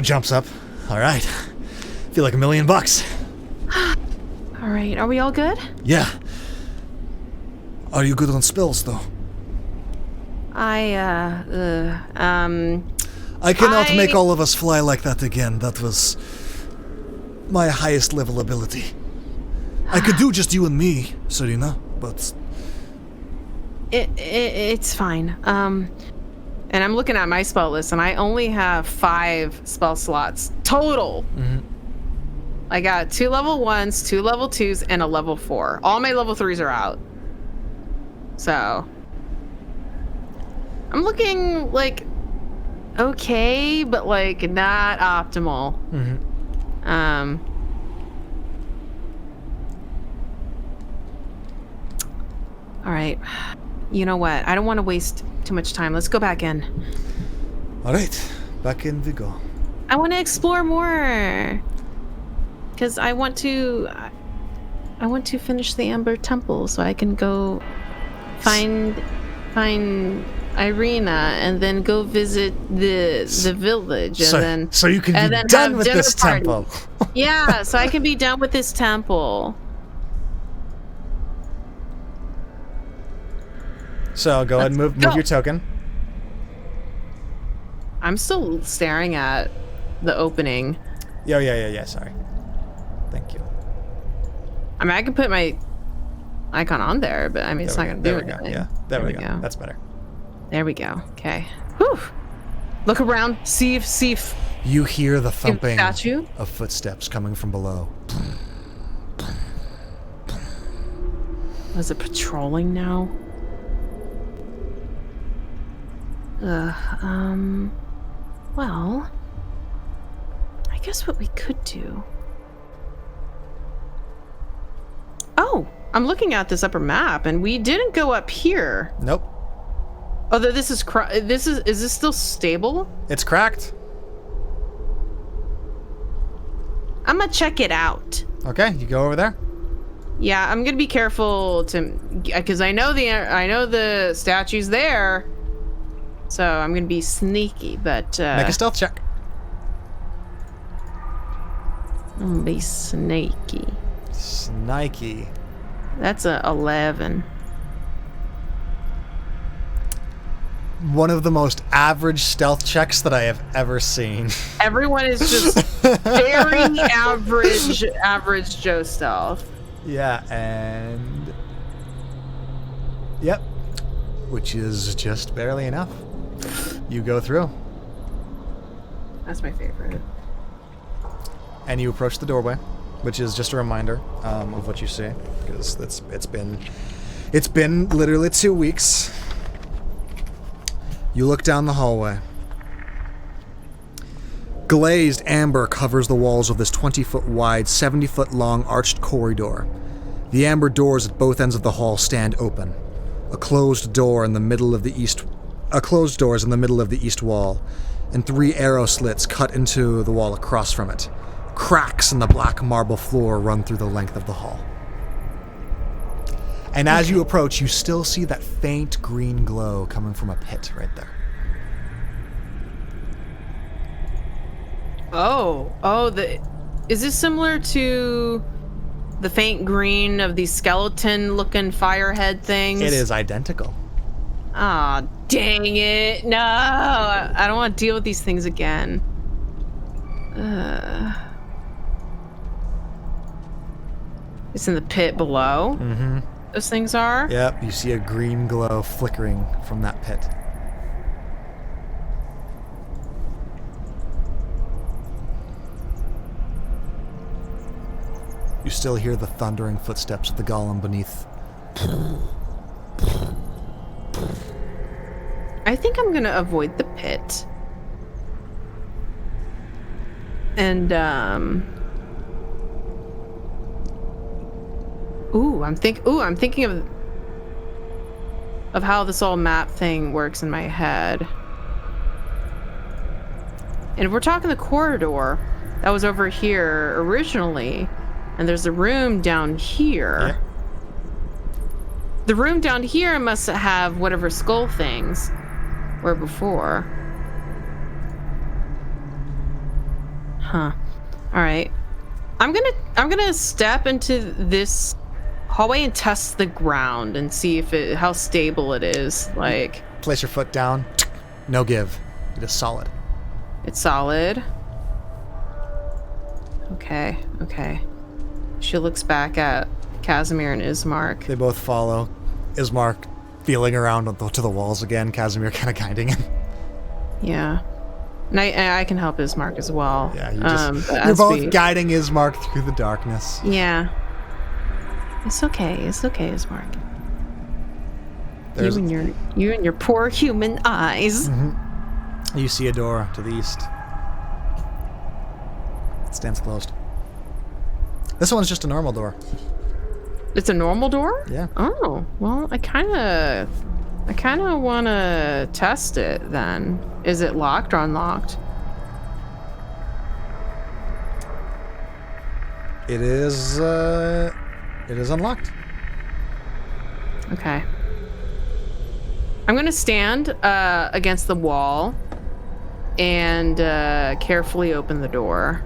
Jumps up. All right. Feel like $1 million. All right. Are we all good? Yeah. Are you good on spells, though? I cannot make all of us fly like that again. That was my highest level ability. I could do just you and me, Serena, but it's fine. And I'm looking at my spell list, and I only have 5 spell slots total. Mm-hmm. I got 2 level 1s, 2 level 2s, and a level 4. All my level 3s are out. So I'm looking like okay, but like not optimal. Mm-hmm. All right. You know what? I don't want to waste too much time. Let's go back in. All right, back in we go. I want to explore more. Because I want to finish the Amber Temple so I can go find Irina and then go visit the village and so you can be done with this temple. Yeah, so I can be done with this temple. So go ahead and move your token. I'm still staring at the opening. Yeah. Sorry. Thank you. I mean, I can put my icon on there, but I mean, it's not going to do anything. Yeah, there we go. That's better. There we go. Okay. Whew. Look around. See if you hear the thumping statue of footsteps coming from below. Was it patrolling now? Well, I guess what we could do. Oh, I'm looking at this upper map, and we didn't go up here. Nope. Although this is this still stable? It's cracked. I'm gonna check it out. Okay, you go over there. Yeah, I'm gonna be careful because I know the statue's there, so I'm gonna be sneaky. But Make a stealth check. I'm gonna be sneaky. Snikey. That's a 11. One of the most average stealth checks that I have ever seen. Everyone is just very average Joe stealth. Yeah, and... Yep. Which is just barely enough. You go through. That's my favorite. And you approach the doorway, which is just a reminder of what you see, because it's been literally 2 weeks. You look down the hallway. Glazed amber covers the walls of this 20-foot wide, 70-foot long arched corridor. The amber doors at both ends of the hall stand open. A closed door is in the middle of the east wall, and 3 arrow slits cut into the wall across from it. Cracks in the black marble floor run through the length of the hall. And as you approach, you still see that faint green glow coming from a pit right there. Is this similar to the faint green of these skeleton-looking firehead things? It is identical. Aw, dang it. No, I don't want to deal with these things again. It's in the pit below? Mm-hmm. Those things are? Yep, you see a green glow flickering from that pit. You still hear the thundering footsteps of the golem beneath. I think I'm gonna avoid the pit. And, I'm thinking of how this all map thing works in my head. And if we're talking the corridor, that was over here originally, and there's a room down here. Yeah. The room down here must have whatever skull things were before. Huh. All right. I'm gonna step into this hallway and test the ground and see how stable it is. Like, Place your foot down. No give. It is solid. it's solid. Okay. She looks back at Casimir and Ismark. They both follow. Ismark feeling around to the walls again. Casimir kind of guiding him. Yeah. And I can help Ismark as well. Yeah, but you're both guiding Ismark through the darkness. Yeah. It's okay, Ismark. You and your poor human eyes. Mm-hmm. You see a door to the east. It stands closed. This one's just a normal door. It's a normal door? Yeah. Oh, well, I kind of want to test it then. Is it locked or unlocked? It is unlocked. Okay. I'm going to stand against the wall and carefully open the door.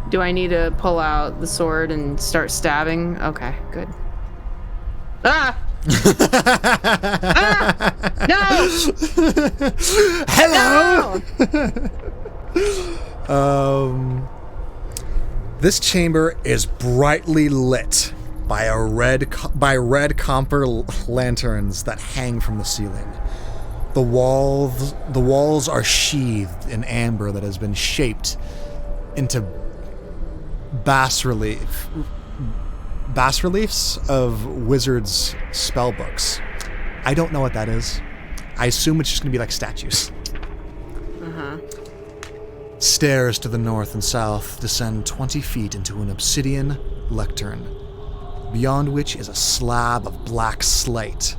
Do I need to pull out the sword and start stabbing? Okay, good. Ah! Ah! No! Hello! This chamber is brightly lit by red copper lanterns that hang from the ceiling. The walls are sheathed in amber that has been shaped into bas reliefs of wizards' spell books. I don't know what that is. I assume it's just gonna be like statues. Stairs to the north and south descend 20 feet into an obsidian lectern, beyond which is a slab of black slate,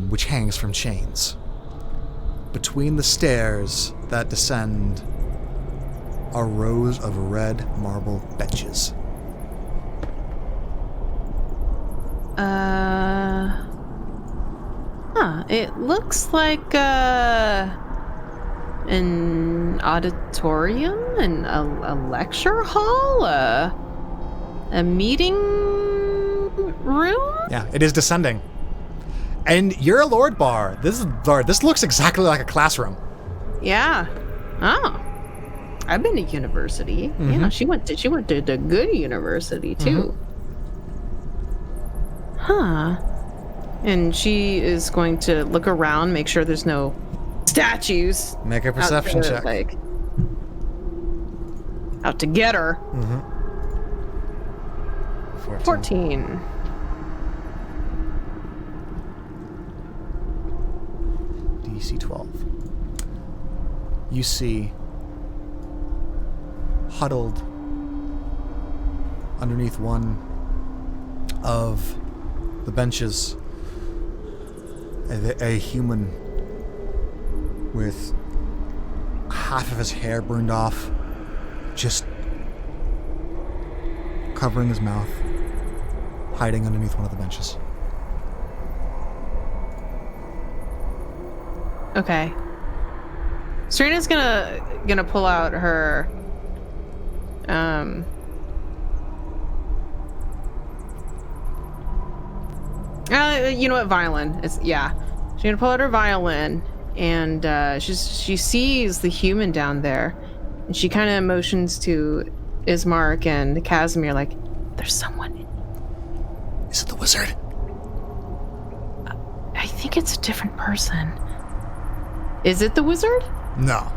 which hangs from chains. Between the stairs, that descend are rows of red marble benches. It looks like an auditorium, and a lecture hall, a meeting room. Yeah, it is descending. And you're a Lord Bar. This looks exactly like a classroom. Yeah. Oh. I've been to university. Mm-hmm. Yeah, she went to the good university too. Mm-hmm. Huh. And she is going to look around, make sure there's no statues. Make a perception check. Like, out to get her. Mm-hmm. 14. DC 12. You see, huddled underneath one of the benches, a human with half of his hair burned off, just covering his mouth, hiding underneath one of the benches. Okay. Serena's gonna pull out her you know what, violin. She's gonna pull out her violin, and she sees the human down there, and she kind of motions to Ismark and Casimir, like, there's someone. Is it the wizard? I think it's a different person. Is it the wizard? No.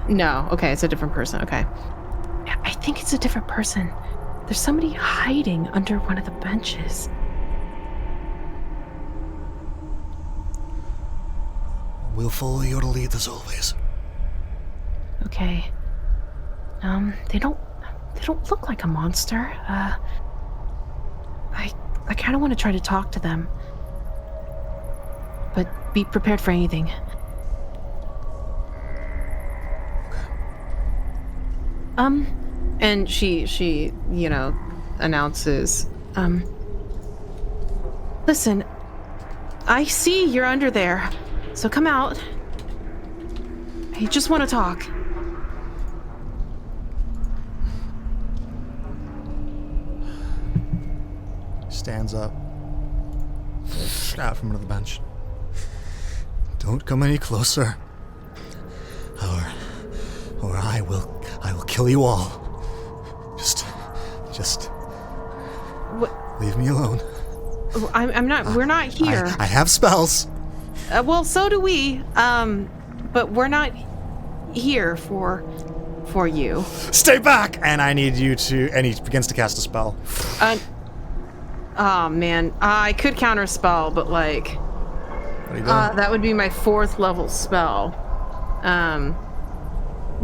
No. Okay, it's a different person. Okay. I think it's a different person. There's somebody hiding under one of the benches. We'll follow your lead as always. Okay. They don't look like a monster. I kind of want to try to talk to them. But be prepared for anything. And she, announces, listen, I see you're under there, so come out. I just want to talk. Stands up, out from under the bench. Don't come any closer, or I will kill you all. Just What? leave me alone. I'm not. We're not here. I have spells. Well, so do we. But we're not here for you. Stay back! And I need you to. And he begins to cast a spell. Oh man, I could counter spell, but like, What are you doing? that would be my 4th level spell.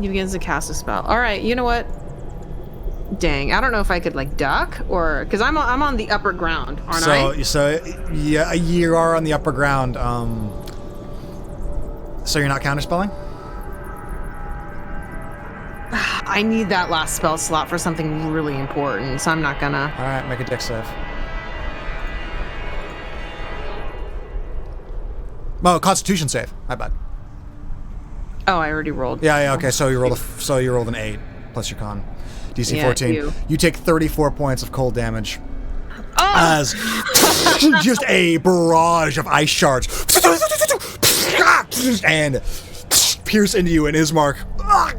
He begins to cast a spell. All right, you know what? Dang, I don't know if I could like duck or because I'm on the upper ground, aren't I? So yeah, you are on the upper ground. So you're not counterspelling? I need that last spell slot for something really important, so I'm not gonna. All right, make a dex save. Oh, Constitution save. My bad. Oh, I already rolled. Yeah. Okay. So you rolled an 8 plus your con. DC 14. You take 34 points of cold damage. Oh! As just a barrage of ice shards and pierce into you and Ismark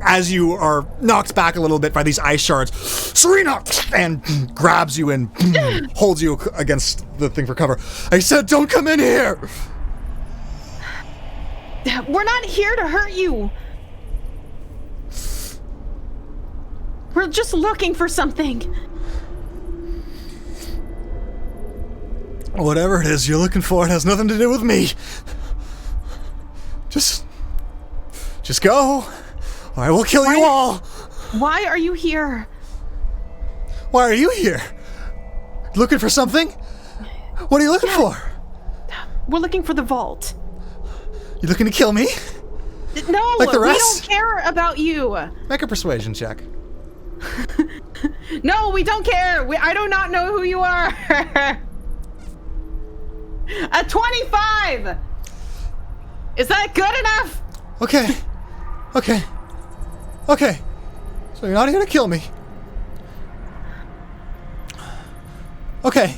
as you are knocked back a little bit by these ice shards. Serena and grabs you and holds you against the thing for cover. I said, don't come in here. We're not here to hurt you. We're just looking for something. Whatever it is you're looking for, it has nothing to do with me. Just go, or I will kill you all. Why are you here? Why are you here? Looking for something? What are you looking for? We're looking for the vault. You looking to kill me? No, Like the we rest? don't care about you. Make a persuasion check. No, we don't care. I do not know who you are. A 25. Is that good enough? Okay. So you're not gonna kill me. Okay.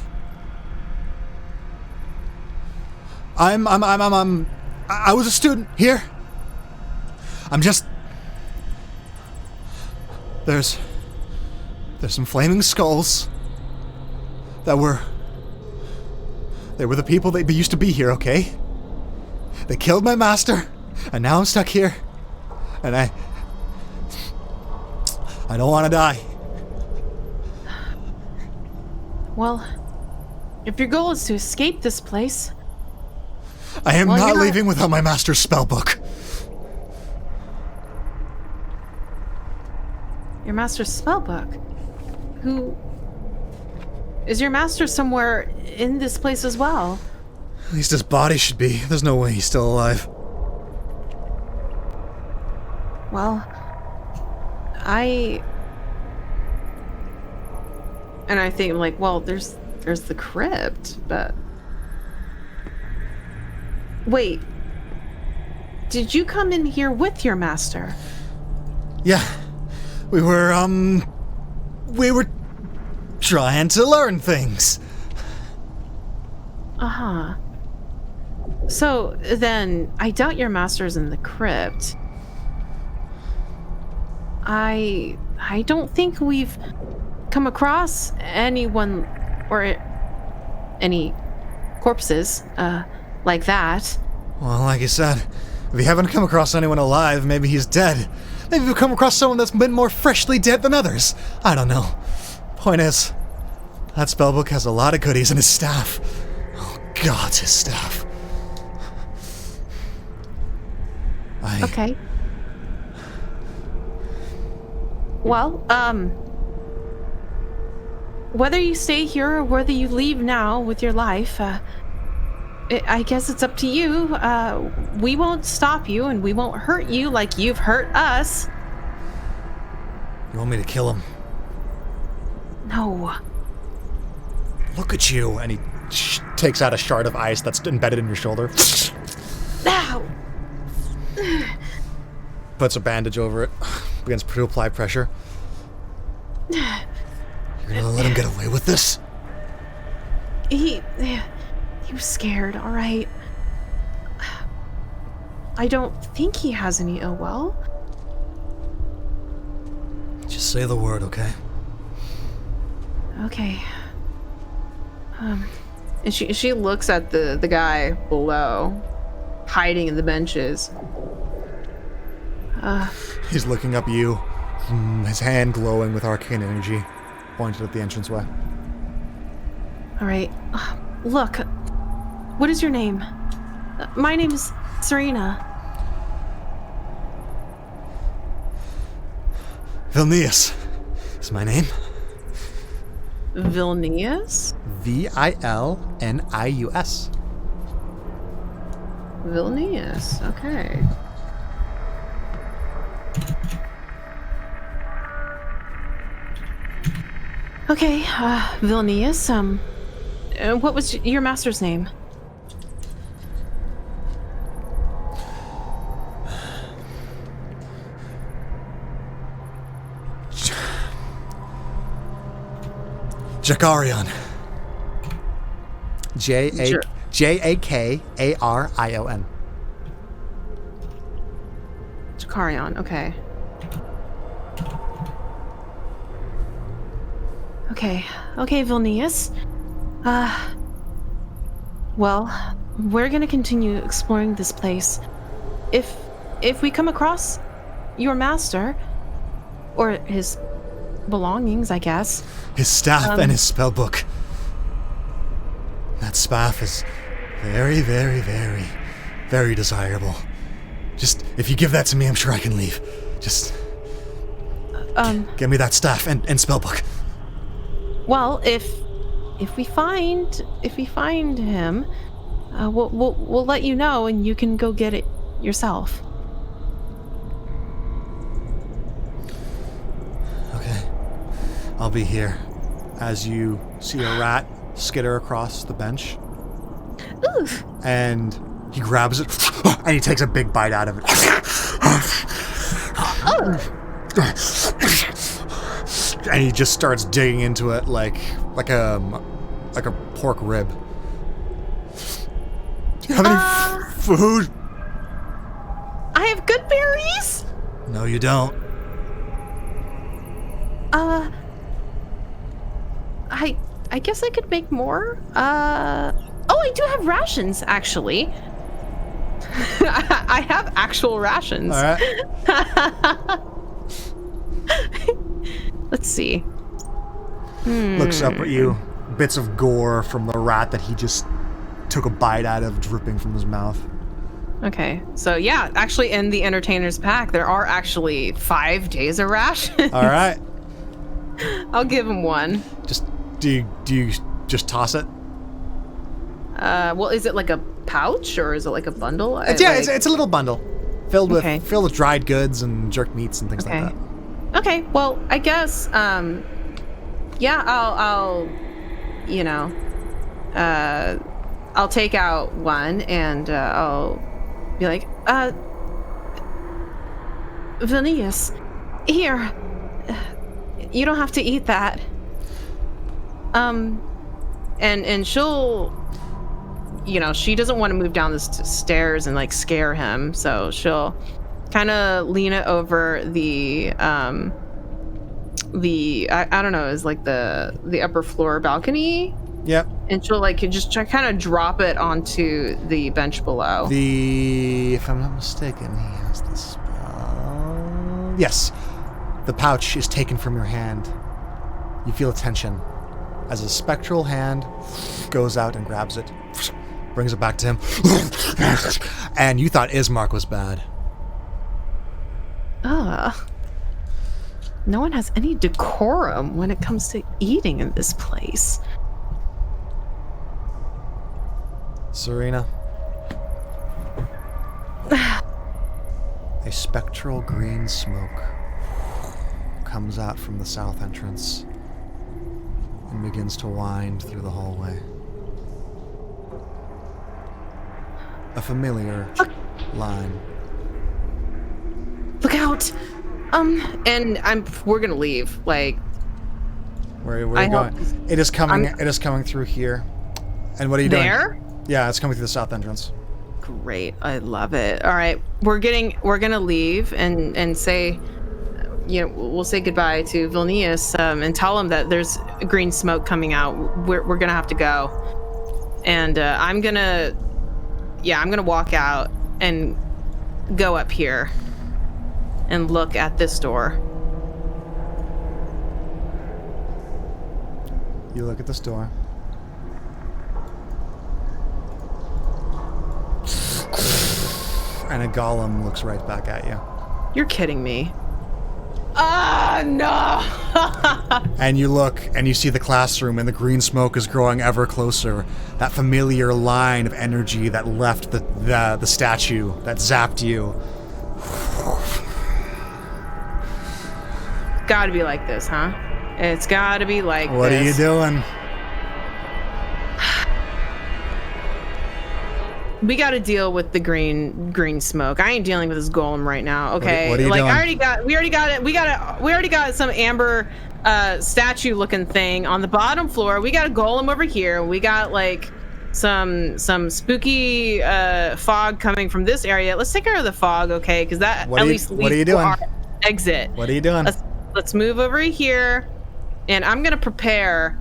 I was a student here. I'm just... There's some flaming skulls that were... They were the people that used to be here, okay? They killed my master, and now I'm stuck here. And I don't want to die. Well, if your goal is to escape this place... I am Well, not you're not- leaving without my master's spellbook. Your master's spellbook? Who... Is your master somewhere in this place as well? At least his body should be. There's no way he's still alive. Well... And I think, like, well, there's the crypt, but... Wait. Did you come in here with your master? Yeah. We were trying to learn things. Uh-huh. So, then, I doubt your master's in the crypt. I don't think we've come across anyone or any corpses, like that. Well, like you said, if you haven't come across anyone alive, maybe he's dead. Maybe you've come across someone that's been more freshly dead than others. I don't know. Point is, that spellbook has a lot of goodies in his staff. Oh, God, his staff. Okay. Well, whether you stay here or whether you leave now with your life, I guess it's up to you. We won't stop you and we won't hurt you like you've hurt us. You want me to kill him? No. Look at you. And he takes out a shard of ice that's embedded in your shoulder. Ow! Puts a bandage over it. Begins to apply pressure. You're gonna let him get away with this? He was scared, all right. I don't think he has any ill will. Just say the word, okay? Okay. And she looks at the guy below, hiding in the benches. He's looking up you, his hand glowing with arcane energy, pointed at the entranceway. All right. Look, what is your name? My name is Serena. Vilnius is my name. Vilnius? Vilnius. Vilnius, okay. Okay, Vilnius, what was your master's name? Jakarion. Jakarion. Jakarion, okay. Okay, Vilnius. Well, we're gonna continue exploring this place. If we come across your master, or his belongings, I guess. His staff and his spellbook. That staff is very, very, very, very desirable. Just, if you give that to me, I'm sure I can leave. Just, give me that staff and spellbook. Well, if we find him, we'll let you know, and you can go get it yourself. I'll be here. As you see a rat skitter across the bench. Oof. And he grabs it and he takes a big bite out of it. And he just starts digging into it like a pork rib. Do you have any food? I have good berries. No, you don't. I guess I could make more. Oh, I do have rations, actually. I have actual rations. All right. Let's see. Looks up at you. Bits of gore from the rat that he just took a bite out of, dripping from his mouth. Okay, so yeah, actually in the entertainer's pack, there are actually 5 days of rations. All right. I'll give him one. Just do you just toss it? Well, is it like a pouch or is it like a bundle? It's a little bundle filled with Okay. dried goods and jerked meats and things like that. Okay, well, I guess, yeah, I'll you know, I'll take out one and I'll be like, Vilnius, here, you don't have to eat that. And she'll, you know, she doesn't want to move down the stairs and like scare him, so she'll kind of lean it over the I don't know, is like the upper floor balcony. Yep. And she'll like just kind of drop it onto the bench below. If I'm not mistaken, he has the spell. Yes. The pouch is taken from your hand. You feel tension as a spectral hand goes out and grabs it, brings it back to him. And you thought Ismark was bad. No one has any decorum when it comes to eating in this place. Serena. A spectral green smoke comes out from the south entrance and begins to wind through the hallway. A familiar line. Look out! And we're gonna leave. Like, Where are you going? It is coming through here. And what are you doing? there? Yeah, it's coming through the south entrance. Great, I love it. All right, we're gonna leave and say, you know, we'll say goodbye to Vilnius and tell him that there's green smoke coming out. We're gonna have to go, and I'm gonna walk out and go up here and look at this door. You look at this door. And a golem looks right back at you. You're kidding me. Ah, no! And you look, and you see the classroom, and the green smoke is growing ever closer. That familiar line of energy that left the statue, that zapped you. Gotta be like this, huh? It's gotta be like What this. are you doing? We got to deal with the green smoke. I ain't dealing with this golem right now. Okay. What are you doing? We already got it. We already got some amber statue looking thing on the bottom floor. We got a golem over here. We got like some spooky fog coming from this area. Let's take care of the fog, okay? Because that at least leads to our exit. What are you doing? Let's move over here, and I'm gonna prepare,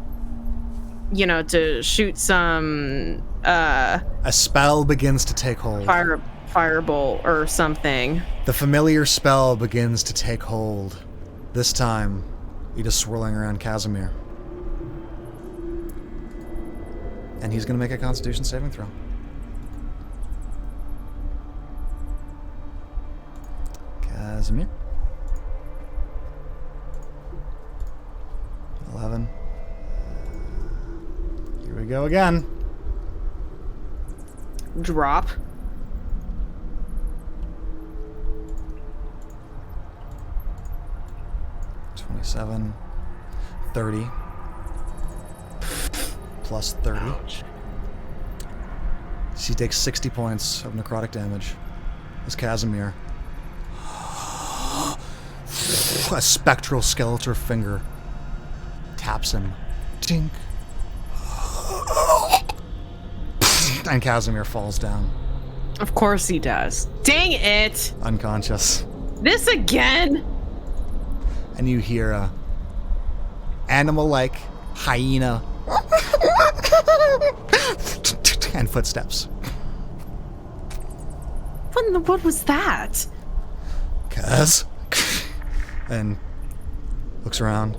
you know, to shoot some A spell begins to take hold. firebolt or something. The familiar spell begins to take hold. This time, it is swirling around Casimir. And he's going to make a Constitution saving throw. Casimir. 11. Here we go again. Drop. 30. Plus 30. Ouch. She takes 60 points of necrotic damage. As Casimir, a spectral skeletal finger, taps him. Tink. And Casimir falls down. Of course he does. Dang it! Unconscious. This again? And you hear a animal-like hyena and footsteps. What was that? Kaz? And looks around.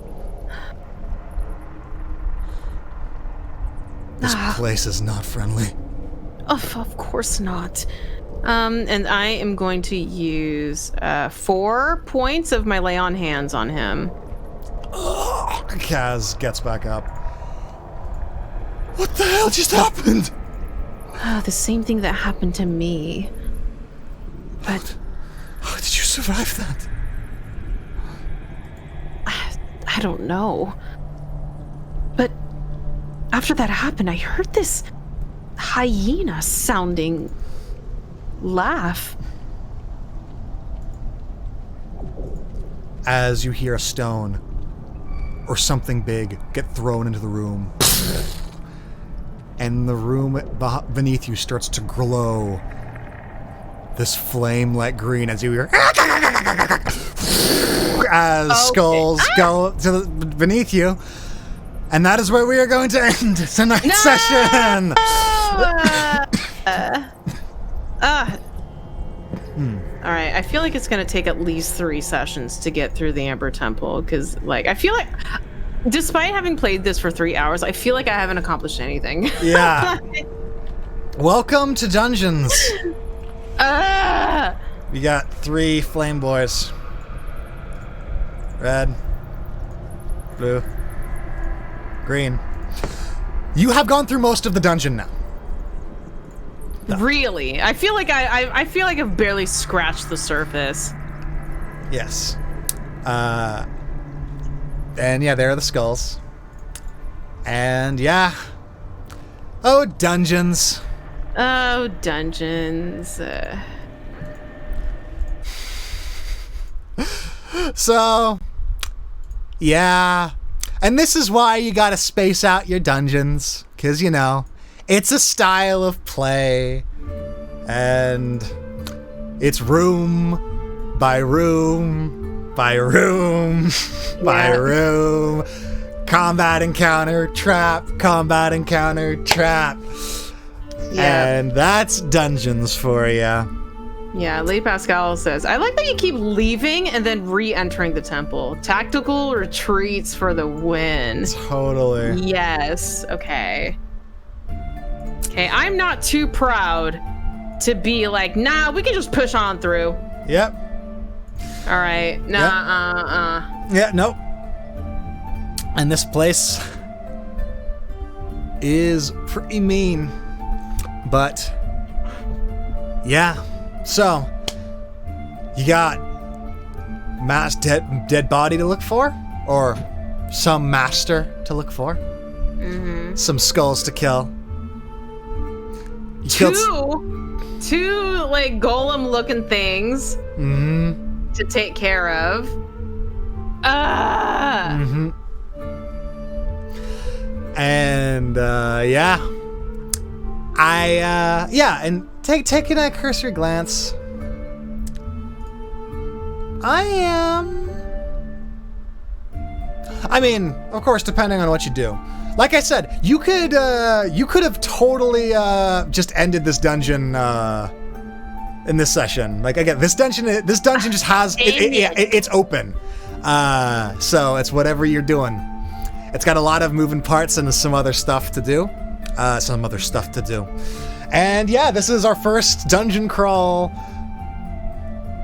This place is not friendly. Of course not. And I am going to use 4 points of my lay on hands on him. Kaz gets back up. What the hell just happened? The same thing that happened to me. But How did you survive that? I don't know. But after that happened, I heard this hyena sounding laugh. As you hear a stone or something big get thrown into the room, and the room beneath you starts to glow this flame-like green as you hear as skulls go to beneath you. And that is where we are going to end tonight's session. All right, I feel like it's going to take at least 3 sessions to get through the Amber Temple, because, like, I feel like, despite having played this for 3 hours, I feel like I haven't accomplished anything. Yeah. Welcome to Dungeons. We got 3 flame boys. Red, blue, green. You have gone through most of the dungeon now. Really? I feel like I feel like I've barely scratched the surface. Yes. And yeah, there are the skulls. And yeah. Oh, dungeons. Oh, dungeons. So, yeah. And this is why you gotta space out your dungeons. Because, you know, it's a style of play. And it's room by room by room by room. Combat encounter, trap, combat encounter, trap. Yeah. And that's dungeons for ya. Yeah, Lee Pascal says, I like that you keep leaving and then re-entering the temple. Tactical retreats for the win. Totally. Yes, okay. Okay, I'm not too proud to be like, nah, we can just push on through. Yep. All right, Yeah, nope. And this place is pretty mean. But, yeah. So, you got dead body to look for? Or some master to look for? Mm-hmm. Some skulls to kill. You killed Two like golem-looking things to take care of. And yeah. And taking a cursory glance, I mean, of course, depending on what you do. Like I said, you could have totally just ended this dungeon in this session. Like again, this dungeon just has it's open, so it's whatever you're doing. It's got a lot of moving parts and some other stuff to do. And yeah, this is our first dungeon crawl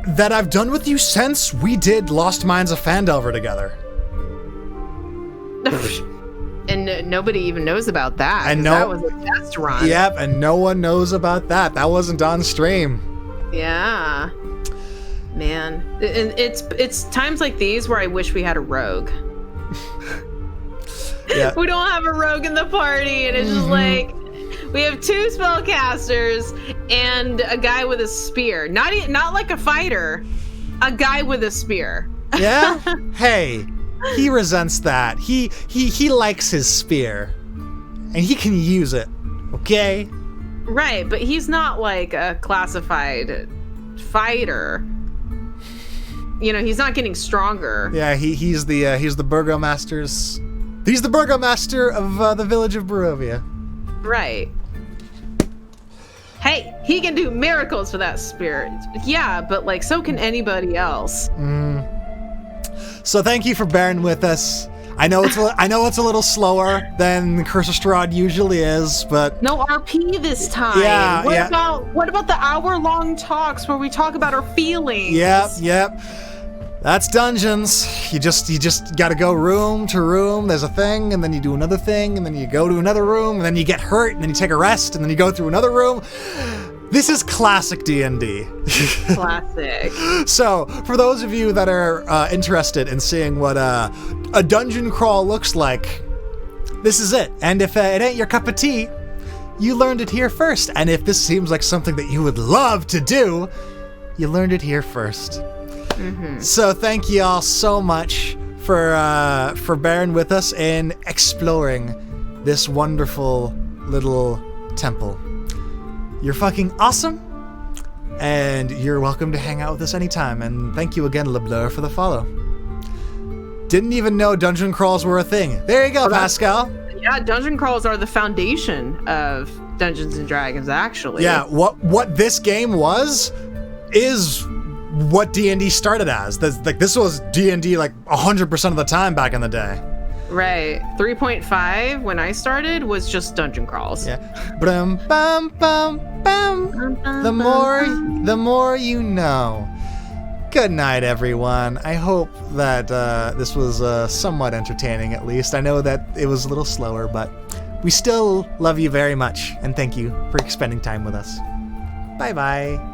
that I've done with you since we did Lost Mines of Phandelver together. And nobody even knows about that. And that was a test run. Yep, and no one knows about that. That wasn't on stream. Yeah. Man. And it's times like these where I wish we had a rogue. Yeah. We don't have a rogue in the party, and it's just like we have 2 spellcasters and a guy with a spear. Not like a fighter, a guy with a spear. Yeah? Hey, he resents that. He likes his spear. And he can use it. Okay? Right, but he's not like a classified fighter. You know, he's not getting stronger. Yeah, he's the burgomaster's. He's the burgomaster of the village of Barovia. Right. Hey, he can do miracles for that spirit. Yeah, but like so can anybody else. So thank you for bearing with us. I know it's a little slower than Curse of Strahd usually is, but No RP this time. Yeah, What about the hour-long talks where we talk about our feelings? Yep. That's dungeons. You just gotta go room to room. There's a thing, and then you do another thing, and then you go to another room, and then you get hurt, and then you take a rest, and then you go through another room. This is classic D&D. Classic. So, for those of you that are interested in seeing what a dungeon crawl looks like, this is it. And if it ain't your cup of tea, you learned it here first. And if this seems like something that you would love to do, you learned it here first. So thank you all so much for bearing with us in exploring this wonderful little temple. You're fucking awesome, and you're welcome to hang out with us anytime. And thank you again, LeBleur, for the follow. Didn't even know dungeon crawls were a thing. There you go, Pascal. Yeah, dungeon crawls are the foundation of Dungeons and Dragons, actually. Yeah, what this game is what D&D started as. This was D&D like 100% of the time back in the day. Right. 3.5 when I started was just dungeon crawls. Yeah. Brum, bum, bum, bum. The more you know. Good night, everyone. I hope that this was somewhat entertaining, at least. I know that it was a little slower, but we still love you very much, and thank you for spending time with us. Bye-bye.